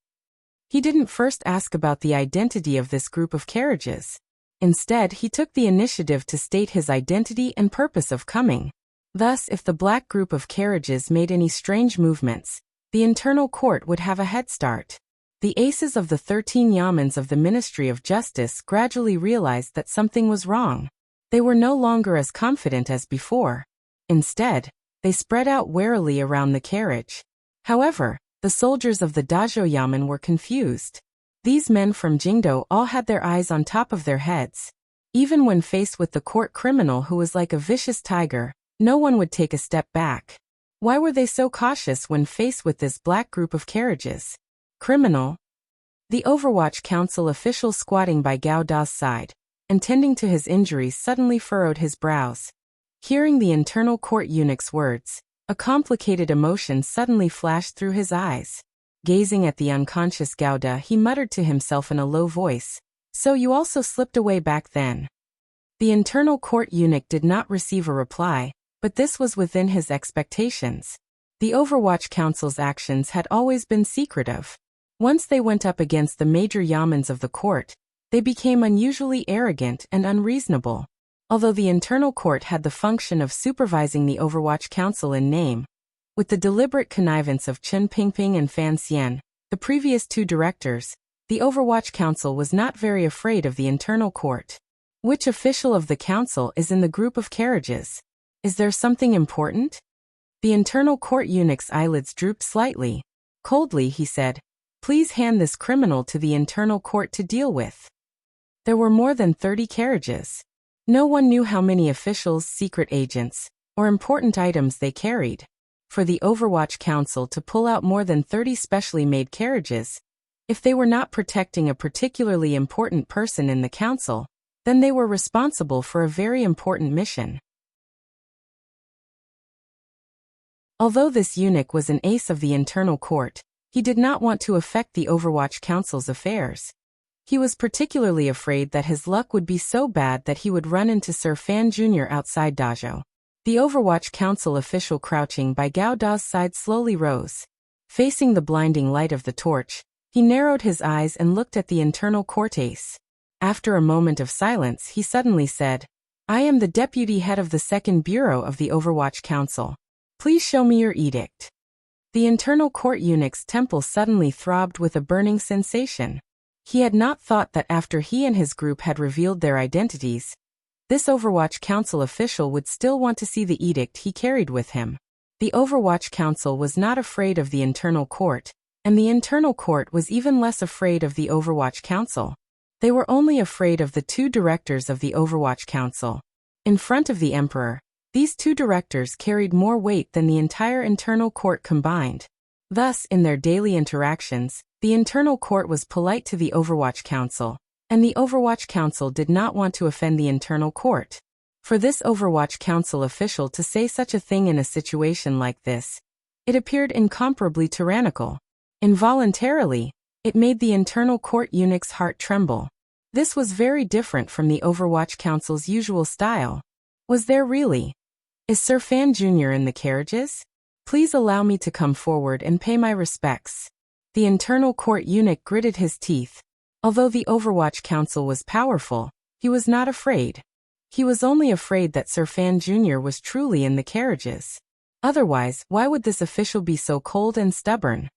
[SPEAKER 1] He didn't first ask about the identity of this group of carriages. Instead, he took the initiative to state his identity and purpose of coming. Thus, if the black group of carriages made any strange movements, the internal court would have a head start. The aces of the 13 yamans of the Ministry of Justice gradually realized that something was wrong. They were no longer as confident as before. Instead, they spread out warily around the carriage. However, the soldiers of the Dajo Yamen were confused. These men from Jingdo all had their eyes on top of their heads. Even when faced with the court criminal who was like a vicious tiger, no one would take a step back. Why were they so cautious when faced with this black group of carriages? Criminal? The Overwatch Council official squatting by Gao Da's side, and tending to his injuries suddenly furrowed his brows. Hearing the internal court eunuch's words, a complicated emotion suddenly flashed through his eyes. Gazing at the unconscious Gouda, he muttered to himself in a low voice, "So you also slipped away back then?" The internal court eunuch did not receive a reply, but this was within his expectations. The Overwatch Council's actions had always been secretive. Once they went up against the major yamans of the court, they became unusually arrogant and unreasonable. Although the internal court had the function of supervising the Overwatch Council in name, with the deliberate connivance of Chen Pingping and Fan Xian, the previous 2 directors, the Overwatch Council was not very afraid of the internal court. Which official of the council is in the group of carriages? Is there something important? The internal court eunuch's eyelids drooped slightly. Coldly, he said, "Please hand this criminal to the internal court to deal with." There were more than 30 carriages. No one knew how many officials, secret agents, or important items they carried. For the Overwatch Council to pull out more than 30 specially made carriages, if they were not protecting a particularly important person in the council, then they were responsible for a very important mission. Although this eunuch was an ace of the internal court, he did not want to affect the Overwatch Council's affairs. He was particularly afraid that his luck would be so bad that he would run into Sir Fan Jr. outside Dajo. The Overwatch Council official crouching by Gao Da's side slowly rose. Facing the blinding light of the torch, he narrowed his eyes and looked at the internal court ace. After a moment of silence, he suddenly said, "I am the deputy head of the second bureau of the Overwatch Council. Please show me your edict." The internal court eunuch's temple suddenly throbbed with a burning sensation. He had not thought that after he and his group had revealed their identities, this Overwatch Council official would still want to see the edict he carried with him. The Overwatch Council was not afraid of the internal court, and the internal court was even less afraid of the Overwatch Council. They were only afraid of the 2 directors of the Overwatch Council. In front of the Emperor, these 2 directors carried more weight than the entire internal court combined. Thus, in their daily interactions, the internal court was polite to the Overwatch Council, and the Overwatch Council did not want to offend the internal court. For this Overwatch Council official to say such a thing in a situation like this, it appeared incomparably tyrannical. Involuntarily, it made the internal court eunuch's heart tremble. This was very different from the Overwatch Council's usual style. Was there really? Is Sir Fan Jr. in the carriages? Please allow me to come forward and pay my respects. The internal court eunuch gritted his teeth. Although the Overwatch Council was powerful, he was not afraid. He was only afraid that Sir Fan Jr. was truly in the carriages. Otherwise, why would this official be so cold and stubborn?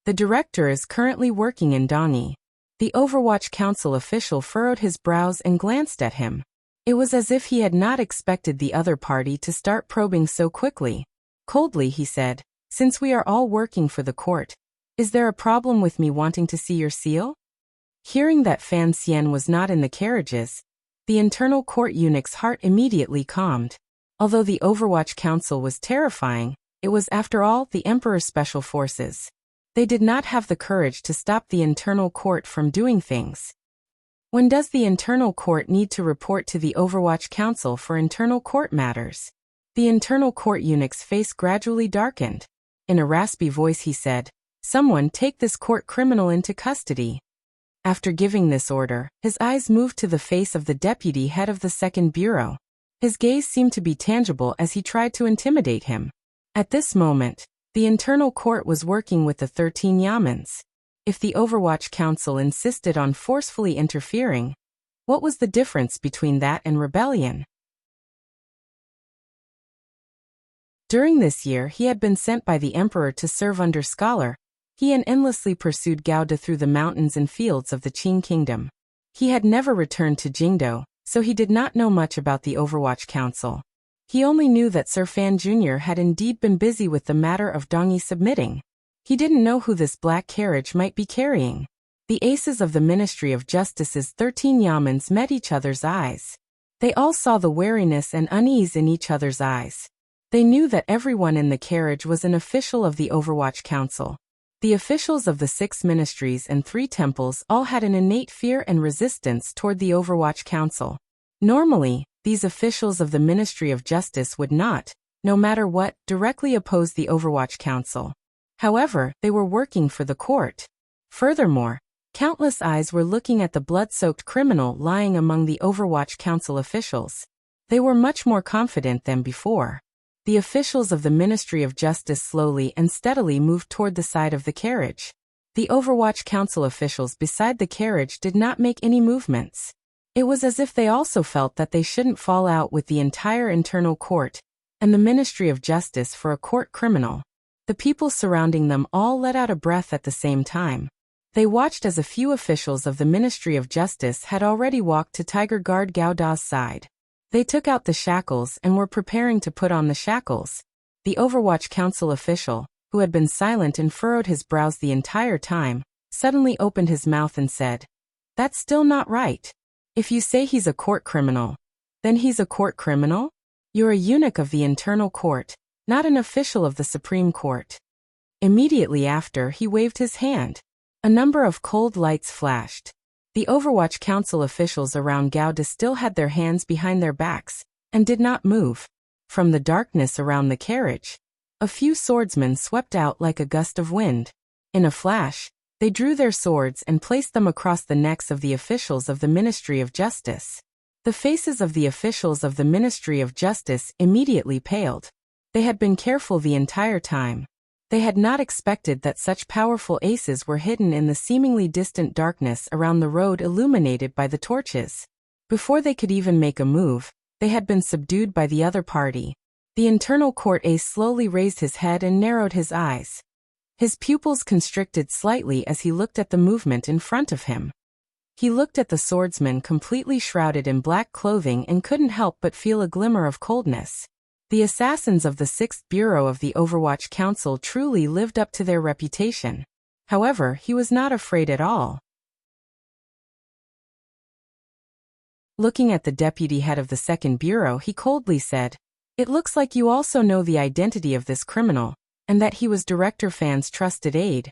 [SPEAKER 1] The director is currently working in Dongi. The Overwatch Council official furrowed his brows and glanced at him. It was as if he had not expected the other party to start probing so quickly. Coldly he said, "Since we are all working for the court, is there a problem with me wanting to see your seal?" Hearing that Fan Xian was not in the carriages, the internal court eunuch's heart immediately calmed. Although the Overwatch Council was terrifying, it was after all the Emperor's special forces. They did not have the courage to stop the internal court from doing things. When does the internal court need to report to the Overwatch Council for internal court matters? The internal court eunuch's face gradually darkened. In a raspy voice he said, "Someone take this court criminal into custody." After giving this order, his eyes moved to the face of the deputy head of the second bureau. His gaze seemed to be tangible as he tried to intimidate him. At this moment, the internal court was working with the 13 yamens. If the Overwatch Council insisted on forcefully interfering, what was the difference between that and rebellion? During this year he had been sent by the Emperor to serve under Scholar. He had endlessly pursued Gao De through the mountains and fields of the Qing Kingdom. He had never returned to Jingdo, so he did not know much about the Overwatch Council. He only knew that Sir Fan Jr. had indeed been busy with the matter of Dongi submitting. He didn't know who this black carriage might be carrying. The aces of the Ministry of Justice's 13 yamens met each other's eyes. They all saw the wariness and unease in each other's eyes. They knew that everyone in the carriage was an official of the Overwatch Council. The officials of the 6 ministries and 3 temples all had an innate fear and resistance toward the Overwatch Council. Normally, these officials of the Ministry of Justice would not, no matter what, directly oppose the Overwatch Council. However, they were working for the court. Furthermore, countless eyes were looking at the blood-soaked criminal lying among the Overwatch Council officials. They were much more confident than before. The officials of the Ministry of Justice slowly and steadily moved toward the side of the carriage. The Overwatch Council officials beside the carriage did not make any movements. It was as if they also felt that they shouldn't fall out with the entire internal court and the Ministry of Justice for a court criminal. The people surrounding them all let out a breath at the same time. They watched as a few officials of the Ministry of Justice had already walked to Tiger Guard Gao Da's side. They took out the shackles and were preparing to put on the shackles. The Overwatch Council official, who had been silent and furrowed his brows the entire time, suddenly opened his mouth and said, "That's still not right. If you say he's a court criminal, then he's a court criminal? You're a eunuch of the internal court, not an official of the Supreme Court." Immediately after, he waved his hand. A number of cold lights flashed. The Overwatch Council officials around Gao De still had their hands behind their backs and did not move. From the darkness around the carriage, a few swordsmen swept out like a gust of wind. In a flash, they drew their swords and placed them across the necks of the officials of the Ministry of Justice. The faces of the officials of the Ministry of Justice immediately paled. They had been careful the entire time. They had not expected that such powerful aces were hidden in the seemingly distant darkness around the road illuminated by the torches. Before they could even make a move, they had been subdued by the other party. The internal court ace slowly raised his head and narrowed his eyes. His pupils constricted slightly as he looked at the movement in front of him. He looked at the swordsman completely shrouded in black clothing and couldn't help but feel a glimmer of coldness. The assassins of the 6th Bureau of the Overwatch Council truly lived up to their reputation. However, he was not afraid at all. Looking at the deputy head of the 2nd Bureau, he coldly said, "It looks like you also know the identity of this criminal, and that he was Director Fan's trusted aide.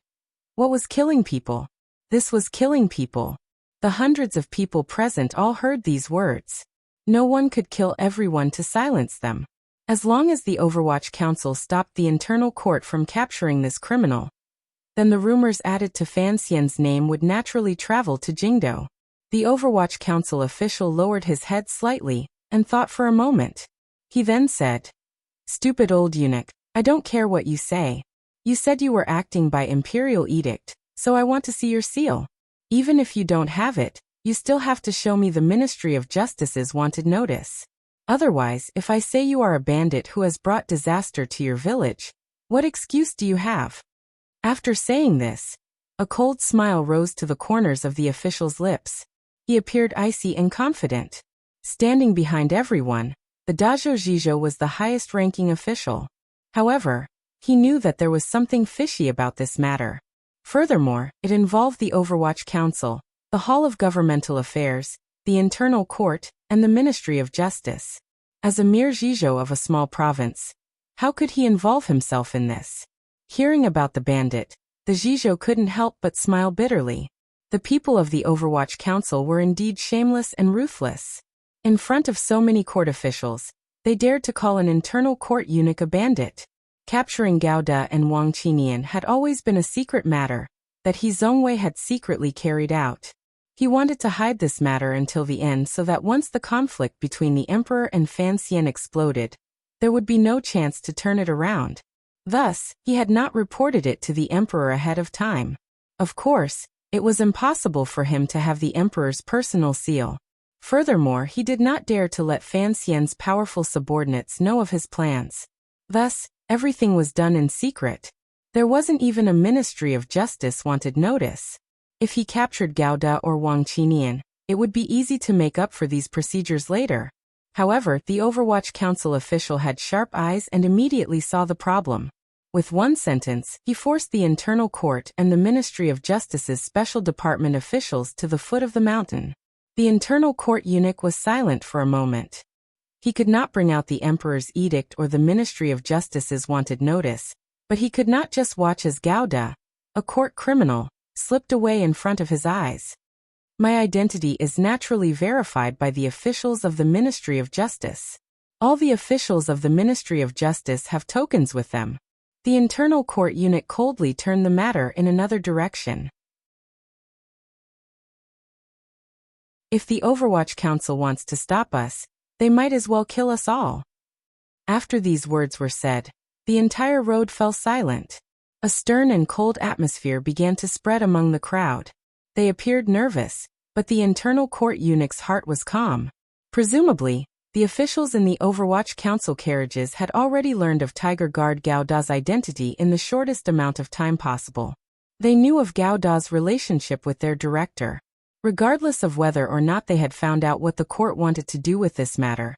[SPEAKER 1] What was killing people? This was killing people." The hundreds of people present all heard these words. No one could kill everyone to silence them. As long as the Overwatch Council stopped the internal court from capturing this criminal, then the rumors added to Fan Xian's name would naturally travel to Jingdou. The Overwatch Council official lowered his head slightly and thought for a moment. He then said, "Stupid old eunuch, I don't care what you say. You said you were acting by imperial edict, so I want to see your seal. Even if you don't have it, you still have to show me the Ministry of Justice's wanted notice. Otherwise, if I say you are a bandit who has brought disaster to your village, what excuse do you have?" After saying this, a cold smile rose to the corners of the official's lips. He appeared icy and confident. Standing behind everyone, the Dazhou Zhizhou was the highest-ranking official. However, he knew that there was something fishy about this matter. Furthermore, it involved the Overwatch Council, the Hall of Governmental Affairs, the Internal Court, and the Ministry of Justice. As a mere Zhizhou of a small province, how could he involve himself in this? Hearing about the bandit, the Zhizhou couldn't help but smile bitterly. The people of the Overwatch Council were indeed shameless and ruthless. In front of so many court officials, they dared to call an internal court eunuch a bandit. Capturing Gao Da and Wang Qinian had always been a secret matter that He Zhongwei had secretly carried out. He wanted to hide this matter until the end so that once the conflict between the emperor and Fan Xian exploded, there would be no chance to turn it around. Thus, he had not reported it to the emperor ahead of time. Of course, it was impossible for him to have the emperor's personal seal. Furthermore, he did not dare to let Fan Xian's powerful subordinates know of his plans. Thus, everything was done in secret. There wasn't even a Ministry of Justice wanted notice. If he captured Gao Da or Wang Qinian, it would be easy to make up for these procedures later. However, the Overwatch Council official had sharp eyes and immediately saw the problem. With one sentence, he forced the Internal Court and the Ministry of Justice's Special Department officials to the foot of the mountain. The Internal Court eunuch was silent for a moment. He could not bring out the Emperor's edict or the Ministry of Justice's wanted notice, but he could not just watch as Gao Da, a court criminal, slipped away in front of his eyes. My identity is naturally verified by the officials of the Ministry of Justice. All the officials of the Ministry of Justice have tokens with them. The Internal Court eunuch coldly turned the matter in another direction. If the Overwatch Council wants to stop us, they might as well kill us all. After these words were said, the entire road fell silent. A stern and cold atmosphere began to spread among the crowd. They appeared nervous, but the Internal Court eunuch's heart was calm. Presumably, the officials in the Overwatch Council carriages had already learned of Tiger Guard Gao Da's identity in the shortest amount of time possible. They knew of Gao Da's relationship with their director. Regardless of whether or not they had found out what the court wanted to do with this matter,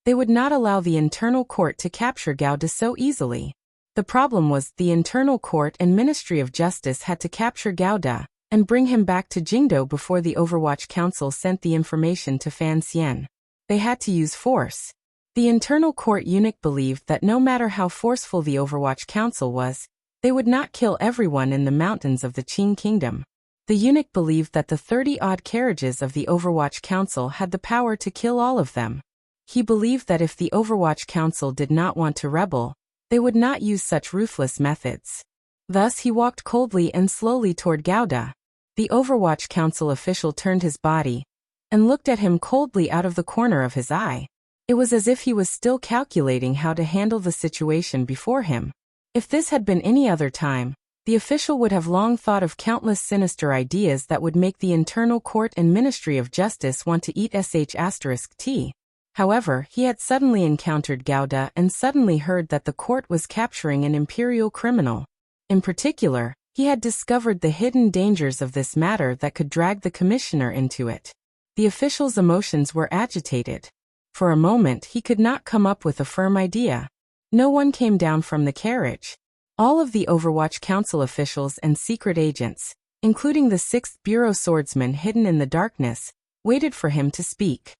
[SPEAKER 1] they would not allow the Internal Court to capture Gao Da so easily. The problem was the Internal Court and Ministry of Justice had to capture Gao Da and bring him back to Jingdou before the Overwatch Council sent the information to Fan Xian. They had to use force. The Internal Court eunuch believed that no matter how forceful the Overwatch Council was, they would not kill everyone in the mountains of the Qin Kingdom. The eunuch believed that the 30-odd carriages of the Overwatch Council had the power to kill all of them. He believed that if the Overwatch Council did not want to rebel, they would not use such ruthless methods. Thus he walked coldly and slowly toward Gao Da. The Overwatch Council official turned his body and looked at him coldly out of the corner of his eye. It was as if he was still calculating how to handle the situation before him. If this had been any other time, the official would have long thought of countless sinister ideas that would make the Internal Court and Ministry of Justice want to eat **T. However, he had suddenly encountered Gao Da and suddenly heard that the court was capturing an imperial criminal. In particular, he had discovered the hidden dangers of this matter that could drag the commissioner into it. The official's emotions were agitated. For a moment he could not come up with a firm idea. No one came down from the carriage. All of the Overwatch Council officials and secret agents, including the 6th Bureau swordsman hidden in the darkness, waited for him to speak.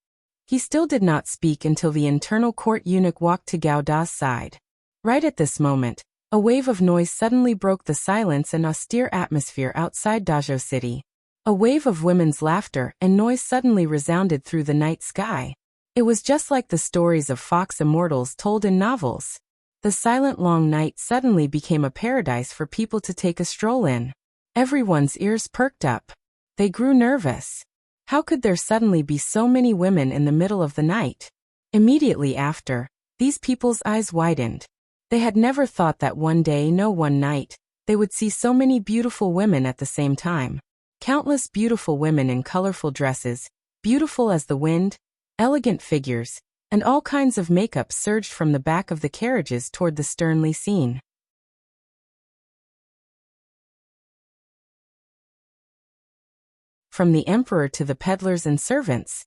[SPEAKER 1] He still did not speak until the Internal Court eunuch walked to Gao Da's side. Right at this moment, a wave of noise suddenly broke the silence and austere atmosphere outside Dazhou City. A wave of women's laughter and noise suddenly resounded through the night sky. It was just like the stories of fox immortals told in novels. The silent long night suddenly became a paradise for people to take a stroll in. Everyone's ears perked up. They grew nervous. How could there suddenly be so many women in the middle of the night? Immediately after, these people's eyes widened. They had never thought that one day, no one night, they would see so many beautiful women at the same time. Countless beautiful women in colorful dresses, beautiful as the wind, elegant figures, and all kinds of makeup surged from the back of the carriages toward the sternly scene. From the emperor to the peddlers and servants,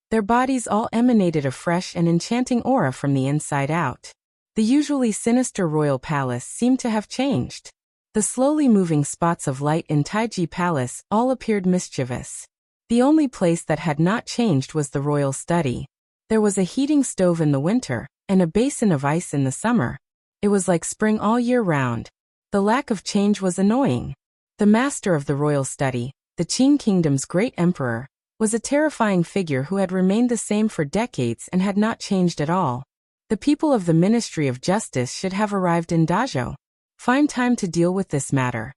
[SPEAKER 1] their bodies all emanated a fresh and enchanting aura from the inside out. The usually sinister royal palace seemed to have changed. The slowly moving spots of light in Taiji Palace all appeared mischievous. The only place that had not changed was the royal study. There was a heating stove in the winter, and a basin of ice in the summer. It was like spring all year round. The lack of change was annoying. The master of the royal study, the Qing kingdom's great emperor, was a terrifying figure who had remained the same for decades and had not changed at all. The people of the Ministry of Justice should have arrived in Dazhou. Find time to deal with this matter.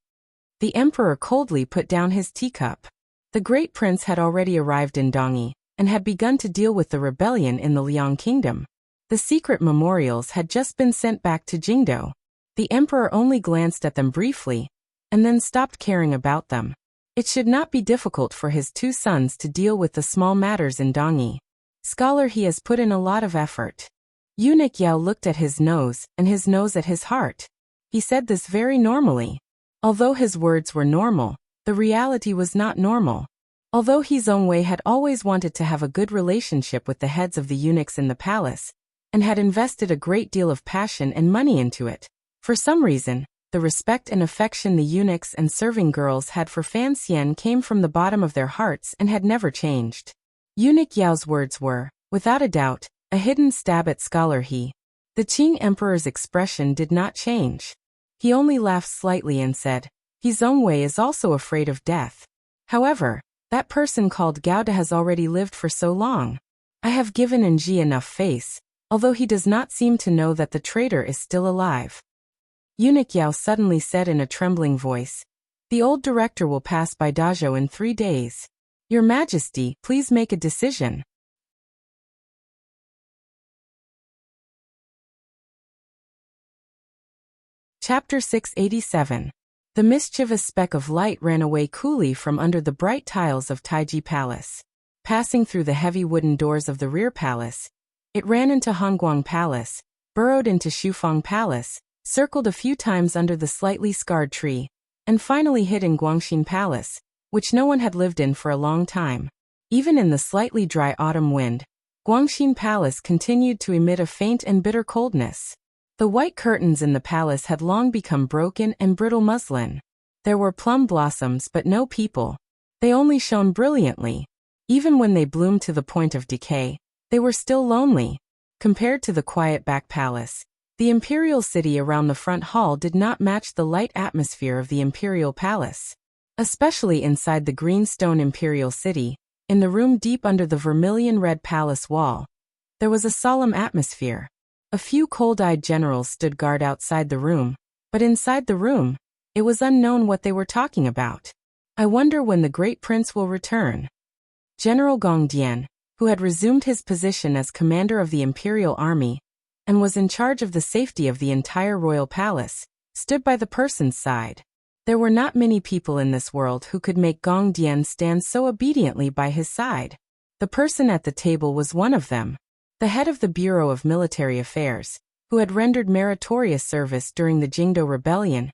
[SPEAKER 1] The emperor coldly put down his teacup. The great prince had already arrived in Dongyi, and had begun to deal with the rebellion in the Liang kingdom. The secret memorials had just been sent back to Jingdou. The emperor only glanced at them briefly, and then stopped caring about them. It should not be difficult for his two sons to deal with the small matters in Dongyi. Scholar, he has put in a lot of effort. Eunuch Yao looked at his nose, and his nose at his heart. He said this very normally. Although his words were normal, the reality was not normal. Although He Zongwei had always wanted to have a good relationship with the heads of the eunuchs in the palace, and had invested a great deal of passion and money into it, for some reason, the respect and affection the eunuchs and serving girls had for Fan Xian came from the bottom of their hearts and had never changed. Eunuch Yao's words were, without a doubt, a hidden stab at Scholar He. The Qing emperor's expression did not change. He only laughed slightly and said, He Zongwei is also afraid of death. However, that person called Gao De has already lived for so long. I have given Nji enough face, although he does not seem to know that the traitor is still alive. Eunuch Yao suddenly said in a trembling voice, The old director will pass by Dazhou in 3 days. Your Majesty, please make a decision. Chapter 687. The mischievous speck of light ran away coolly from under the bright tiles of Taiji Palace. Passing through the heavy wooden doors of the rear palace, it ran into Hongguang Palace, burrowed into Shufang Palace, circled a few times under the slightly scarred tree, and finally hid in Guangxin Palace, which no one had lived in for a long time. Even in the slightly dry autumn wind, Guangxin Palace continued to emit a faint and bitter coldness. The white curtains in the palace had long become broken and brittle muslin. There were plum blossoms but no people. They only shone brilliantly. Even when they bloomed to the point of decay, they were still lonely. Compared to the quiet back palace, the imperial city around the front hall did not match the light atmosphere of the imperial palace. Especially inside the green stone imperial city, in the room deep under the vermilion-red palace wall, there was a solemn atmosphere. A few cold-eyed generals stood guard outside the room, but inside the room, it was unknown what they were talking about. I wonder when the great prince will return. General Gong Dian, who had resumed his position as commander of the imperial army, and was in charge of the safety of the entire royal palace, stood by the person's side. There were not many people in this world who could make Gong Dian stand so obediently by his side. The person at the table was one of them. The head of the Bureau of Military Affairs, who had rendered meritorious service during the Jingdou Rebellion,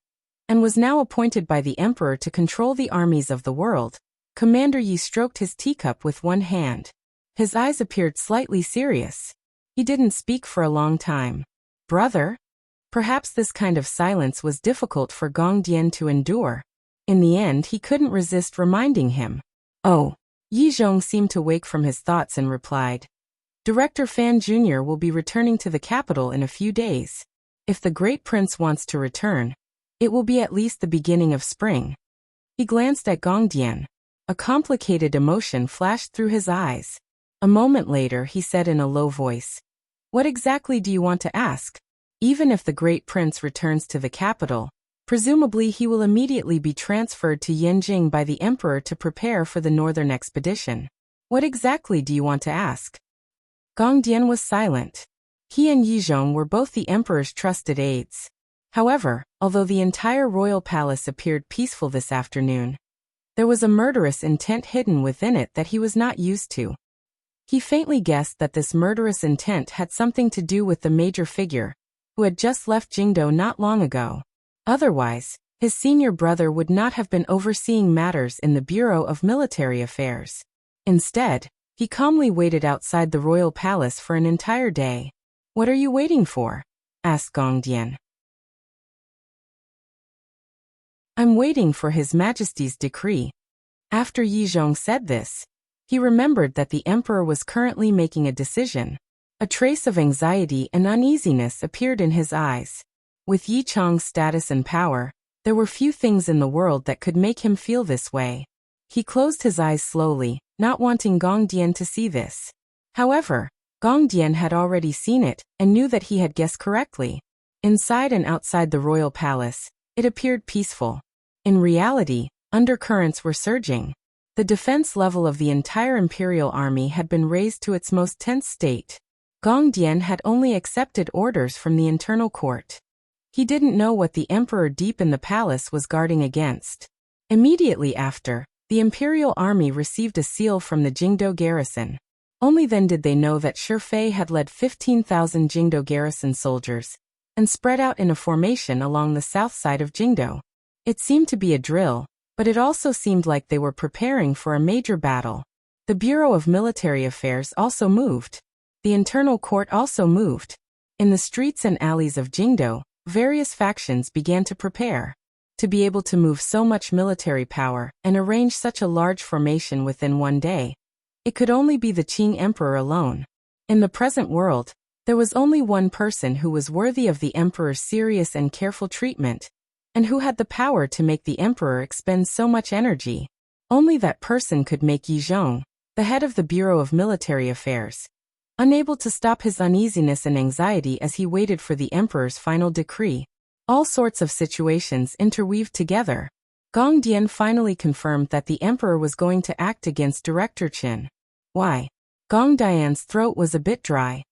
[SPEAKER 1] and was now appointed by the emperor to control the armies of the world, Commander Yi stroked his teacup with one hand. His eyes appeared slightly serious. He didn't speak for a long time. Brother? Perhaps this kind of silence was difficult for Gong Dian to endure. In the end, he couldn't resist reminding him. Oh. Yi Zhong seemed to wake from his thoughts and replied, Director Fan Jr. will be returning to the capital in a few days. If the great prince wants to return, it will be at least the beginning of spring. He glanced at Gong Dian. A complicated emotion flashed through his eyes. A moment later he said in a low voice, "What exactly do you want to ask? Even if the great prince returns to the capital, presumably he will immediately be transferred to Yanjing by the emperor to prepare for the northern expedition. What exactly do you want to ask?" Gong Dian was silent. He and Yizhong were both the emperor's trusted aides. However, although the entire royal palace appeared peaceful this afternoon, there was a murderous intent hidden within it that he was not used to. He faintly guessed that this murderous intent had something to do with the major figure, who had just left Jingdo not long ago. Otherwise, his senior brother would not have been overseeing matters in the Bureau of Military Affairs. Instead, he calmly waited outside the royal palace for an entire day. "What are you waiting for?" asked Gong Dian. "I'm waiting for His Majesty's decree." After Yizhong said this, he remembered that the emperor was currently making a decision. A trace of anxiety and uneasiness appeared in his eyes. With Yi Chang's status and power, there were few things in the world that could make him feel this way. He closed his eyes slowly, not wanting Gong Dian to see this. However, Gong Dian had already seen it and knew that he had guessed correctly. Inside and outside the royal palace, it appeared peaceful. In reality, undercurrents were surging. The defense level of the entire imperial army had been raised to its most tense state. Gong Dian had only accepted orders from the internal court. He didn't know what the emperor deep in the palace was guarding against. Immediately after, the imperial army received a seal from the Jingdo garrison. Only then did they know that Shifei had led 15,000 Jingdo garrison soldiers and spread out in a formation along the south side of Jingdo. It seemed to be a drill, but it also seemed like they were preparing for a major battle. The Bureau of Military Affairs also moved. The internal court also moved. In the streets and alleys of Jingdo, various factions began to prepare. To be able to move so much military power and arrange such a large formation within one day, it could only be the Qing emperor alone. In the present world, there was only one person who was worthy of the emperor's serious and careful treatment, and who had the power to make the emperor expend so much energy. Only that person could make Yizhong, the head of the Bureau of Military Affairs, unable to stop his uneasiness and anxiety as he waited for the emperor's final decree. All sorts of situations interweaved together. Gong Dian finally confirmed that the emperor was going to act against Director Qin. Why? Gong Dian's throat was a bit dry.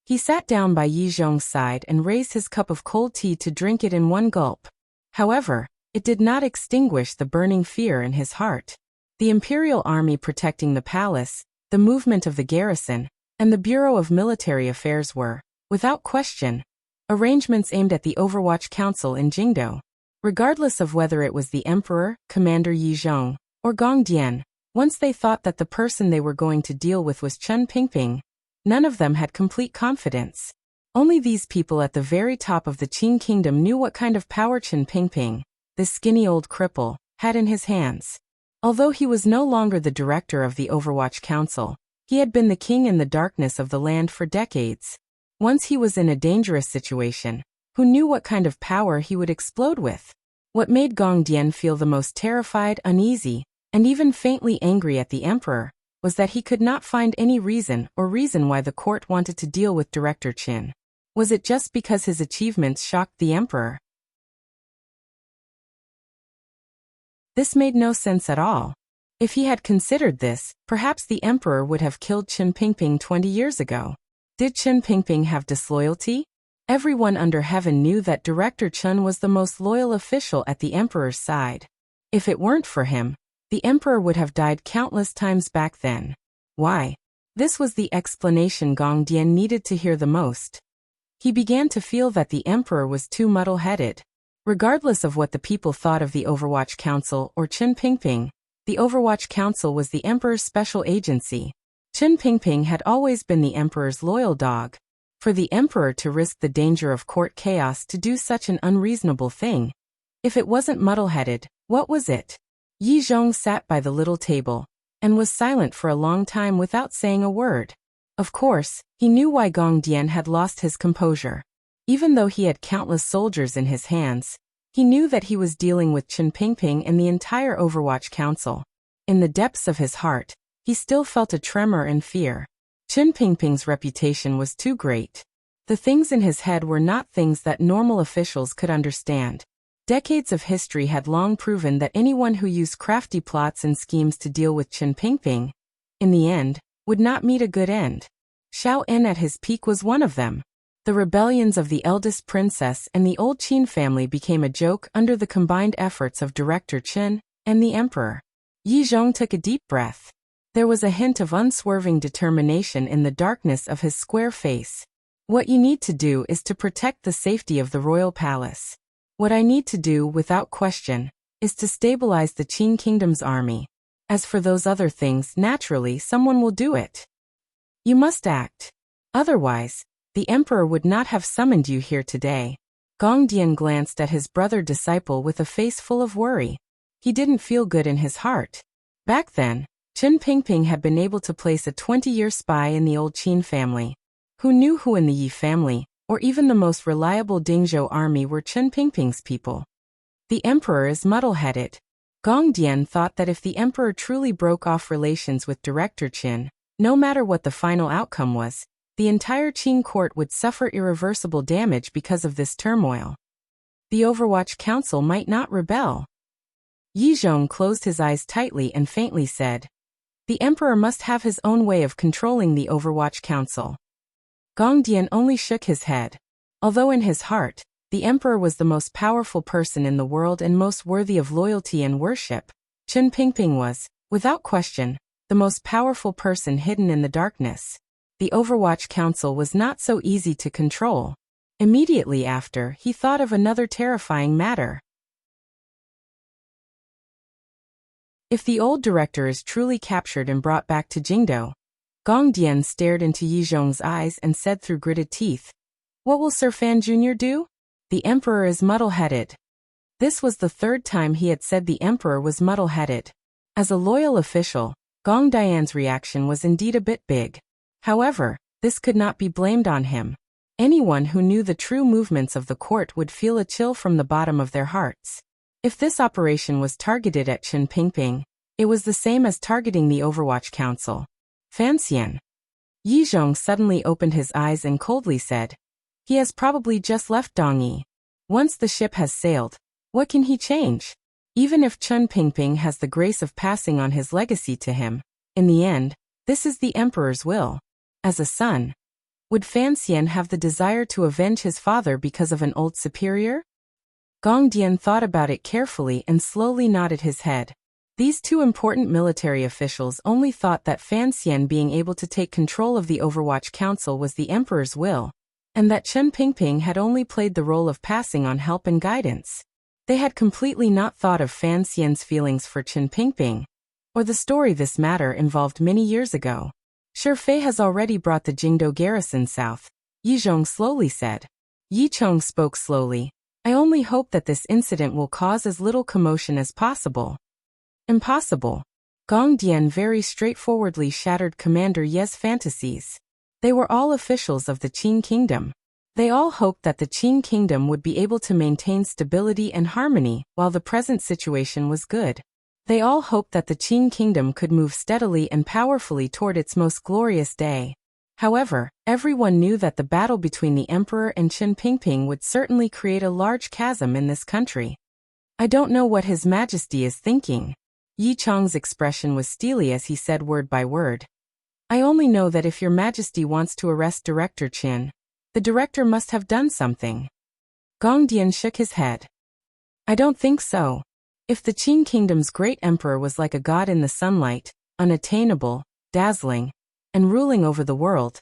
[SPEAKER 1] He sat down by Yizhong's side and raised his cup of cold tea to drink it in one gulp. However, it did not extinguish the burning fear in his heart. The imperial army protecting the palace, the movement of the garrison, and the Bureau of Military Affairs were, without question, arrangements aimed at the Overwatch Council in Jingdo. Regardless of whether it was the emperor, Commander Yizhong, or Gong Dian, once they thought that the person they were going to deal with was Chen Pingping, none of them had complete confidence. Only these people at the very top of the Qing kingdom knew what kind of power Chen Pingping, this skinny old cripple, had in his hands. Although he was no longer the director of the Overwatch Council, he had been the king in the darkness of the land for decades. Once he was in a dangerous situation, who knew what kind of power he would explode with? What made Gong Dian feel the most terrified, uneasy, and even faintly angry at the emperor, was that he could not find any reason why the court wanted to deal with Director Qin. Was it just because his achievements shocked the emperor? This made no sense at all. If he had considered this, perhaps the emperor would have killed Chen Pingping 20 years ago. Did Chen Pingping have disloyalty? Everyone under heaven knew that Director Chen was the most loyal official at the emperor's side. If it weren't for him, the emperor would have died countless times back then. Why? This was the explanation Gong Dian needed to hear the most. He began to feel that the emperor was too muddle-headed. Regardless of what the people thought of the Overwatch Council or Chen Pingping, the Overwatch Council was the emperor's special agency. Chen Pingping had always been the emperor's loyal dog. For the emperor to risk the danger of court chaos to do such an unreasonable thing. If it wasn't muddle-headed, what was it? Yizhong sat by the little table and was silent for a long time without saying a word. Of course, he knew why Gong Dian had lost his composure. Even though he had countless soldiers in his hands, he knew that he was dealing with Chen Pingping and the entire Overwatch Council. in the depths of his heart, he still felt a tremor and fear. Qin Pingping's reputation was too great. The things in his head were not things that normal officials could understand. Decades of history had long proven that anyone who used crafty plots and schemes to deal with Qin Pingping, in the end, would not meet a good end. Xiao En at his peak was one of them. The rebellions of the eldest princess and the old Qin family became a joke under the combined efforts of Director Qin and the emperor. Yi Zhong took a deep breath. There was a hint of unswerving determination in the darkness of his square face. What you need to do is to protect the safety of the royal palace. What I need to do, without question, is to stabilize the Qin kingdom's army. As for those other things, naturally someone will do it. You must act. Otherwise, the emperor would not have summoned you here today. Gong Dian glanced at his brother disciple with a face full of worry. He didn't feel good in his heart. Back then, Qin Pingping had been able to place a 20-year spy in the old Qin family. Who knew who in the Yi family, or even the most reliable Dingzhou army, were Qin Pingping's people? The emperor is muddle-headed. Gong Dian thought that if the emperor truly broke off relations with Director Qin, no matter what the final outcome was, the entire Qin court would suffer irreversible damage because of this turmoil. The Overwatch Council might not rebel. Yi Zhong closed his eyes tightly and faintly said, "The emperor must have his own way of controlling the Overwatch Council." Gong Dian only shook his head. Although in his heart, the emperor was the most powerful person in the world and most worthy of loyalty and worship, Qin Pingping was, without question, the most powerful person hidden in the darkness. The Overwatch Council was not so easy to control. Immediately after, he thought of another terrifying matter. If the old director is truly captured and brought back to Jingdou, Gong Dian stared into Yi Zhong's eyes and said through gritted teeth, "What will Sir Fan Jr. do? The emperor is muddle-headed." This was the third time he had said the emperor was muddle-headed. As a loyal official, Gong Dian's reaction was indeed a bit big. However, this could not be blamed on him. Anyone who knew the true movements of the court would feel a chill from the bottom of their hearts. If this operation was targeted at Qin Pingping, it was the same as targeting the Overwatch Council. Fanxian. Yi Zhong suddenly opened his eyes and coldly said, "He has probably just left Dongyi. Once the ship has sailed, what can he change? Even if Qin Pingping has the grace of passing on his legacy to him, in the end, this is the emperor's will. As a son, would Fanxian have the desire to avenge his father because of an old superior?" Gong Dian thought about it carefully and slowly nodded his head. These two important military officials only thought that Fanxian being able to take control of the Overwatch Council was the emperor's will, and that Qin Pingping had only played the role of passing on help and guidance. They had completely not thought of Fanxian's feelings for Qin Pingping, or the story this matter involved many years ago. "Shi Fei has already brought the Jingdou garrison south," Yi Zhong slowly said. Yi Chong spoke slowly. "I only hope that this incident will cause as little commotion as possible." Impossible. Gong Dian very straightforwardly shattered Commander Ye's fantasies. They were all officials of the Qin kingdom. They all hoped that the Qin kingdom would be able to maintain stability and harmony while the present situation was good. They all hoped that the Qin kingdom could move steadily and powerfully toward its most glorious day. However, everyone knew that the battle between the emperor and Qin Pingping would certainly create a large chasm in this country. "I don't know what His Majesty is thinking." Yi Chong's expression was steely as he said word by word. "I only know that if Your Majesty wants to arrest Director Qin, the director must have done something." Gong Dian shook his head. "I don't think so. If the Qin kingdom's great emperor was like a god in the sunlight, unattainable, dazzling, and ruling over the world,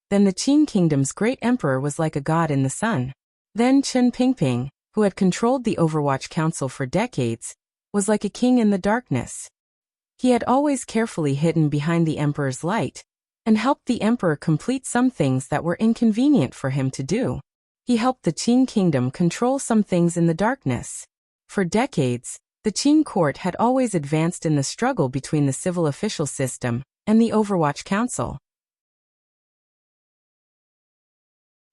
[SPEAKER 1] then the Qin kingdom's great emperor was like a god in the sun. Then Qin Pingping, who had controlled the Overwatch Council for decades, was like a king in the darkness. He had always carefully hidden behind the emperor's light, and helped the emperor complete some things that were inconvenient for him to do. He helped the Qin kingdom control some things in the darkness. For decades, the Qin court had always advanced in the struggle between the civil official system and the Overwatch Council.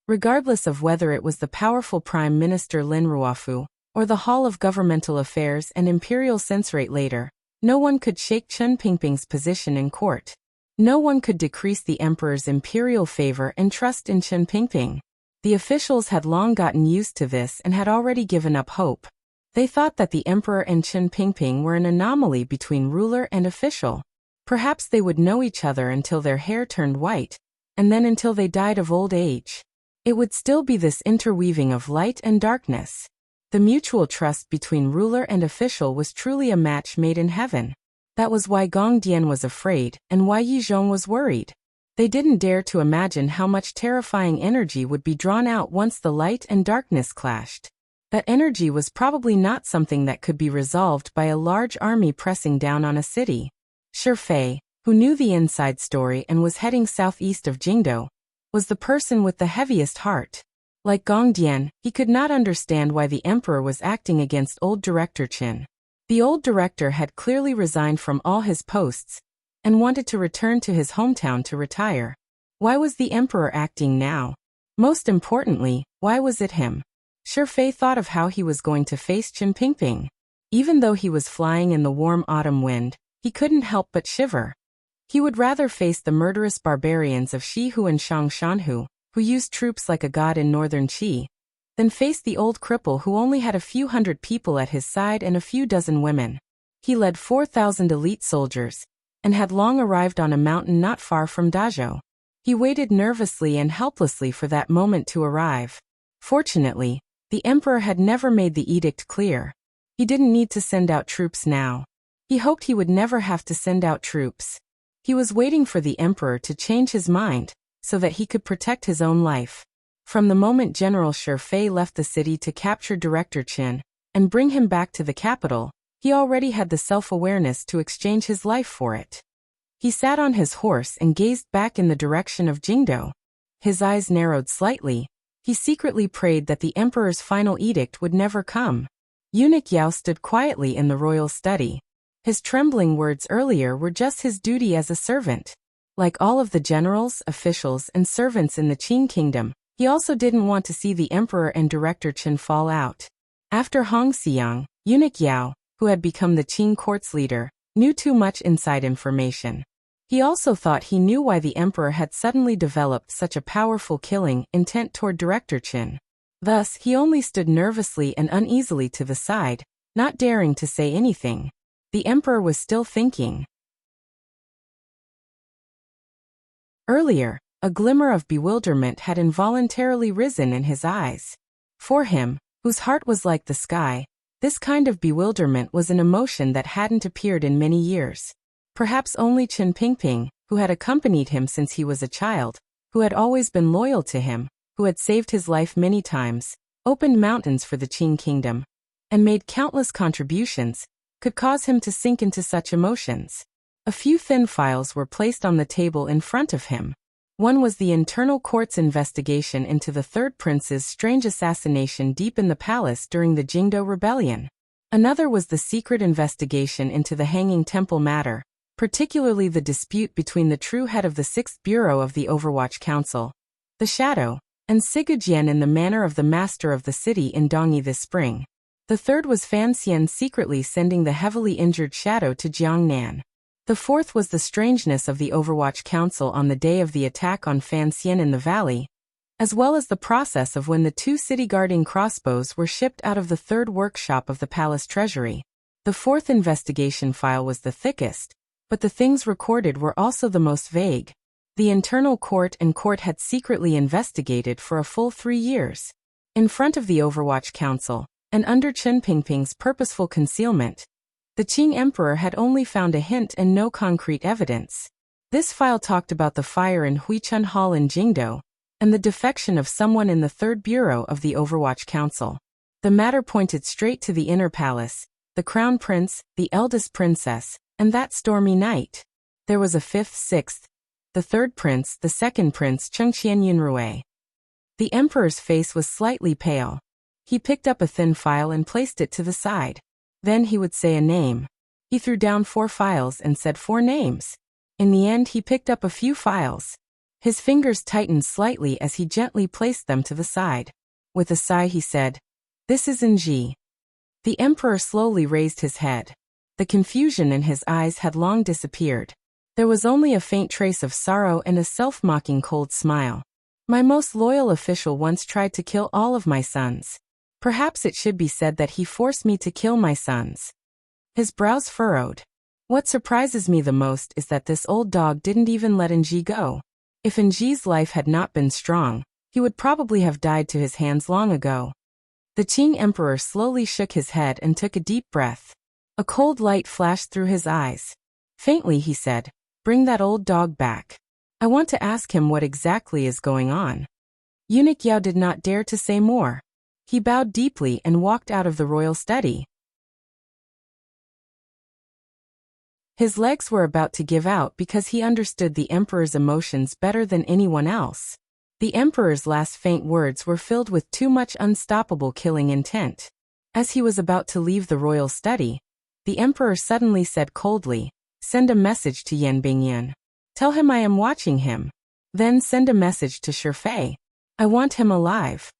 [SPEAKER 1] Regardless of whether it was the powerful Prime Minister Lin Ruofu, or the Hall of Governmental Affairs and Imperial Censorate later, No one could shake Chen Pingping's position in court. No one could decrease the emperor's imperial favor and trust in Chen Pingping. The officials had long gotten used to this and had already given up hope. They thought that the emperor and Chen Pingping were an anomaly between ruler and official. Perhaps they would know each other until their hair turned white, and then until they died of old age. It would still be this interweaving of light and darkness. The mutual trust between ruler and official was truly a match made in heaven. That was why Gong Dian was afraid, and why Yi Zhong was worried. They didn't dare to imagine how much terrifying energy would be drawn out once the light and darkness clashed. That energy was probably not something that could be resolved by a large army pressing down on a city. Shi Fei, who knew the inside story and was heading southeast of Jingdo, was the person with the heaviest heart. Like Gong Dian, he could not understand why the emperor was acting against old director Qin. The old director had clearly resigned from all his posts and wanted to return to his hometown to retire. Why was the emperor acting now? Most importantly, why was it him? Shi Fei thought of how he was going to face Chen Pingping. Even though he was flying in the warm autumn wind, he couldn't help but shiver. He would rather face the murderous barbarians of Shihu and Shanhu, who used troops like a god in northern Qi, than face the old cripple who only had a few hundred people at his side and a few dozen women. He led 4,000 elite soldiers, and had long arrived on a mountain not far from Dazhou. He waited nervously and helplessly for that moment to arrive. Fortunately, the emperor had never made the edict clear. He didn't need to send out troops now. He hoped he would never have to send out troops. He was waiting for the emperor to change his mind, so that he could protect his own life. From the moment General Shi Fei left the city to capture Director Qin and bring him back to the capital, he already had the self-awareness to exchange his life for it. He sat on his horse and gazed back in the direction of Jingdo. His eyes narrowed slightly. He secretly prayed that the emperor's final edict would never come. Eunuch Yao stood quietly in the royal study. His trembling words earlier were just his duty as a servant. Like all of the generals, officials, and servants in the Qin kingdom, he also didn't want to see the emperor and director Qin fall out. After Hong Xiang, Eunuch Yao, who had become the Qin court's leader, knew too much inside information. He also thought he knew why the emperor had suddenly developed such a powerful killing intent toward director Qin. Thus, he only stood nervously and uneasily to the side, not daring to say anything. The emperor was still thinking. Earlier, a glimmer of bewilderment had involuntarily risen in his eyes. For him, whose heart was like the sky, this kind of bewilderment was an emotion that hadn't appeared in many years. Perhaps only Chen Pingping, who had accompanied him since he was a child, who had always been loyal to him, who had saved his life many times, opened mountains for the Qin kingdom, and made countless contributions, could cause him to sink into such emotions. A few thin files were placed on the table in front of him. One was the internal court's investigation into the third prince's strange assassination deep in the palace during the Jingdo rebellion. Another was the secret investigation into the Hanging Temple matter, particularly the dispute between the true head of the 6th Bureau of the Overwatch Council, the Shadow, and Sigurjian in the manner of the master of the city in Dongyi this spring. The third was Fan Xian secretly sending the heavily injured Shadow to Jiangnan. The fourth was the strangeness of the Overwatch Council on the day of the attack on Fan Xian in the valley, as well as the process of when the 2 city-guarding crossbows were shipped out of the 3rd workshop of the palace treasury. The 4th investigation file was the thickest, but the things recorded were also the most vague. The internal court and court had secretly investigated for a full 3 years. In front of the Overwatch Council, and under Chen Pingping's purposeful concealment, the Qing emperor had only found a hint and no concrete evidence. This file talked about the fire in Huichun Hall in Jingdo, and the defection of someone in the 3rd Bureau of the Overwatch Council. The matter pointed straight to the inner palace, the crown prince, the eldest princess, and that stormy night. There was a 5th, 6th, the 3rd prince, the 2nd prince Chengqian Yunrui. The emperor's face was slightly pale. He picked up a thin file and placed it to the side. Then he would say a name. He threw down 4 files and said 4 names. In the end he picked up a few files. His fingers tightened slightly as he gently placed them to the side. With a sigh he said, "This is Nji." The emperor slowly raised his head. The confusion in his eyes had long disappeared. There was only a faint trace of sorrow and a self-mocking cold smile. My most loyal official once tried to kill all of my sons. Perhaps it should be said that he forced me to kill my sons. His brows furrowed. What surprises me the most is that this old dog didn't even let Nji go. If Nji's life had not been strong, he would probably have died to his hands long ago. The Qing emperor slowly shook his head and took a deep breath. A cold light flashed through his eyes. Faintly he said, "Bring that old dog back. I want to ask him what exactly is going on." Eunuch Yao did not dare to say more. He bowed deeply and walked out of the royal study. His legs were about to give out because he understood the emperor's emotions better than anyone else. The emperor's last faint words were filled with too much unstoppable killing intent. As he was about to leave the royal study, the emperor suddenly said coldly, "Send a message to Yan Bingyan. Tell him I am watching him. Then send a message to Shifei. I want him alive."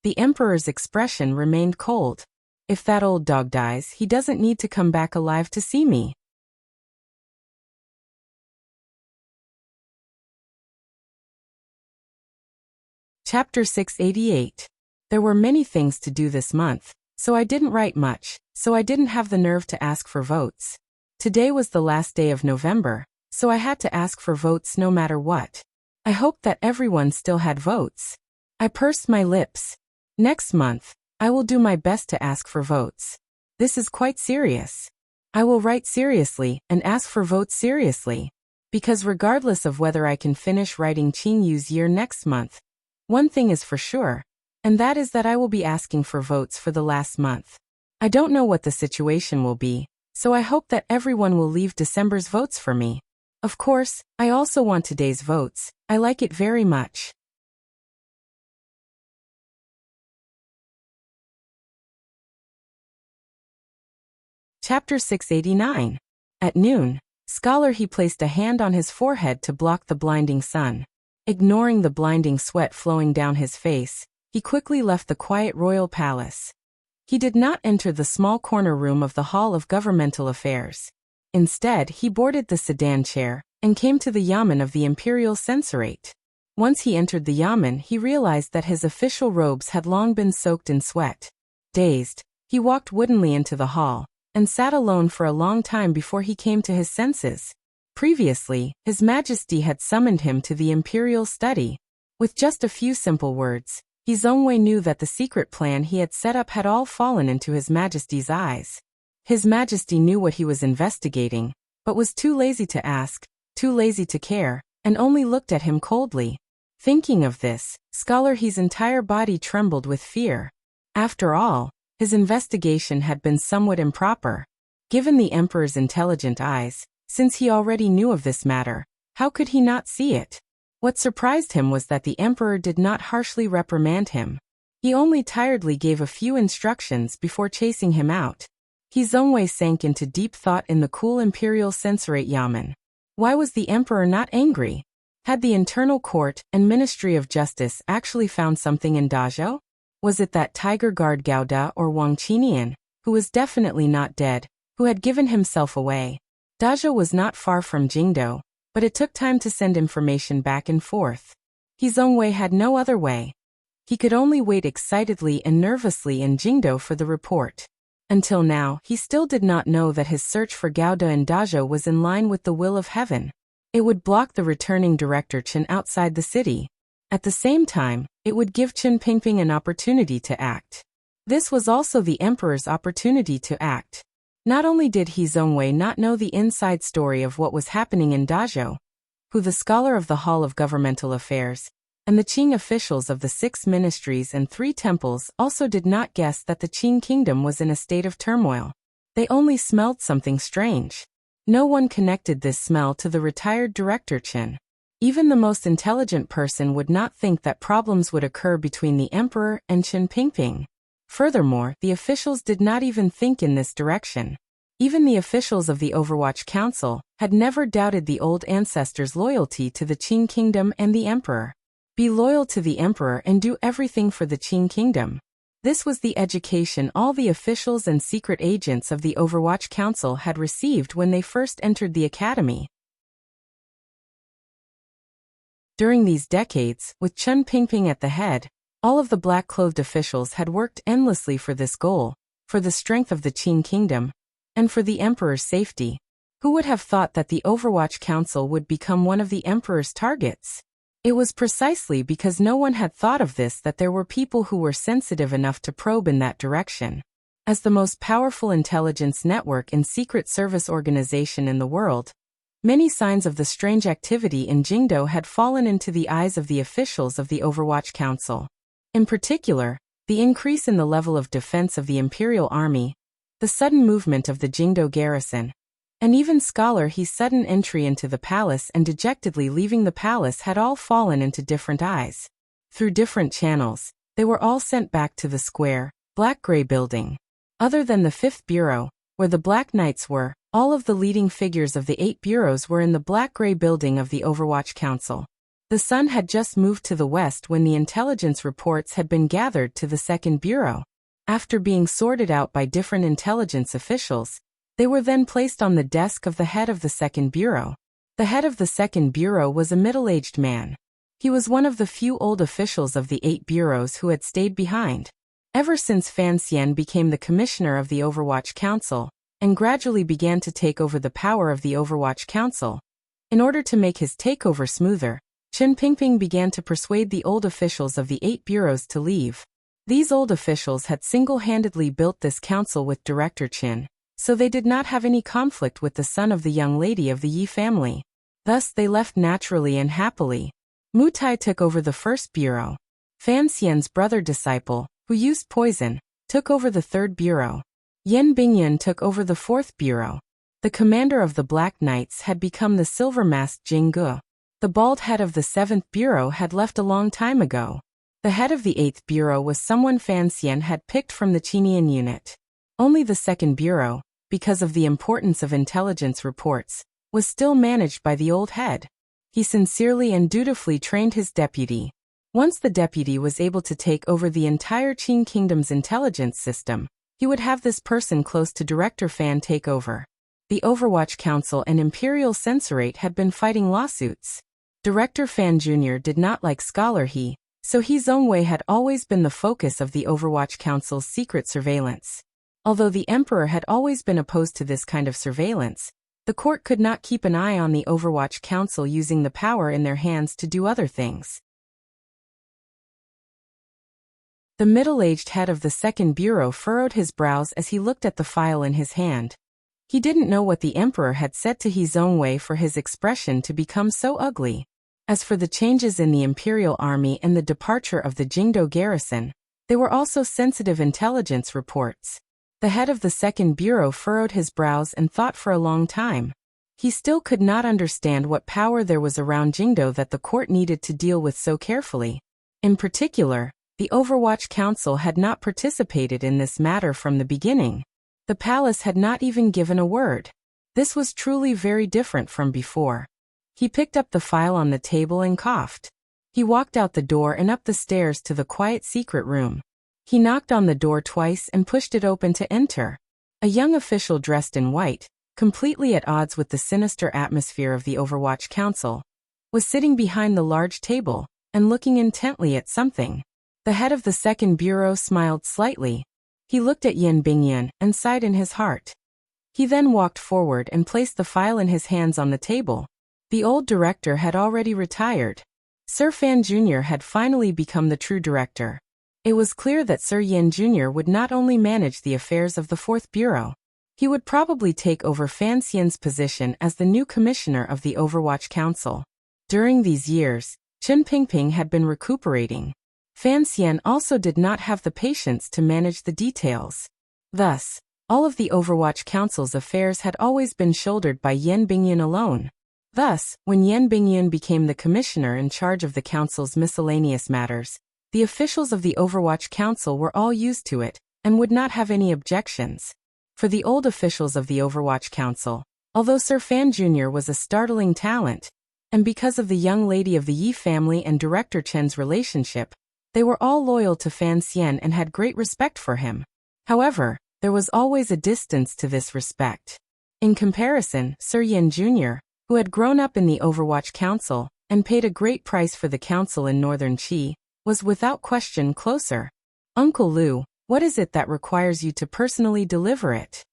[SPEAKER 1] The emperor's expression remained cold. "If that old dog dies, he doesn't need to come back alive to see me." Chapter 688. There were many things to do this month, so I didn't write much, so I didn't have the nerve to ask for votes. Today was the last day of November, so I had to ask for votes no matter what. I hoped that everyone still had votes. I pursed my lips. Next month, I will do my best to ask for votes. This is quite serious. I will write seriously and ask for votes seriously. Because regardless of whether I can finish writing Qing Yu's year next month, one thing is for sure, and that is that I will be asking for votes for the last month. I don't know what the situation will be, so I hope that everyone will leave December's votes for me. Of course, I also want today's votes. I like it very much. Chapter 689. At noon, Scholar he placed a hand on his forehead to block the blinding sun. Ignoring the blinding sweat flowing down his face, he quickly left the quiet royal palace. He did not enter the small corner room of the Hall of Governmental Affairs. Instead, he boarded the sedan chair and came to the yamen of the Imperial Censorate. Once he entered the yamen, he realized that his official robes had long been soaked in sweat. Dazed, he walked woodenly into the hall and sat alone for a long time before he came to his senses. Previously, His Majesty had summoned him to the imperial study. With just a few simple words, He Zongwei knew that the secret plan he had set up had all fallen into His Majesty's eyes. His Majesty knew what he was investigating, but was too lazy to ask, too lazy to care, and only looked at him coldly. Thinking of this, Scholar He's entire body trembled with fear. After all, his investigation had been somewhat improper. Given the Emperor's intelligent eyes, since he already knew of this matter, how could he not see it? What surprised him was that the Emperor did not harshly reprimand him. He only tiredly gave a few instructions before chasing him out. He Zongwei sank into deep thought in the cool Imperial Censorate Yamen. Why was the Emperor not angry? Had the Internal Court and Ministry of Justice actually found something in Dazhou? Was it that Tiger Guard Gouda or Wang Qinian, who was definitely not dead, who had given himself away? Dazhou was not far from Jingdou, but it took time to send information back and forth. He Zongwei had no other way. He could only wait excitedly and nervously in Jingdou for the report. Until now, he still did not know that his search for Gouda in Dazhou was in line with the will of heaven. It would block the returning Director Chen outside the city. At the same time, it would give Chen Pingping an opportunity to act. This was also the Emperor's opportunity to act. Not only did He Zongwei not know the inside story of what was happening in Dazhou, who the scholar of the Hall of Governmental Affairs, and the Qing officials of the 6 ministries and 3 temples also did not guess that the Qing kingdom was in a state of turmoil. They only smelled something strange. No one connected this smell to the retired Director Chen. Even the most intelligent person would not think that problems would occur between the Emperor and Chen Pingping. Furthermore, the officials did not even think in this direction. Even the officials of the Overwatch Council had never doubted the old ancestors' loyalty to the Qing kingdom and the Emperor. Be loyal to the Emperor and do everything for the Qing kingdom. This was the education all the officials and secret agents of the Overwatch Council had received when they first entered the academy. During these decades, with Chen Pingping at the head, all of the black-clothed officials had worked endlessly for this goal, for the strength of the Qin Kingdom, and for the Emperor's safety. Who would have thought that the Overwatch Council would become one of the Emperor's targets? It was precisely because no one had thought of this that there were people who were sensitive enough to probe in that direction. As the most powerful intelligence network and secret service organization in the world, many signs of the strange activity in Jingdo had fallen into the eyes of the officials of the Overwatch Council. In particular, the increase in the level of defense of the Imperial Army, the sudden movement of the Jingdo garrison, and even Scholar He's sudden entry into the palace and dejectedly leaving the palace had all fallen into different eyes. Through different channels, they were all sent back to the square, black-gray building. Other than the 5th Bureau, where the Black Knights were, all of the leading figures of the 8 bureaus were in the black-gray building of the Overwatch Council. The sun had just moved to the west when the intelligence reports had been gathered to the 2nd Bureau. After being sorted out by different intelligence officials, they were then placed on the desk of the head of the 2nd Bureau. The head of the 2nd Bureau was a middle-aged man. He was one of the few old officials of the 8 bureaus who had stayed behind. Ever since Fan Xian became the commissioner of the Overwatch Council, and gradually began to take over the power of the Overwatch Council, in order to make his takeover smoother, Chen Pingping began to persuade the old officials of the 8 bureaus to leave. These old officials had single-handedly built this council with Director Qin, so they did not have any conflict with the son of the young lady of the Yi family. Thus they left naturally and happily. Mu Tai took over the 1st Bureau. Fan Xian's brother-disciple, who used poison, took over the 3rd Bureau. Yan Bingyan took over the 4th Bureau. The commander of the Black Knights had become the silver-masked Jing Ge. The bald head of the 7th Bureau had left a long time ago. The head of the 8th Bureau was someone Fan Xian had picked from the Qinian unit. Only the 2nd Bureau, because of the importance of intelligence reports, was still managed by the old head. He sincerely and dutifully trained his deputy. Once the deputy was able to take over the entire Qin Kingdom's intelligence system, he would have this person close to Director Fan take over. The Overwatch Council and Imperial Censorate had been fighting lawsuits. Director Fan Jr. did not like Scholar He, so He Zhongwei had always been the focus of the Overwatch Council's secret surveillance. Although the Emperor had always been opposed to this kind of surveillance, the court could not keep an eye on the Overwatch Council using the power in their hands to do other things. The middle-aged head of the 2nd Bureau furrowed his brows as he looked at the file in his hand. He didn't know what the Emperor had said to He Zhongwei for his expression to become so ugly. As for the changes in the Imperial Army and the departure of the Jingdo garrison, they were also sensitive intelligence reports. The head of the 2nd Bureau furrowed his brows and thought for a long time. He still could not understand what power there was around Jingdo that the court needed to deal with so carefully. In particular, the Overwatch Council had not participated in this matter from the beginning. The palace had not even given a word. This was truly very different from before. He picked up the file on the table and coughed. He walked out the door and up the stairs to the quiet secret room. He knocked on the door twice and pushed it open to enter. A young official dressed in white, completely at odds with the sinister atmosphere of the Overwatch Council, was sitting behind the large table and looking intently at something. The head of the 2nd Bureau smiled slightly. He looked at Yan Bingyan and sighed in his heart. He then walked forward and placed the file in his hands on the table. The old director had already retired. Sir Fan Jr. had finally become the true director. It was clear that Sir Yan Jr. would not only manage the affairs of the 4th Bureau, he would probably take over Fan Xian's position as the new commissioner of the Overwatch Council. During these years, Chen Pingping had been recuperating. Fan Xian also did not have the patience to manage the details. Thus, all of the Overwatch Council's affairs had always been shouldered by Yan Bingyan alone. Thus, when Yan Bingyan became the commissioner in charge of the council's miscellaneous matters, the officials of the Overwatch Council were all used to it, and would not have any objections. For the old officials of the Overwatch Council, although Sir Fan Jr. was a startling talent, and because of the young lady of the Yi family and Director Chen's relationship, They were all loyal to Fan Xian and had great respect for him. However, there was always a distance to this respect. In comparison, Sir Yan Jr., who had grown up in the Overwatch Council and paid a great price for the council in Northern Qi, was without question closer. Uncle Lu, what is it that requires you to personally deliver it?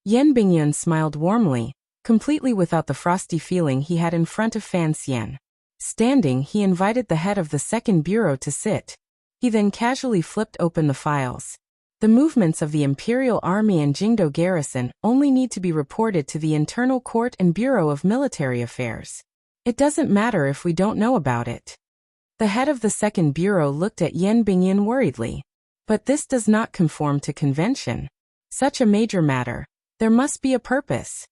[SPEAKER 1] Yan Bingyun smiled warmly, completely without the frosty feeling he had in front of Fan Xian. Standing, he invited the head of the second bureau to sit. He then casually flipped open the files. The movements of the Imperial Army and Jingdo garrison only need to be reported to the Internal Court and Bureau of Military Affairs. It doesn't matter if we don't know about it. The head of the second bureau looked at Yan Bingyun worriedly. But this does not conform to convention. Such a major matter. There must be a purpose.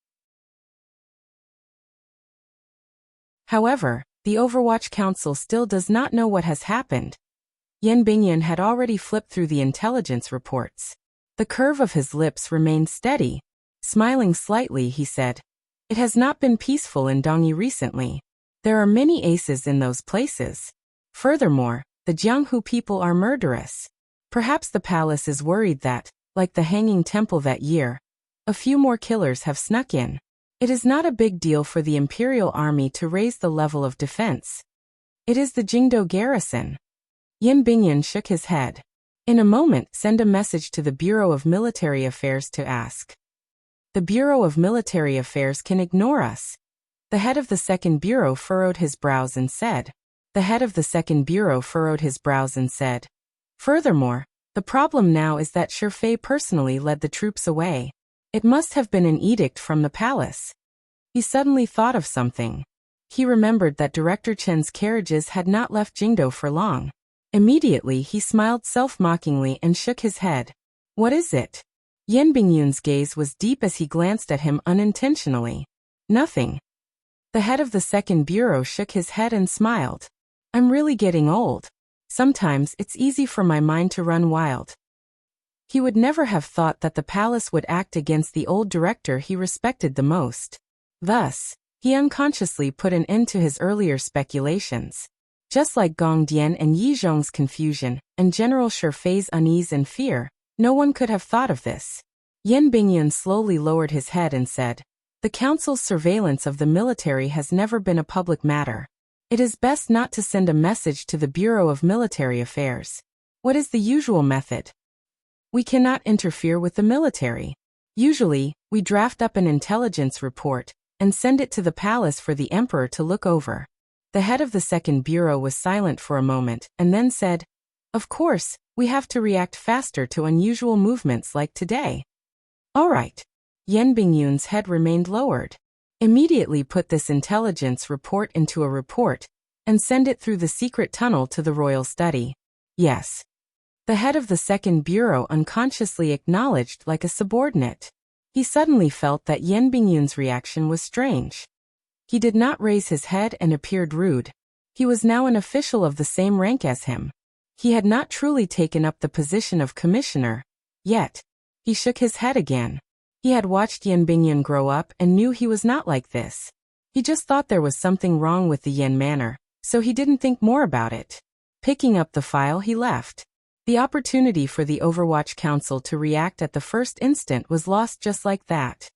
[SPEAKER 1] However, the Overwatch Council still does not know what has happened. Yan Bingyun had already flipped through the intelligence reports. The curve of his lips remained steady. Smiling slightly, he said, "It has not been peaceful in Dongyi recently. There are many aces in those places. Furthermore, the Jianghu people are murderous. Perhaps the palace is worried that, like the Hanging Temple that year, a few more killers have snuck in. It is not a big deal for the Imperial Army to raise the level of defense. It is the Jingdo garrison." Yan Bingyun shook his head. "In a moment, send a message to the Bureau of Military Affairs to ask." "The Bureau of Military Affairs can ignore us." The head of the second bureau furrowed his brows and said. Furthermore, the problem now is that Shifei personally led the troops away. It must have been an edict from the palace. He suddenly thought of something. He remembered that Director Chen's carriages had not left Jingdo for long. Immediately he smiled self-mockingly and shook his head. "What is it?" Yan Bingyun's gaze was deep as he glanced at him unintentionally. "Nothing." The head of the second bureau shook his head and smiled. "I'm really getting old. Sometimes it's easy for my mind to run wild." He would never have thought that the palace would act against the old director he respected the most. Thus, he unconsciously put an end to his earlier speculations. Just like Gong Dian and Yi Zhong's confusion, and General Shifei's unease and fear, no one could have thought of this. Yan Bingyun slowly lowered his head and said, "The council's surveillance of the military has never been a public matter. It is best not to send a message to the Bureau of Military Affairs." "What is the usual method?" "We cannot interfere with the military. Usually, we draft up an intelligence report and send it to the palace for the emperor to look over." The head of the second bureau was silent for a moment and then said, "Of course, we have to react faster to unusual movements like today." "All right." Yan Bingyun's head remained lowered. "Immediately put this intelligence report into a report and send it through the secret tunnel to the royal study." "Yes." The head of the second bureau unconsciously acknowledged like a subordinate. He suddenly felt that Yan Bingyun's reaction was strange. He did not raise his head and appeared rude. He was now an official of the same rank as him. He had not truly taken up the position of commissioner. Yet, he shook his head again. He had watched Yan Bingyun grow up and knew he was not like this. He just thought there was something wrong with the Yan manner, so he didn't think more about it. Picking up the file, he left. The opportunity for the Overwatch Council to react at the first instant was lost just like that.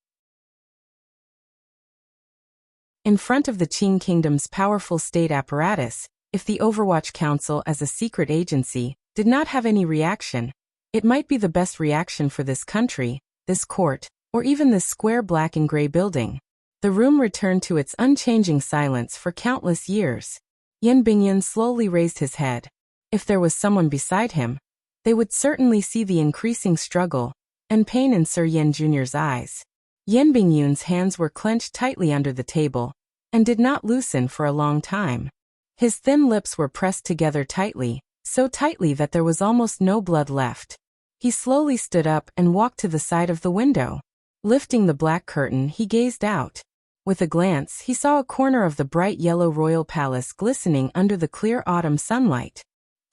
[SPEAKER 1] In front of the Qing Kingdom's powerful state apparatus, if the Overwatch Council as a secret agency did not have any reaction, it might be the best reaction for this country, this court, or even this square black and gray building. The room returned to its unchanging silence for countless years. Yan Bingyun slowly raised his head. If there was someone beside him, they would certainly see the increasing struggle and pain in Sir Yan Jr.'s eyes. Yan Bingyun's hands were clenched tightly under the table and did not loosen for a long time. His thin lips were pressed together tightly, so tightly that there was almost no blood left. He slowly stood up and walked to the side of the window. Lifting the black curtain, he gazed out. With a glance, he saw a corner of the bright yellow royal palace glistening under the clear autumn sunlight.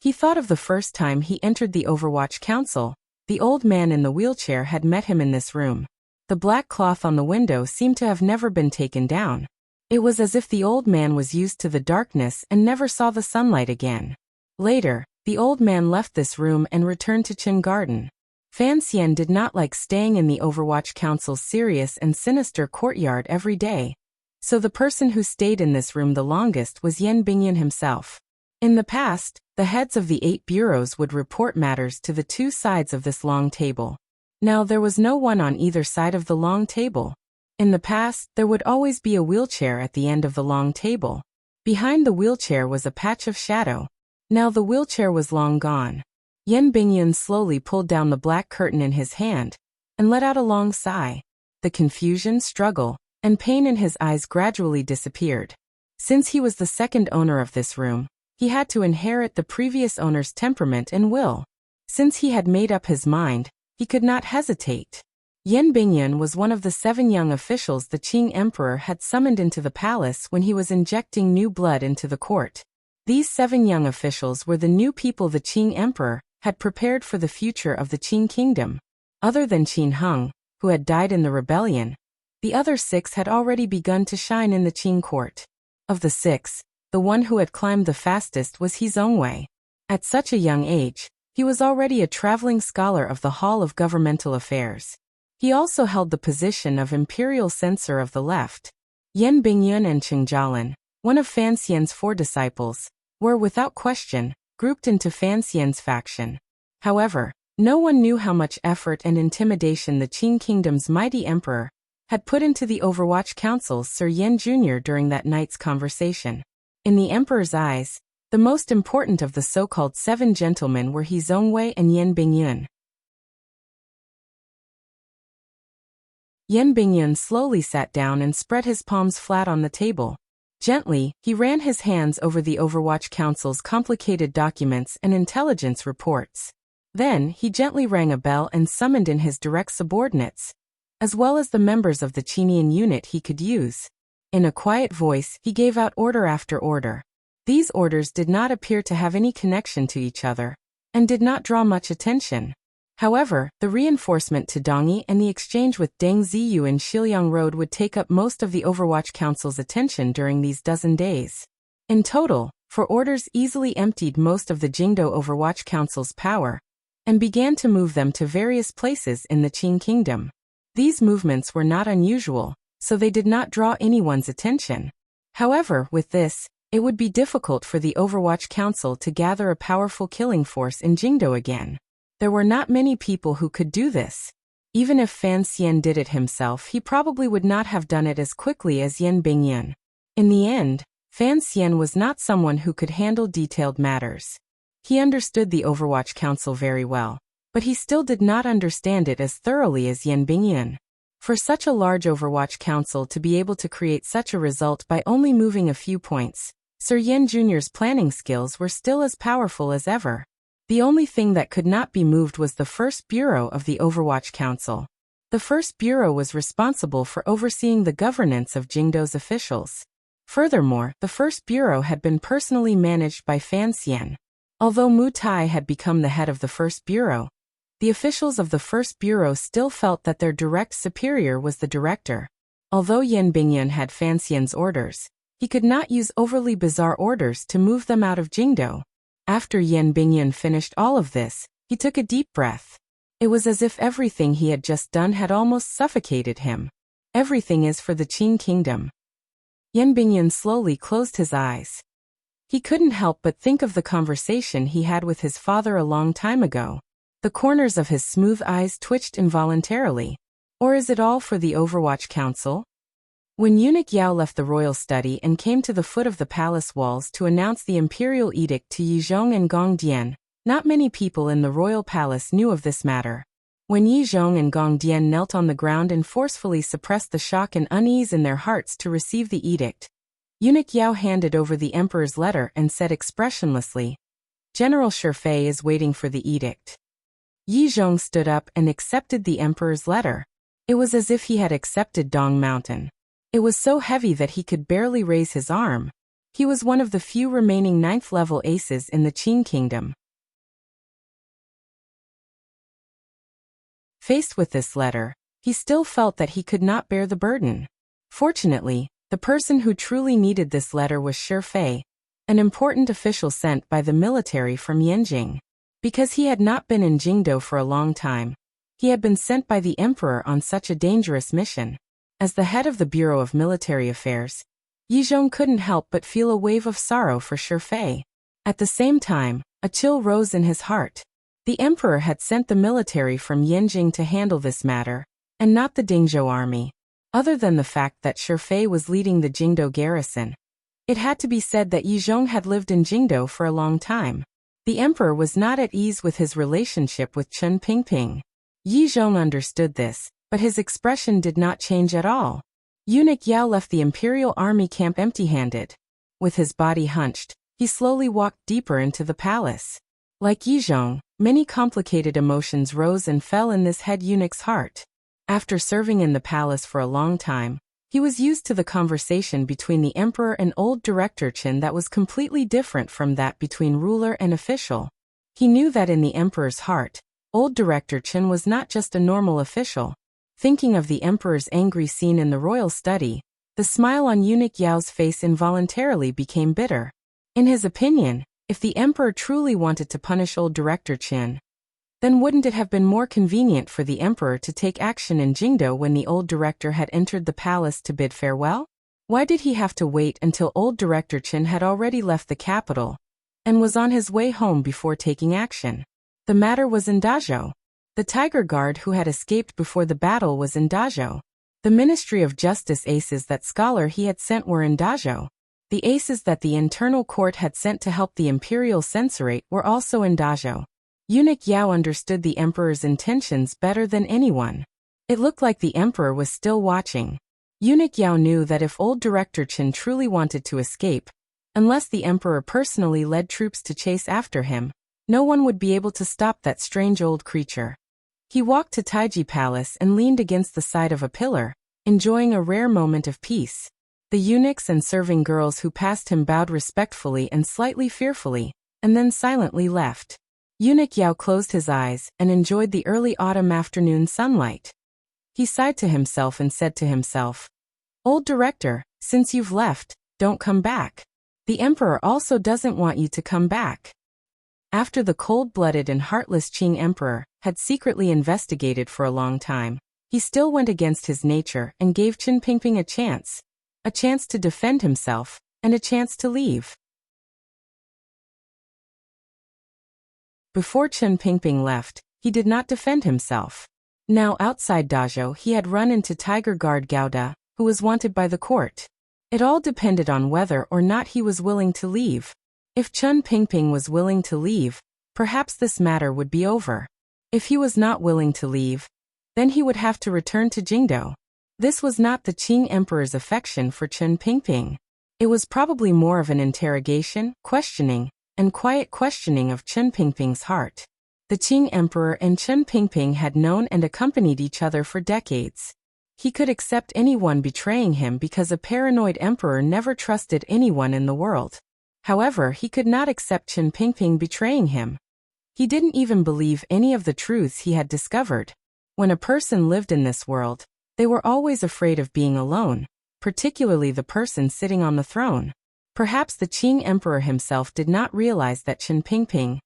[SPEAKER 1] He thought of the first time he entered the Overwatch Council. The old man in the wheelchair had met him in this room. The black cloth on the window seemed to have never been taken down. It was as if the old man was used to the darkness and never saw the sunlight again. Later, The old man left this room and returned to Qin Garden. Fan Xian did not like staying in the Overwatch Council's serious and sinister courtyard every day. So the person who stayed in this room the longest was Yan Bingyun himself. In the past, the heads of the 8 bureaus would report matters to the 2 sides of this long table. Now there was no one on either side of the long table. In the past, there would always be a wheelchair at the end of the long table. Behind the wheelchair was a patch of shadow. Now the wheelchair was long gone. Yan Bingyun slowly pulled down the black curtain in his hand and let out a long sigh. The confusion, struggle, and pain in his eyes gradually disappeared. Since he was the second owner of this room, he had to inherit the previous owner's temperament and will. Since he had made up his mind, he could not hesitate. Yan Bingyun was one of the 7 young officials the Qing Emperor had summoned into the palace when he was injecting new blood into the court. These 7 young officials were the new people the Qing Emperor had prepared for the future of the Qing kingdom. Other than Qin Heng, who had died in the rebellion, the other 6 had already begun to shine in the Qing court. Of the 6, the one who had climbed the fastest was He Zongwei. At such a young age, he was already a traveling scholar of the Hall of Governmental Affairs. He also held the position of Imperial Censor of the Left. Yan Bingyun and Cheng Jialin, one of Fan Xian's 4 disciples, were, without question, grouped into Fan Xian's faction. However, no one knew how much effort and intimidation the Qing kingdom's mighty emperor had put into the Overwatch Council's Sir Yan Jr. during that night's conversation. In the emperor's eyes, the most important of the so-called 7 gentlemen were He Zongwei and Yan Bingyun. Yan Bingyun slowly sat down and spread his palms flat on the table. Gently, he ran his hands over the Overwatch Council's complicated documents and intelligence reports. Then, he gently rang a bell and summoned in his direct subordinates, as well as the members of the Qinian unit he could use. In a quiet voice, he gave out order after order. These orders did not appear to have any connection to each other, and did not draw much attention. However, the reinforcement to Dongyi and the exchange with Deng Ziyu in Shiliang Road would take up most of the Overwatch Council's attention during these dozen days. In total, 4 orders easily emptied most of the Jingdo Overwatch Council's power, and began to move them to various places in the Qing kingdom. These movements were not unusual, so they did not draw anyone's attention. However, with this, it would be difficult for the Overwatch Council to gather a powerful killing force in Jingdo again. There were not many people who could do this. Even if Fan Xian did it himself, he probably would not have done it as quickly as Yan Bingyun. In the end, Fan Xian was not someone who could handle detailed matters. He understood the Overwatch Council very well, but he still did not understand it as thoroughly as Yan Bingyun. For such a large Overwatch Council to be able to create such a result by only moving a few points, Sir Yan Jr.'s planning skills were still as powerful as ever. The only thing that could not be moved was the First Bureau of the Overwatch Council. The First Bureau was responsible for overseeing the governance of Jingdo's officials. Furthermore, the First Bureau had been personally managed by Fan Xian. Although Mu Tai had become the head of the First Bureau, the officials of the First Bureau still felt that their direct superior was the director. Although Yan Bingyun had Fan Xian's orders, he could not use overly bizarre orders to move them out of Jingdo. After Yan Bingyun finished all of this, he took a deep breath. It was as if everything he had just done had almost suffocated him. Everything is for the Qing kingdom. Yan Bingyun slowly closed his eyes. He couldn't help but think of the conversation he had with his father a long time ago. The corners of his smooth eyes twitched involuntarily. Or is it all for the Overwatch Council? When Eunuch Yao left the royal study and came to the foot of the palace walls to announce the imperial edict to Yizhong and Gong Dian, not many people in the royal palace knew of this matter. When Yizhong and Gong Dian knelt on the ground and forcefully suppressed the shock and unease in their hearts to receive the edict, Eunuch Yao handed over the emperor's letter and said expressionlessly, "General Shifei is waiting for the edict." Yizhong stood up and accepted the emperor's letter. It was as if he had accepted Dong Mountain. It was so heavy that he could barely raise his arm. He was one of the few remaining 9th-level aces in the Qing kingdom. Faced with this letter, he still felt that he could not bear the burden. Fortunately, the person who truly needed this letter was Shifei, an important official sent by the military from Yanjing. Because he had not been in Jingdo for a long time, he had been sent by the emperor on such a dangerous mission. As the head of the Bureau of Military Affairs, Yizhong couldn't help but feel a wave of sorrow for Shifei. At the same time, a chill rose in his heart. The emperor had sent the military from Yanjing to handle this matter, and not the Dingzhou army. Other than the fact that Shifei was leading the Jingdo garrison, it had to be said that Yizhong had lived in Jingdo for a long time. The emperor was not at ease with his relationship with Chen Pingping. Yizhong understood this, but his expression did not change at all. Eunuch Yao left the imperial army camp empty-handed. With his body hunched, he slowly walked deeper into the palace. Like Yizhong, many complicated emotions rose and fell in this head eunuch's heart. After serving in the palace for a long time, he was used to the conversation between the emperor and old director Qin that was completely different from that between ruler and official. He knew that in the emperor's heart, old director Qin was not just a normal official. Thinking of the emperor's angry scene in the royal study, the smile on eunuch Yao's face involuntarily became bitter. In his opinion, if the emperor truly wanted to punish old director Qin, then wouldn't it have been more convenient for the emperor to take action in Jingdo when the old director had entered the palace to bid farewell? Why did he have to wait until old director Qin had already left the capital and was on his way home before taking action? The matter was in Dazhou. The Tiger Guard who had escaped before the battle was in Dazhou. The Ministry of Justice aces that scholar he had sent were in Dazhou. The aces that the internal court had sent to help the imperial censorate were also in Dazhou. Eunuch Yao understood the emperor's intentions better than anyone. It looked like the emperor was still watching. Eunuch Yao knew that if old director Qin truly wanted to escape, unless the emperor personally led troops to chase after him, no one would be able to stop that strange old creature. He walked to Taiji Palace and leaned against the side of a pillar, enjoying a rare moment of peace. The eunuchs and serving girls who passed him bowed respectfully and slightly fearfully, and then silently left. Eunuch Yao closed his eyes and enjoyed the early autumn afternoon sunlight. He sighed to himself and said to himself, "Old director, since you've left, don't come back. The emperor also doesn't want you to come back." After the cold-blooded and heartless Qing emperor had secretly investigated for a long time, he still went against his nature and gave Qin Pingping a chance to defend himself, and a chance to leave. Before Qin Pingping left, he did not defend himself. Now outside Dazhou he had run into Tiger Guard Gouda, who was wanted by the court. It all depended on whether or not he was willing to leave. If Qin Pingping was willing to leave, perhaps this matter would be over. If he was not willing to leave, then he would have to return to Jingdo. This was not the Qing emperor's affection for Qin Pingping. It was probably more of an interrogation, questioning, and quiet questioning of Qin Pingping's heart. The Qing emperor and Qin Pingping had known and accompanied each other for decades. He could accept anyone betraying him because a paranoid emperor never trusted anyone in the world. However, he could not accept Qin Pingping betraying him. He didn't even believe any of the truths he had discovered. When a person lived in this world, they were always afraid of being alone, particularly the person sitting on the throne. Perhaps the Qing emperor himself did not realize that Qin Pingping,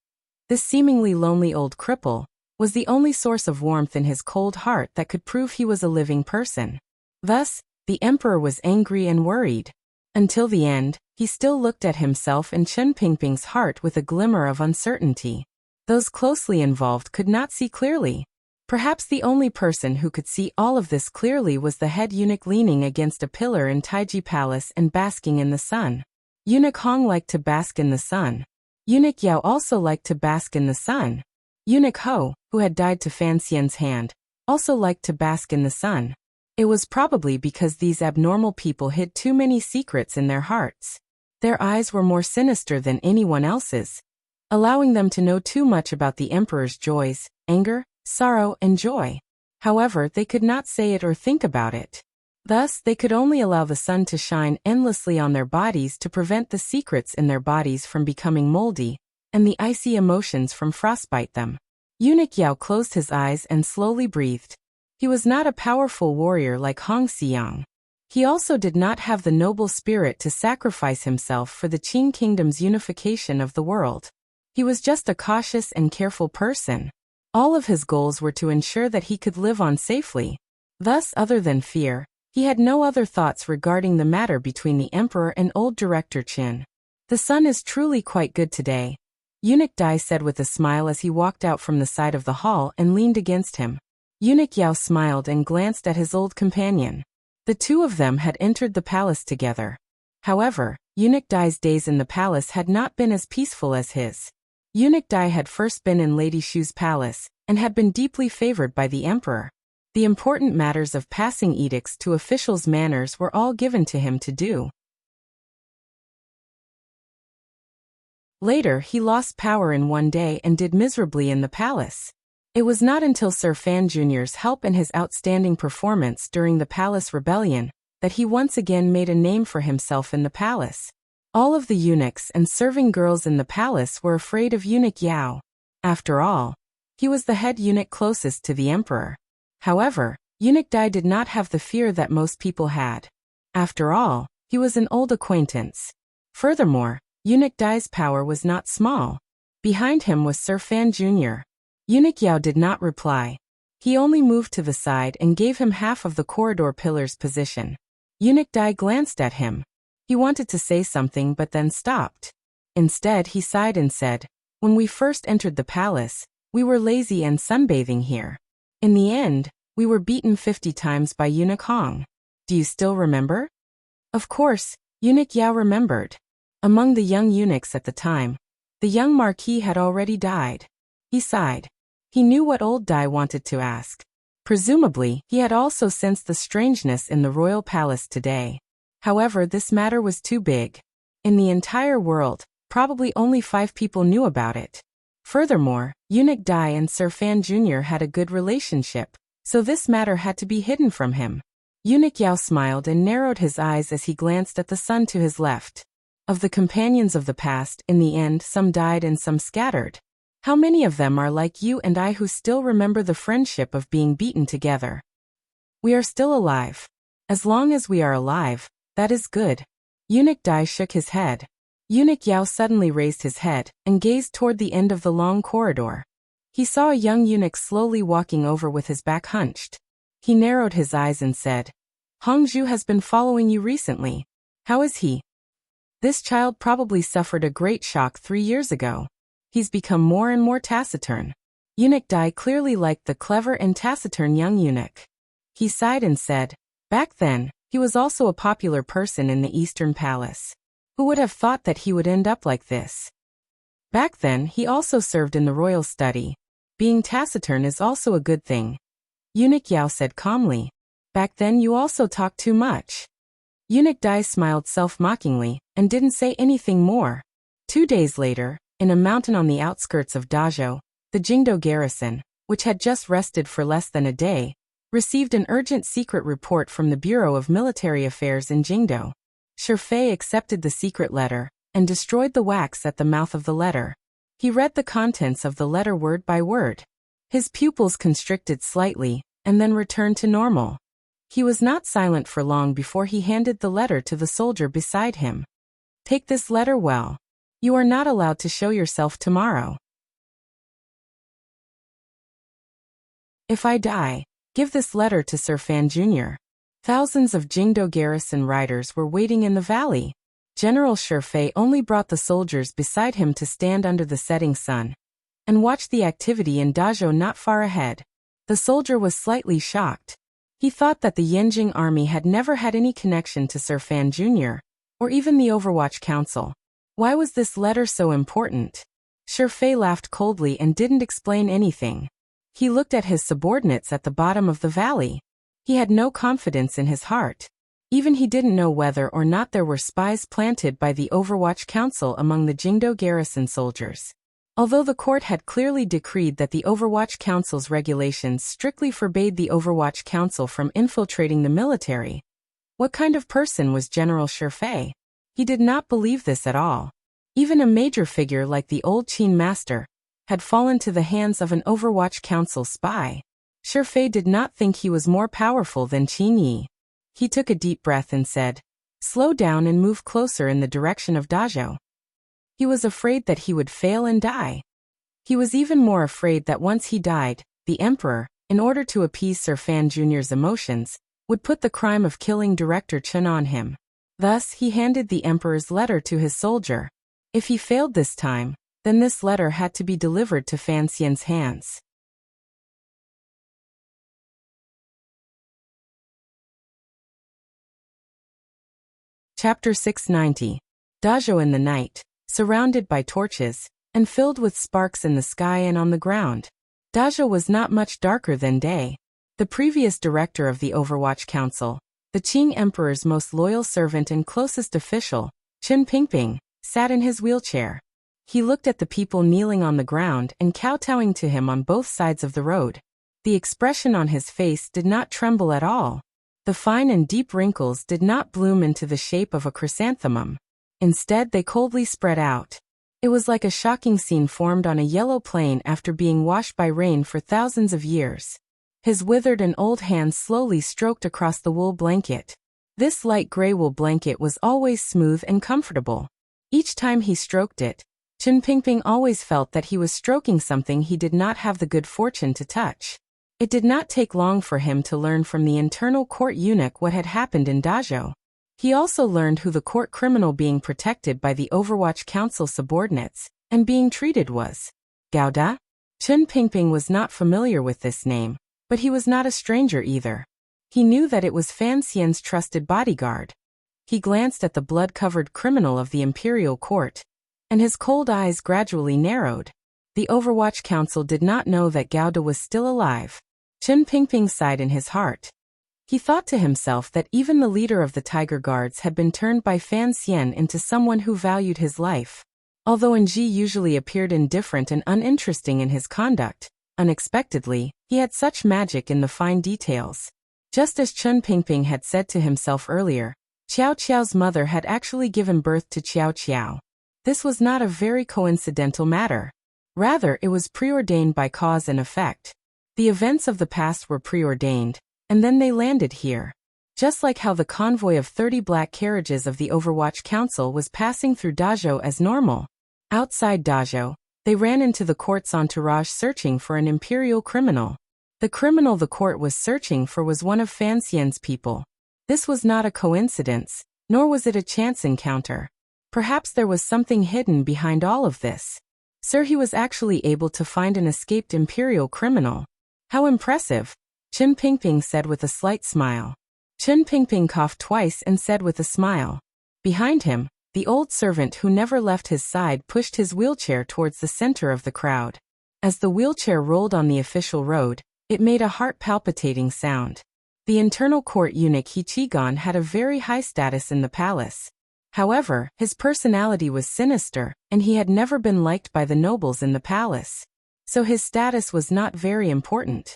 [SPEAKER 1] this seemingly lonely old cripple, was the only source of warmth in his cold heart that could prove he was a living person. Thus, the emperor was angry and worried. Until the end, he still looked at himself and Qin Pingping's heart with a glimmer of uncertainty. Those closely involved could not see clearly. Perhaps the only person who could see all of this clearly was the head eunuch leaning against a pillar in Taiji Palace and basking in the sun. Eunuch Hong liked to bask in the sun. Eunuch Yao also liked to bask in the sun. Eunuch Ho, who had died to Fan Xian's hand, also liked to bask in the sun. It was probably because these abnormal people hid too many secrets in their hearts. Their eyes were more sinister than anyone else's, allowing them to know too much about the emperor's joys, anger, sorrow, and joy. However, they could not say it or think about it. Thus, they could only allow the sun to shine endlessly on their bodies to prevent the secrets in their bodies from becoming moldy, and the icy emotions from frostbite them. Eunuch Yao closed his eyes and slowly breathed. He was not a powerful warrior like Hong Xiang. He also did not have the noble spirit to sacrifice himself for the Qing kingdom's unification of the world. He was just a cautious and careful person. All of his goals were to ensure that he could live on safely. Thus, other than fear, he had no other thoughts regarding the matter between the emperor and old director Qin. The sun is truly quite good today, Eunuch Dai said with a smile as he walked out from the side of the hall and leaned against him. Eunuch Yao smiled and glanced at his old companion. The two of them had entered the palace together. However, Eunuch Dai's days in the palace had not been as peaceful as his. Eunuch Dai had first been in Lady Shu's palace, and had been deeply favored by the emperor. The important matters of passing edicts to officials' manners were all given to him to do. Later, he lost power in one day and did miserably in the palace. It was not until Sir Fan Jr.'s help and his outstanding performance during the palace rebellion that he once again made a name for himself in the palace. All of the eunuchs and serving girls in the palace were afraid of Eunuch Yao. After all, he was the head eunuch closest to the emperor. However, Eunuch Dai did not have the fear that most people had. After all, he was an old acquaintance. Furthermore, Eunuch Dai's power was not small. Behind him was Sir Fan Jr. Eunuch Yao did not reply. He only moved to the side and gave him half of the corridor pillar's position. Eunuch Dai glanced at him. He wanted to say something but then stopped. Instead, he sighed and said, "When we first entered the palace, we were lazy and sunbathing here. In the end, we were beaten 50 times by Eunuch Hong. Do you still remember?" Of course, Eunuch Yao remembered. Among the young eunuchs at the time, the young marquis had already died. He sighed. He knew what old Dai wanted to ask. Presumably, he had also sensed the strangeness in the royal palace today. However, this matter was too big. In the entire world, probably only 5 people knew about it. Furthermore, Eunuch Dai and Sir Fan Jr. had a good relationship, so this matter had to be hidden from him. Eunuch Yao smiled and narrowed his eyes as he glanced at the sun to his left. Of the companions of the past, in the end, some died and some scattered. How many of them are like you and I who still remember the friendship of being beaten together? We are still alive. As long as we are alive, that is good. Eunuch Dai shook his head. Eunuch Yao suddenly raised his head and gazed toward the end of the long corridor. He saw a young eunuch slowly walking over with his back hunched. He narrowed his eyes and said, "Hongzhu has been following you recently. How is he?" This child probably suffered a great shock 3 years ago. He's become more and more taciturn. Eunuch Dai clearly liked the clever and taciturn young eunuch. He sighed and said, "Back then, he was also a popular person in the Eastern Palace. Who would have thought that he would end up like this?" Back then, he also served in the royal study. Being taciturn is also a good thing. Eunuch Yao said calmly. "Back then you also talked too much." Eunuch Dai smiled self-mockingly and didn't say anything more. 2 days later, in a mountain on the outskirts of Dazhou, the Jingdo garrison, which had just rested for less than a day, received an urgent secret report from the Bureau of Military Affairs in Jingdo. Shifei accepted the secret letter and destroyed the wax at the mouth of the letter. He read the contents of the letter word by word. His pupils constricted slightly and then returned to normal. He was not silent for long before he handed the letter to the soldier beside him. "Take this letter well. You are not allowed to show yourself tomorrow. If I die, give this letter to Sir Fan Jr." Thousands of Jingdo garrison riders were waiting in the valley. General Shifei only brought the soldiers beside him to stand under the setting sun and watch the activity in Dazhou not far ahead. The soldier was slightly shocked. He thought that the Yanjing army had never had any connection to Sir Fan Jr., or even the Overwatch Council. Why was this letter so important? Shifei laughed coldly and didn't explain anything. He looked at his subordinates at the bottom of the valley. He had no confidence in his heart. Even he didn't know whether or not there were spies planted by the Overwatch Council among the Jingdo garrison soldiers. Although the court had clearly decreed that the Overwatch Council's regulations strictly forbade the Overwatch Council from infiltrating the military, what kind of person was General Shifei? He did not believe this at all. Even a major figure like the old Qin master had fallen to the hands of an Overwatch Council spy. Shifei did not think he was more powerful than Qin Yi. He took a deep breath and said, "Slow down and move closer in the direction of Dazhou." He was afraid that he would fail and die. He was even more afraid that once he died, the emperor, in order to appease Sir Fan Jr.'s emotions, would put the crime of killing Director Chen on him. Thus, he handed the emperor's letter to his soldier. If he failed this time, then this letter had to be delivered to Fan Xian's hands. Chapter 690. Dazhou in the night, surrounded by torches, and filled with sparks in the sky and on the ground. Dazhou was not much darker than day. The previous director of the Overwatch Council, the Qing Emperor's most loyal servant and closest official, Chen Pingping, sat in his wheelchair. He looked at the people kneeling on the ground and kowtowing to him on both sides of the road. The expression on his face did not tremble at all. The fine and deep wrinkles did not bloom into the shape of a chrysanthemum. Instead, they coldly spread out. It was like a shocking scene formed on a yellow plain after being washed by rain for thousands of years. His withered and old hands slowly stroked across the wool blanket. This light gray wool blanket was always smooth and comfortable. Each time he stroked it, Chen Pingping always felt that he was stroking something he did not have the good fortune to touch. It did not take long for him to learn from the internal court eunuch what had happened in Dazhou. He also learned who the court criminal being protected by the Overwatch Council subordinates and being treated was. Gao Da? Chen Pingping was not familiar with this name, but he was not a stranger either. He knew that it was Fan Xian's trusted bodyguard. He glanced at the blood-covered criminal of the imperial court, and his cold eyes gradually narrowed. The Overwatch Council did not know that Gao Da was still alive. Chen Pingping sighed in his heart. He thought to himself that even the leader of the Tiger Guards had been turned by Fan Xian into someone who valued his life. Although Ji usually appeared indifferent and uninteresting in his conduct, unexpectedly, he had such magic in the fine details. Just as Chen Pingping had said to himself earlier, Qiao Qiao's mother had actually given birth to Qiao Qiao. This was not a very coincidental matter. Rather, it was preordained by cause and effect. The events of the past were preordained, and then they landed here. Just like how the convoy of 30 black carriages of the Overwatch Council was passing through Dazhou as normal. Outside Dazhou, they ran into the court's entourage searching for an imperial criminal. The criminal the court was searching for was one of Fan Xian's people. This was not a coincidence, nor was it a chance encounter. Perhaps there was something hidden behind all of this. Sir, he was actually able to find an escaped imperial criminal. How impressive, Chen Pingping said with a slight smile. Chen Pingping coughed twice and said with a smile. Behind him, the old servant who never left his side pushed his wheelchair towards the center of the crowd. As the wheelchair rolled on the official road, it made a heart-palpitating sound. The internal court eunuch He Qigong had a very high status in the palace. However, his personality was sinister, and he had never been liked by the nobles in the palace. So his status was not very important.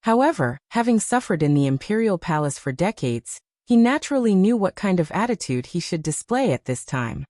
[SPEAKER 1] However, having suffered in the imperial palace for decades, he naturally knew what kind of attitude he should display at this time.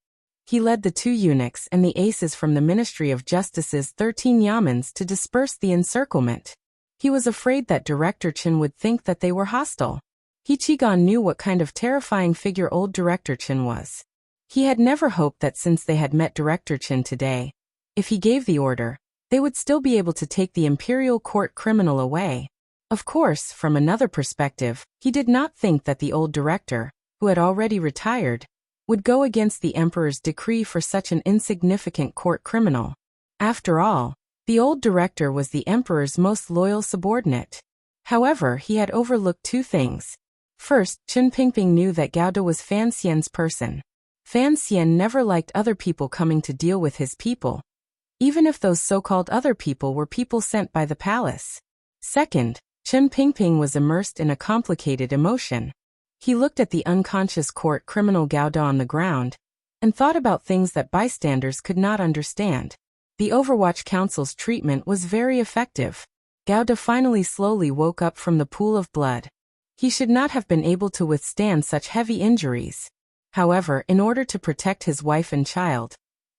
[SPEAKER 1] He led the 2 eunuchs and the aces from the Ministry of Justice's 13 yamens to disperse the encirclement. He was afraid that Director Chen would think that they were hostile. He Qigong knew what kind of terrifying figure old Director Chen was. He had never hoped that since they had met Director Chen today, if he gave the order, they would still be able to take the imperial court criminal away. Of course, from another perspective, he did not think that the old director, who had already retired, would go against the emperor's decree for such an insignificant court criminal. After all, the old director was the emperor's most loyal subordinate. However, he had overlooked 2 things. First, Chen Pingping knew that Gao Da was Fan Xian's person. Fan Xian never liked other people coming to deal with his people, even if those so-called other people were people sent by the palace. Second, Chen Pingping was immersed in a complicated emotion. He looked at the unconscious court criminal Gao Da on the ground, and thought about things that bystanders could not understand. The Overwatch Council's treatment was very effective. Gao Da finally slowly woke up from the pool of blood. He should not have been able to withstand such heavy injuries. However, in order to protect his wife and child,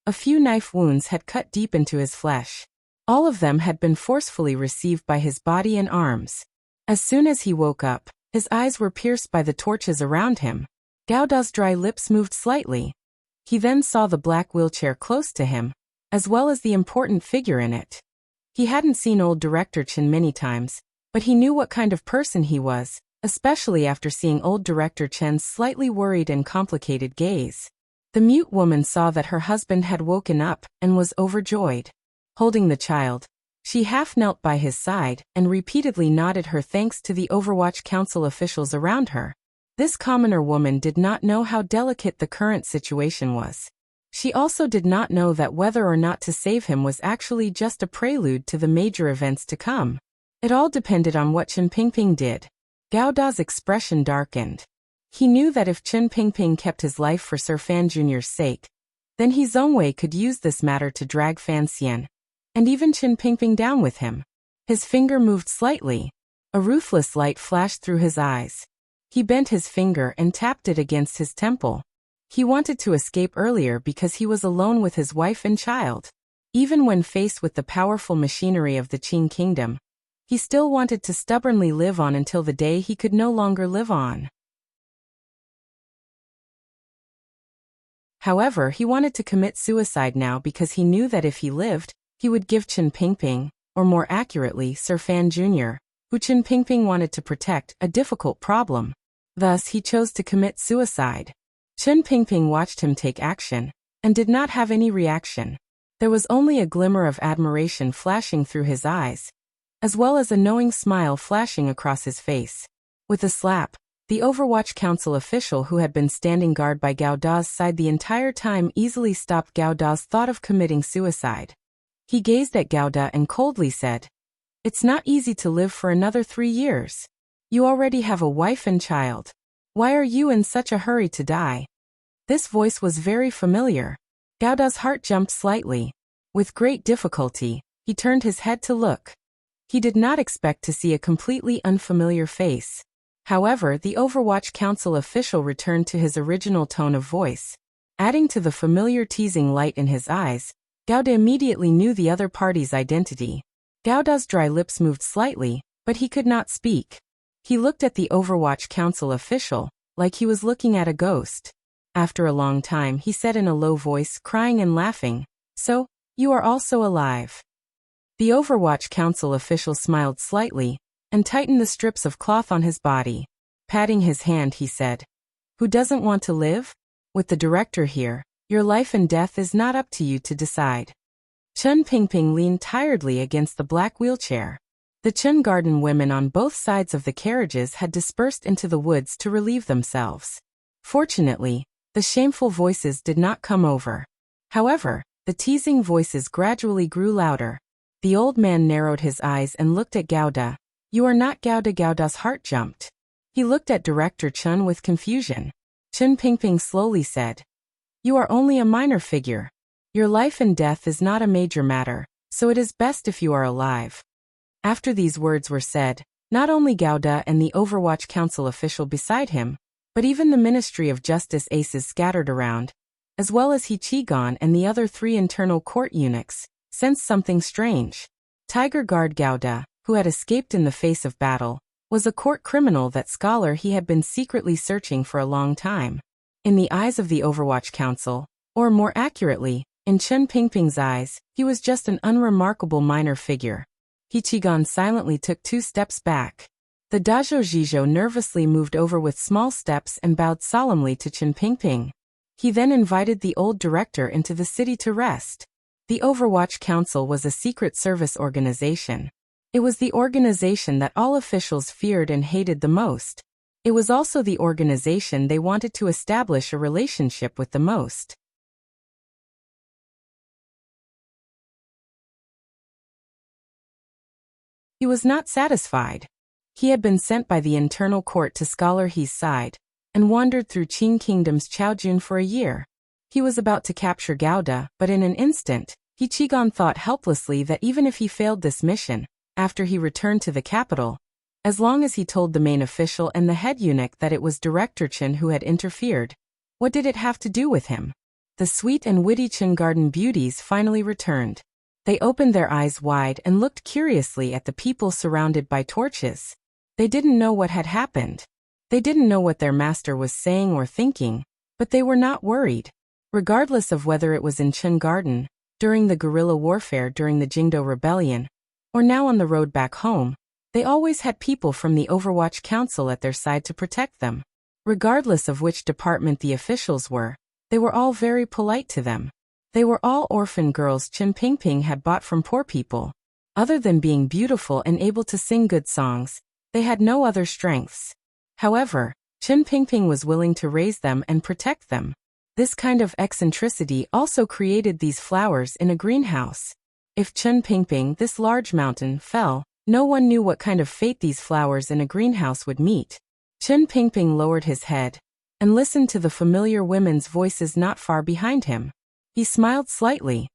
[SPEAKER 1] a few knife wounds had cut deep into his flesh. All of them had been forcefully received by his body and arms. As soon as he woke up, his eyes were pierced by the torches around him. Gao Da's dry lips moved slightly. He then saw the black wheelchair close to him, as well as the important figure in it. He hadn't seen old Director Chen many times, but he knew what kind of person he was, especially after seeing old Director Chen's slightly worried and complicated gaze. The mute woman saw that her husband had woken up and was overjoyed. Holding the child, she half knelt by his side and repeatedly nodded her thanks to the Overwatch Council officials around her. This commoner woman did not know how delicate the current situation was. She also did not know that whether or not to save him was actually just a prelude to the major events to come. It all depended on what Chen Pingping did. Gao Da's expression darkened. He knew that if Chen Pingping kept his life for Sir Fan Jr.'s sake, then he Zhongwei could use this matter to drag Fan Xian, and even Chen Pingping down with him. His finger moved slightly. A ruthless light flashed through his eyes. He bent his finger and tapped it against his temple. He wanted to escape earlier because he was alone with his wife and child. Even when faced with the powerful machinery of the Qin kingdom, he still wanted to stubbornly live on until the day he could no longer live on. However, he wanted to commit suicide now because he knew that if he lived, he would give Chen Pingping, or more accurately Sir Fan Jr., who Chen Pingping wanted to protect, a difficult problem. Thus, he chose to commit suicide. Chen Pingping watched him take action, and did not have any reaction. There was only a glimmer of admiration flashing through his eyes, as well as a knowing smile flashing across his face. With a slap, the Overwatch Council official who had been standing guard by Gao Da's side the entire time easily stopped Gao Da's thought of committing suicide. He gazed at Gao Da and coldly said, "It's not easy to live for another 3 years. You already have a wife and child. Why are you in such a hurry to die?" This voice was very familiar. Gao Da's heart jumped slightly. With great difficulty, he turned his head to look. He did not expect to see a completely unfamiliar face. However, the Overwatch Council official returned to his original tone of voice. Adding to the familiar teasing light in his eyes, Gao Da immediately knew the other party's identity. Gao Da's dry lips moved slightly, but he could not speak. He looked at the Overwatch Council official, like he was looking at a ghost. After a long time, he said in a low voice, crying and laughing, "So, you are also alive." The Overwatch Council official smiled slightly, and tightened the strips of cloth on his body. Patting his hand, he said, "Who doesn't want to live? With the director here, your life and death is not up to you to decide." Chen Pingping leaned tiredly against the black wheelchair. The Chen garden women on both sides of the carriages had dispersed into the woods to relieve themselves. Fortunately, the shameful voices did not come over. However, the teasing voices gradually grew louder. The old man narrowed his eyes and looked at Gao Da. "You are not Gao Da." Gao Da's heart jumped. He looked at Director Chen with confusion. Chen Pingping slowly said, "You are only a minor figure. Your life and death is not a major matter, so it is best if you are alive." After these words were said, not only Gao Da and the Overwatch Council official beside him, but even the Ministry of Justice aces scattered around, as well as He Qigong and the other 3 internal court eunuchs, sensed something strange. Tiger Guard Gao Da, who had escaped in the face of battle, was a court criminal. That scholar he had been secretly searching for a long time. In the eyes of the Overwatch Council, or more accurately, in Chen Pingping's eyes, he was just an unremarkable minor figure. He Qigong silently took 2 steps back. The Dazhou Zhizhou nervously moved over with small steps and bowed solemnly to Chen Pingping. He then invited the old director into the city to rest. The Overwatch Council was a secret service organization. It was the organization that all officials feared and hated the most. It was also the organization they wanted to establish a relationship with the most. He was not satisfied. He had been sent by the internal court to Scholar He's side, and wandered through Qin Kingdom's Chaojun for a year. He was about to capture Gao Da, but in an instant, He Qigong thought helplessly that even if he failed this mission, after he returned to the capital, as long as he told the main official and the head eunuch that it was Director Chen who had interfered, what did it have to do with him? The sweet and witty Chen garden beauties finally returned. They opened their eyes wide and looked curiously at the people surrounded by torches. They didn't know what had happened. They didn't know what their master was saying or thinking, but they were not worried. Regardless of whether it was in Chen Garden, during the guerrilla warfare during the Jingdo Rebellion, or now on the road back home, they always had people from the Overwatch Council at their side to protect them. Regardless of which department the officials were, they were all very polite to them. They were all orphan girls Chen Pingping had bought from poor people. Other than being beautiful and able to sing good songs, they had no other strengths. However, Chen Pingping was willing to raise them and protect them. This kind of eccentricity also created these flowers in a greenhouse. If Chen Pingping, this large mountain, fell, no one knew what kind of fate these flowers in a greenhouse would meet. Chen Pingping lowered his head and listened to the familiar women's voices not far behind him. He smiled slightly.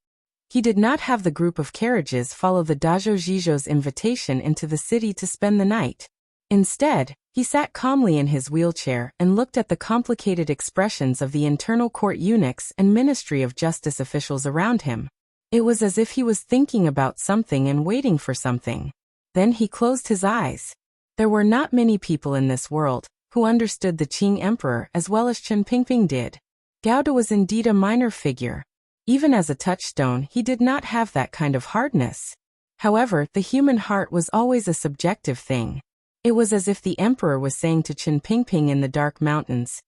[SPEAKER 1] He did not have the group of carriages follow the Dazhou Zhizhou's invitation into the city to spend the night. Instead, he sat calmly in his wheelchair and looked at the complicated expressions of the internal court eunuchs and Ministry of Justice officials around him. It was as if he was thinking about something and waiting for something. Then he closed his eyes. There were not many people in this world who understood the Qing Emperor as well as Chen Pingping did. Gao Da was indeed a minor figure. Even as a touchstone, he did not have that kind of hardness. However, the human heart was always a subjective thing. It was as if the emperor was saying to Chen Pingping in the dark mountains,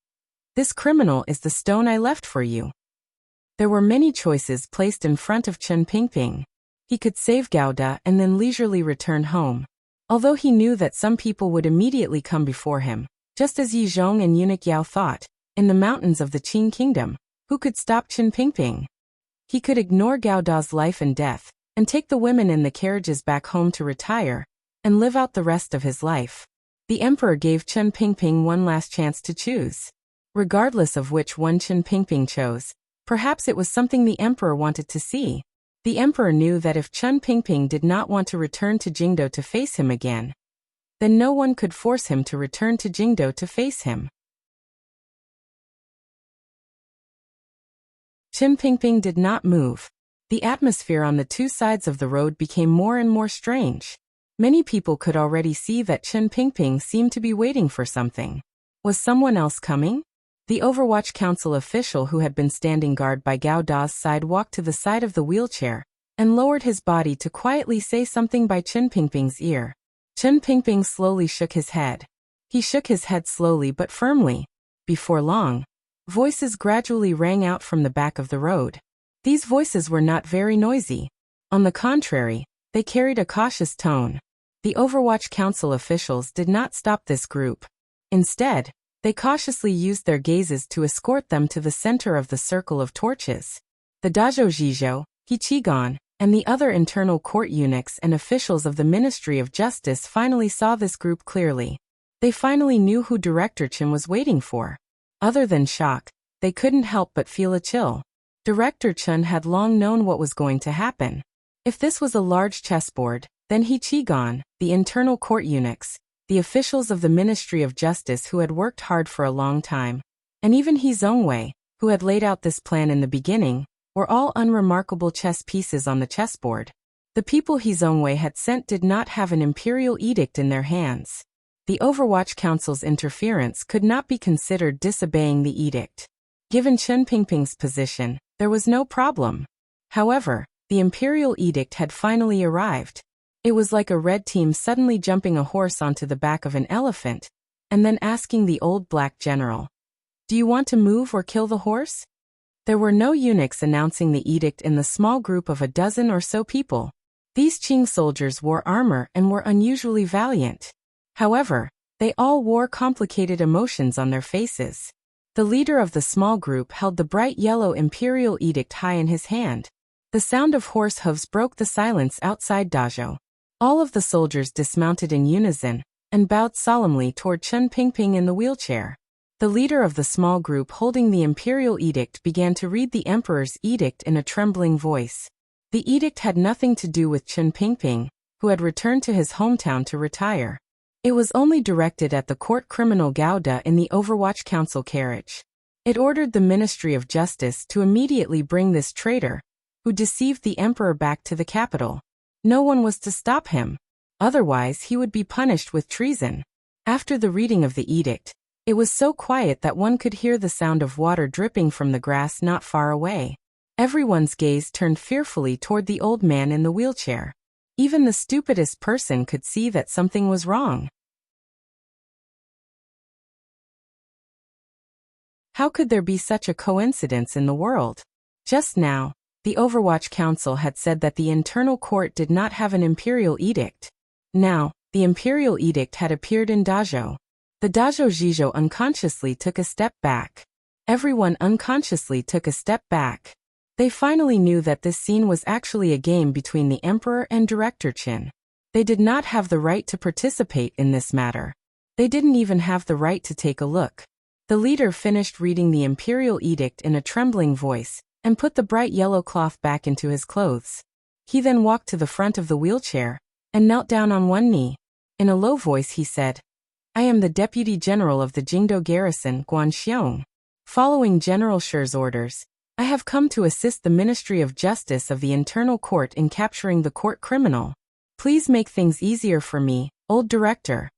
[SPEAKER 1] "This criminal is the stone I left for you." There were many choices placed in front of Chen Pingping. He could save Gao Da and then leisurely return home. Although he knew that some people would immediately come before him, just as Yi Zhong and eunuch Yao thought, in the mountains of the Qing kingdom, who could stop Chen Pingping? He could ignore Gao Da's life and death, and take the women in the carriages back home to retire, and live out the rest of his life. The emperor gave Chen Pingping one last chance to choose. Regardless of which one Chen Pingping chose, perhaps it was something the emperor wanted to see. The emperor knew that if Chen Pingping did not want to return to Jingdo to face him again, then no one could force him to return to Jingdo to face him. Chen Pingping did not move. The atmosphere on the two sides of the road became more and more strange. Many people could already see that Chen Pingping seemed to be waiting for something. Was someone else coming? The Overwatch Council official who had been standing guard by Gao Da's side walked to the side of the wheelchair and lowered his body to quietly say something by Chen Pingping's ear. Chen Pingping slowly shook his head. He shook his head slowly but firmly. Before long, voices gradually rang out from the back of the road. These voices were not very noisy. On the contrary, they carried a cautious tone. The Overwatch Council officials did not stop this group. Instead, they cautiously used their gazes to escort them to the center of the circle of torches. The Dazhou Zhizhou, He Qigong, and the other internal court eunuchs and officials of the Ministry of Justice finally saw this group clearly. They finally knew who Director Chen was waiting for. Other than shock, they couldn't help but feel a chill. Director Chen had long known what was going to happen. If this was a large chessboard, then He Qigong, the internal court eunuchs, the officials of the Ministry of Justice who had worked hard for a long time, and even He Zhongwei, who had laid out this plan in the beginning, were all unremarkable chess pieces on the chessboard. The people He Zhongwei had sent did not have an imperial edict in their hands. The Overwatch Council's interference could not be considered disobeying the edict. Given Chen Pingping's position, there was no problem. However, the imperial edict had finally arrived. It was like a red team suddenly jumping a horse onto the back of an elephant, and then asking the old black general, "Do you want to move or kill the horse?" There were no eunuchs announcing the edict in the small group of a dozen or so people. These Qing soldiers wore armor and were unusually valiant. However, they all wore complicated emotions on their faces. The leader of the small group held the bright yellow imperial edict high in his hand. The sound of horse hooves broke the silence outside Dazhou. All of the soldiers dismounted in unison and bowed solemnly toward Chen Pingping in the wheelchair. The leader of the small group holding the imperial edict began to read the emperor's edict in a trembling voice. The edict had nothing to do with Chen Pingping, who had returned to his hometown to retire. It was only directed at the court criminal Gao Da in the Overwatch Council carriage. It ordered the Ministry of Justice to immediately bring this traitor, who deceived the emperor back to the capital. No one was to stop him. Otherwise he would be punished with treason. After the reading of the edict, it was so quiet that one could hear the sound of water dripping from the grass not far away. Everyone's gaze turned fearfully toward the old man in the wheelchair. Even the stupidest person could see that something was wrong. How could there be such a coincidence in the world? Just now, the Overwatch Council had said that the internal court did not have an imperial edict. Now, the imperial edict had appeared in Dajo. The Dajo Jijo unconsciously took a step back. Everyone unconsciously took a step back. They finally knew that this scene was actually a game between the emperor and Director Qin. They did not have the right to participate in this matter. They didn't even have the right to take a look. The leader finished reading the imperial edict in a trembling voice, and put the bright yellow cloth back into his clothes. He then walked to the front of the wheelchair, and knelt down on one knee. In a low voice he said, "I am the Deputy General of the Jingdo Garrison, Guanxiong. Following General Shi's orders, I have come to assist the Ministry of Justice of the Internal Court in capturing the court criminal. Please make things easier for me, old director."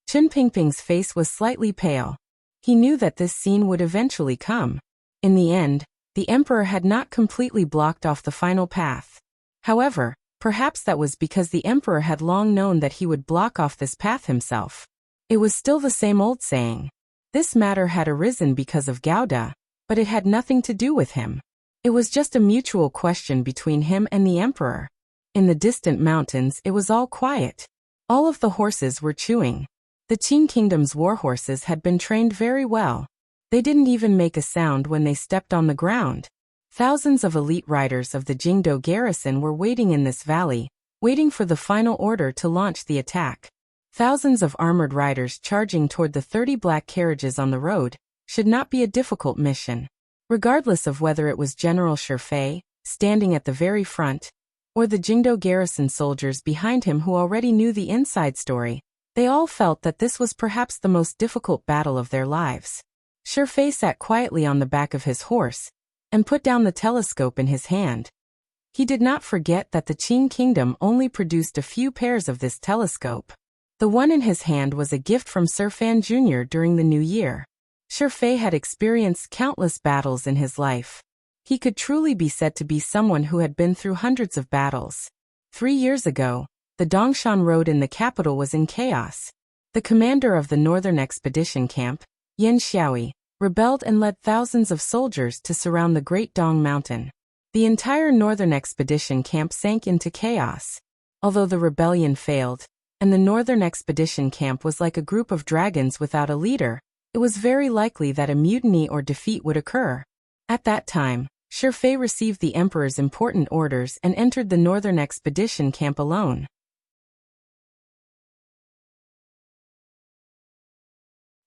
[SPEAKER 1] Chen Pingping's face was slightly pale. He knew that this scene would eventually come. In the end, the emperor had not completely blocked off the final path. However, perhaps that was because the emperor had long known that he would block off this path himself. It was still the same old saying. This matter had arisen because of Gouda, but it had nothing to do with him. It was just a mutual question between him and the emperor. In the distant mountains it was all quiet. All of the horses were chewing. The Qin Kingdom's war horses had been trained very well. They didn't even make a sound when they stepped on the ground. Thousands of elite riders of the Jingdo garrison were waiting in this valley, waiting for the final order to launch the attack. Thousands of armored riders charging toward the 30 black carriages on the road should not be a difficult mission. Regardless of whether it was General Shi standing at the very front, or the Jingdo garrison soldiers behind him who already knew the inside story, they all felt that this was perhaps the most difficult battle of their lives. Shi sat quietly on the back of his horse, and put down the telescope in his hand. He did not forget that the Qin Kingdom only produced a few pairs of this telescope. The one in his hand was a gift from Sir Fan Jr. during the new year. Shi had experienced countless battles in his life. He could truly be said to be someone who had been through hundreds of battles. 3 years ago, the Dongshan Road in the capital was in chaos. The commander of the Northern Expedition Camp, Yin Xiaoi, rebelled and led thousands of soldiers to surround the Great Dong Mountain. The entire Northern Expedition Camp sank into chaos. Although the rebellion failed, and the Northern Expedition Camp was like a group of dragons without a leader, it was very likely that a mutiny or defeat would occur. At that time, Shi received the emperor's important orders and entered the Northern Expedition Camp alone.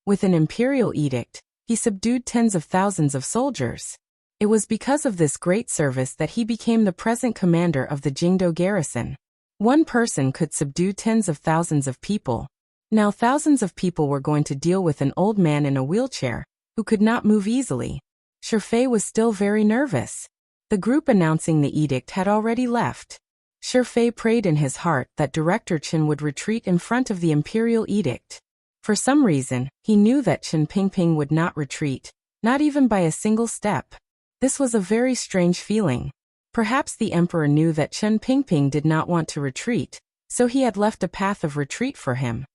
[SPEAKER 1] With an imperial edict, he subdued tens of thousands of soldiers. It was because of this great service that he became the present commander of the Jingdo garrison. One person could subdue tens of thousands of people. Now thousands of people were going to deal with an old man in a wheelchair, who could not move easily. Shi was still very nervous. The group announcing the edict had already left. Shi prayed in his heart that Director Qin would retreat in front of the imperial edict. For some reason, he knew that Chen Pingping would not retreat, not even by a single step. This was a very strange feeling. Perhaps the emperor knew that Chen Pingping did not want to retreat, so he had left a path of retreat for him.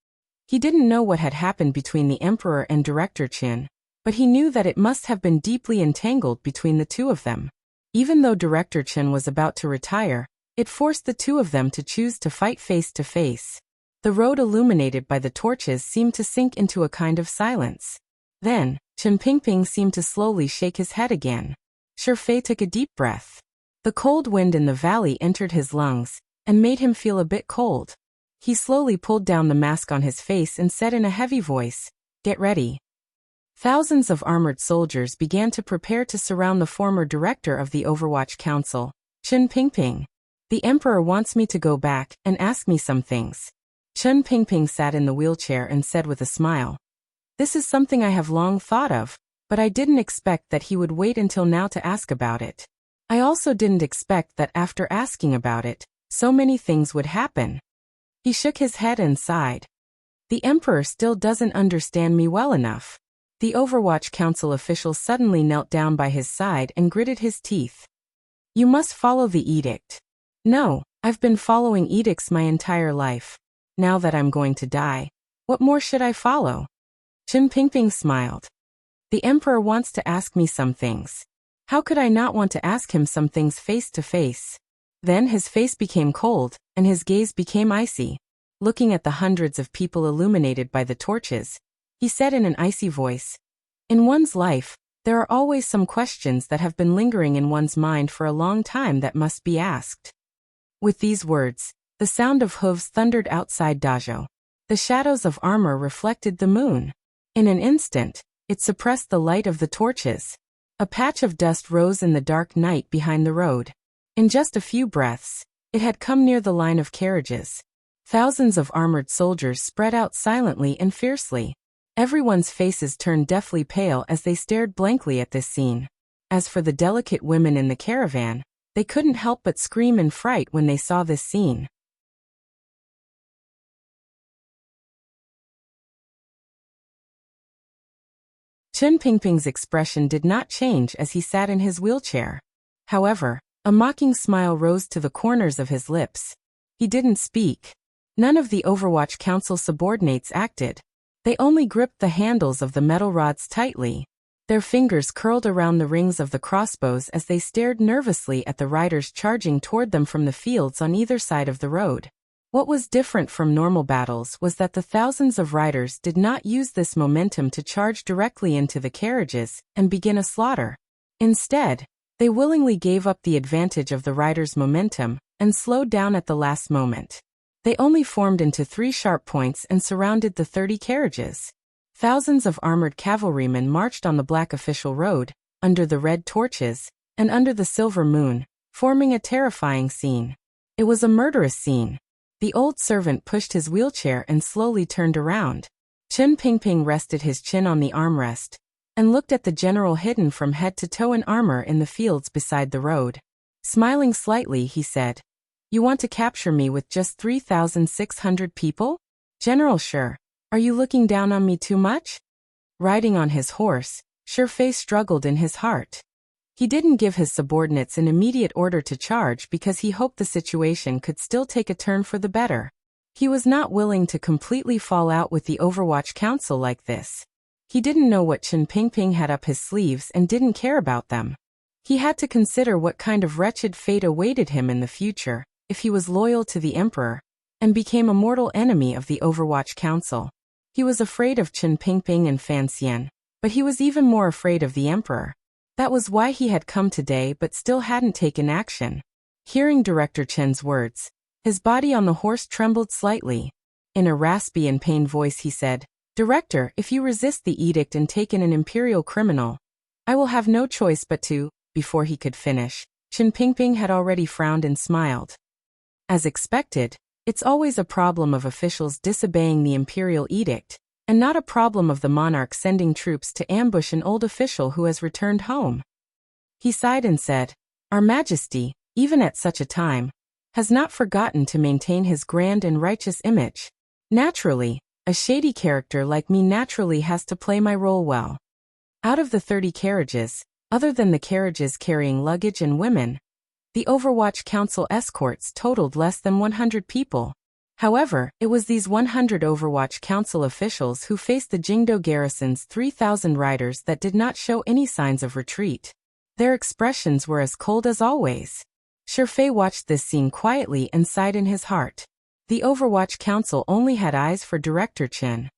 [SPEAKER 1] He didn't know what had happened between the emperor and Director Qin, but he knew that it must have been deeply entangled between the two of them. Even though Director Qin was about to retire, it forced the two of them to choose to fight face to face. The road illuminated by the torches seemed to sink into a kind of silence. Then, Chen Pingping seemed to slowly shake his head again. Shi took a deep breath. The cold wind in the valley entered his lungs, and made him feel a bit cold. He slowly pulled down the mask on his face and said in a heavy voice, "Get ready." Thousands of armored soldiers began to prepare to surround the former director of the Overwatch Council, Chen Pingping. "The emperor wants me to go back and ask me some things." Chen Pingping sat in the wheelchair and said with a smile, "This is something I have long thought of, but I didn't expect that he would wait until now to ask about it. I also didn't expect that after asking about it, so many things would happen. He shook his head and sighed. The Emperor still doesn't understand me well enough. The Overwatch Council official suddenly knelt down by his side and gritted his teeth. You must follow the edict. No, I've been following edicts my entire life. Now that I'm going to die, what more should I follow? Chen Pingping smiled. The Emperor wants to ask me some things. How could I not want to ask him some things face to face? Then his face became cold, and his gaze became icy. Looking at the hundreds of people illuminated by the torches, he said in an icy voice, in one's life, there are always some questions that have been lingering in one's mind for a long time that must be asked. With these words, the sound of hooves thundered outside Dajo. The shadows of armor reflected the moon. In an instant, it suppressed the light of the torches. A patch of dust rose in the dark night behind the road. In just a few breaths, it had come near the line of carriages. Thousands of armored soldiers spread out silently and fiercely. Everyone's faces turned deathly pale as they stared blankly at this scene. As for the delicate women in the caravan, they couldn't help but scream in fright when they saw this scene. Chen Pingping's expression did not change as he sat in his wheelchair. However, a mocking smile rose to the corners of his lips. He didn't speak. None of the Overwatch Council subordinates acted. They only gripped the handles of the metal rods tightly. Their fingers curled around the rings of the crossbows as they stared nervously at the riders charging toward them from the fields on either side of the road. What was different from normal battles was that the thousands of riders did not use this momentum to charge directly into the carriages and begin a slaughter. Instead, they willingly gave up the advantage of the riders' momentum and slowed down at the last moment. They only formed into 3 sharp points and surrounded the 30 carriages. Thousands of armored cavalrymen marched on the black official road, under the red torches, and under the silver moon, forming a terrifying scene. It was a murderous scene. The old servant pushed his wheelchair and slowly turned around. Chen Pingping rested his chin on the armrest and looked at the general hidden from head to toe in armor in the fields beside the road. Smiling slightly, he said, "You want to capture me with just 3,600 people? General Shi, are you looking down on me too much?" Riding on his horse, Shi Fei struggled in his heart. He didn't give his subordinates an immediate order to charge because he hoped the situation could still take a turn for the better. He was not willing to completely fall out with the Overwatch Council like this. He didn't know what Chen Pingping had up his sleeves and didn't care about them. He had to consider what kind of wretched fate awaited him in the future if he was loyal to the Emperor and became a mortal enemy of the Overwatch Council. He was afraid of Chen Pingping and Fan Xian, but he was even more afraid of the Emperor. That was why he had come today but still hadn't taken action. Hearing Director Chen's words, his body on the horse trembled slightly. In a raspy and pained voice he said, "Director, if you resist the edict and take in an imperial criminal, I will have no choice but to..." Before he could finish, Chen Pingping had already frowned and smiled. As expected, it's always a problem of officials disobeying the imperial edict, and not a problem of the monarch sending troops to ambush an old official who has returned home. He sighed and said, "Our Majesty, even at such a time, has not forgotten to maintain his grand and righteous image. Naturally, a shady character like me naturally has to play my role well." Out of the 30 carriages, other than the carriages carrying luggage and women, the Overwatch Council escorts totaled less than 100 people. However, it was these 100 Overwatch Council officials who faced the Jingdo garrison's 3,000 riders that did not show any signs of retreat. Their expressions were as cold as always. Shi Fei watched this scene quietly and sighed in his heart. The Overwatch Council only had eyes for Director Chen.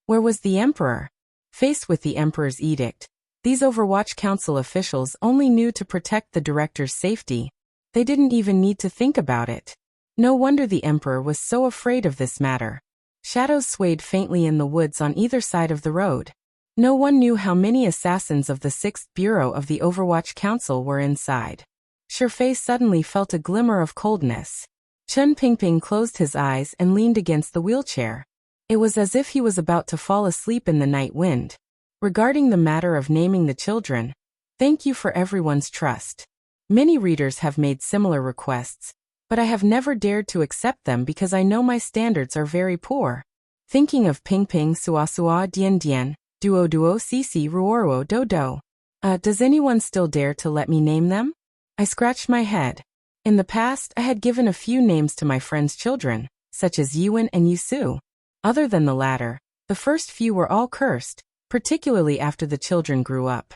[SPEAKER 1] Where was the Emperor? Faced with the Emperor's edict, these Overwatch Council officials only knew to protect the director's safety. They didn't even need to think about it. No wonder the Emperor was so afraid of this matter. Shadows swayed faintly in the woods on either side of the road. No one knew how many assassins of the 6th Bureau of the Overwatch Council were inside. Shi Fei suddenly felt a glimmer of coldness. Chen Pingping closed his eyes and leaned against the wheelchair. It was as if he was about to fall asleep in the night wind. Regarding the matter of naming the children, thank you for everyone's trust. Many readers have made similar requests, but I have never dared to accept them because I know my standards are very poor. Thinking of Ping Ping, Sua Sua, Dien Dien, Duo Duo, Cici, Ruoruo, Dodo. Does anyone still dare to let me name them? I scratched my head. In the past, I had given a few names to my friends' children, such as Yuan and Yusu. Other than the latter, the first few were all cursed, particularly after the children grew up.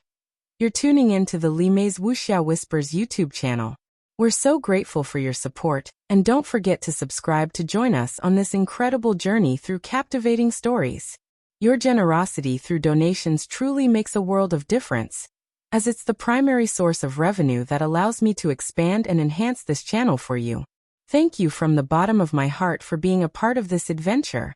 [SPEAKER 1] You're tuning in to the Li Mei's Wuxia Whispers YouTube channel. We're so grateful for your support, and don't forget to subscribe to join us on this incredible journey through captivating stories. Your generosity through donations truly makes a world of difference, as it's the primary source of revenue that allows me to expand and enhance this channel for you. Thank you from the bottom of my heart for being a part of this adventure.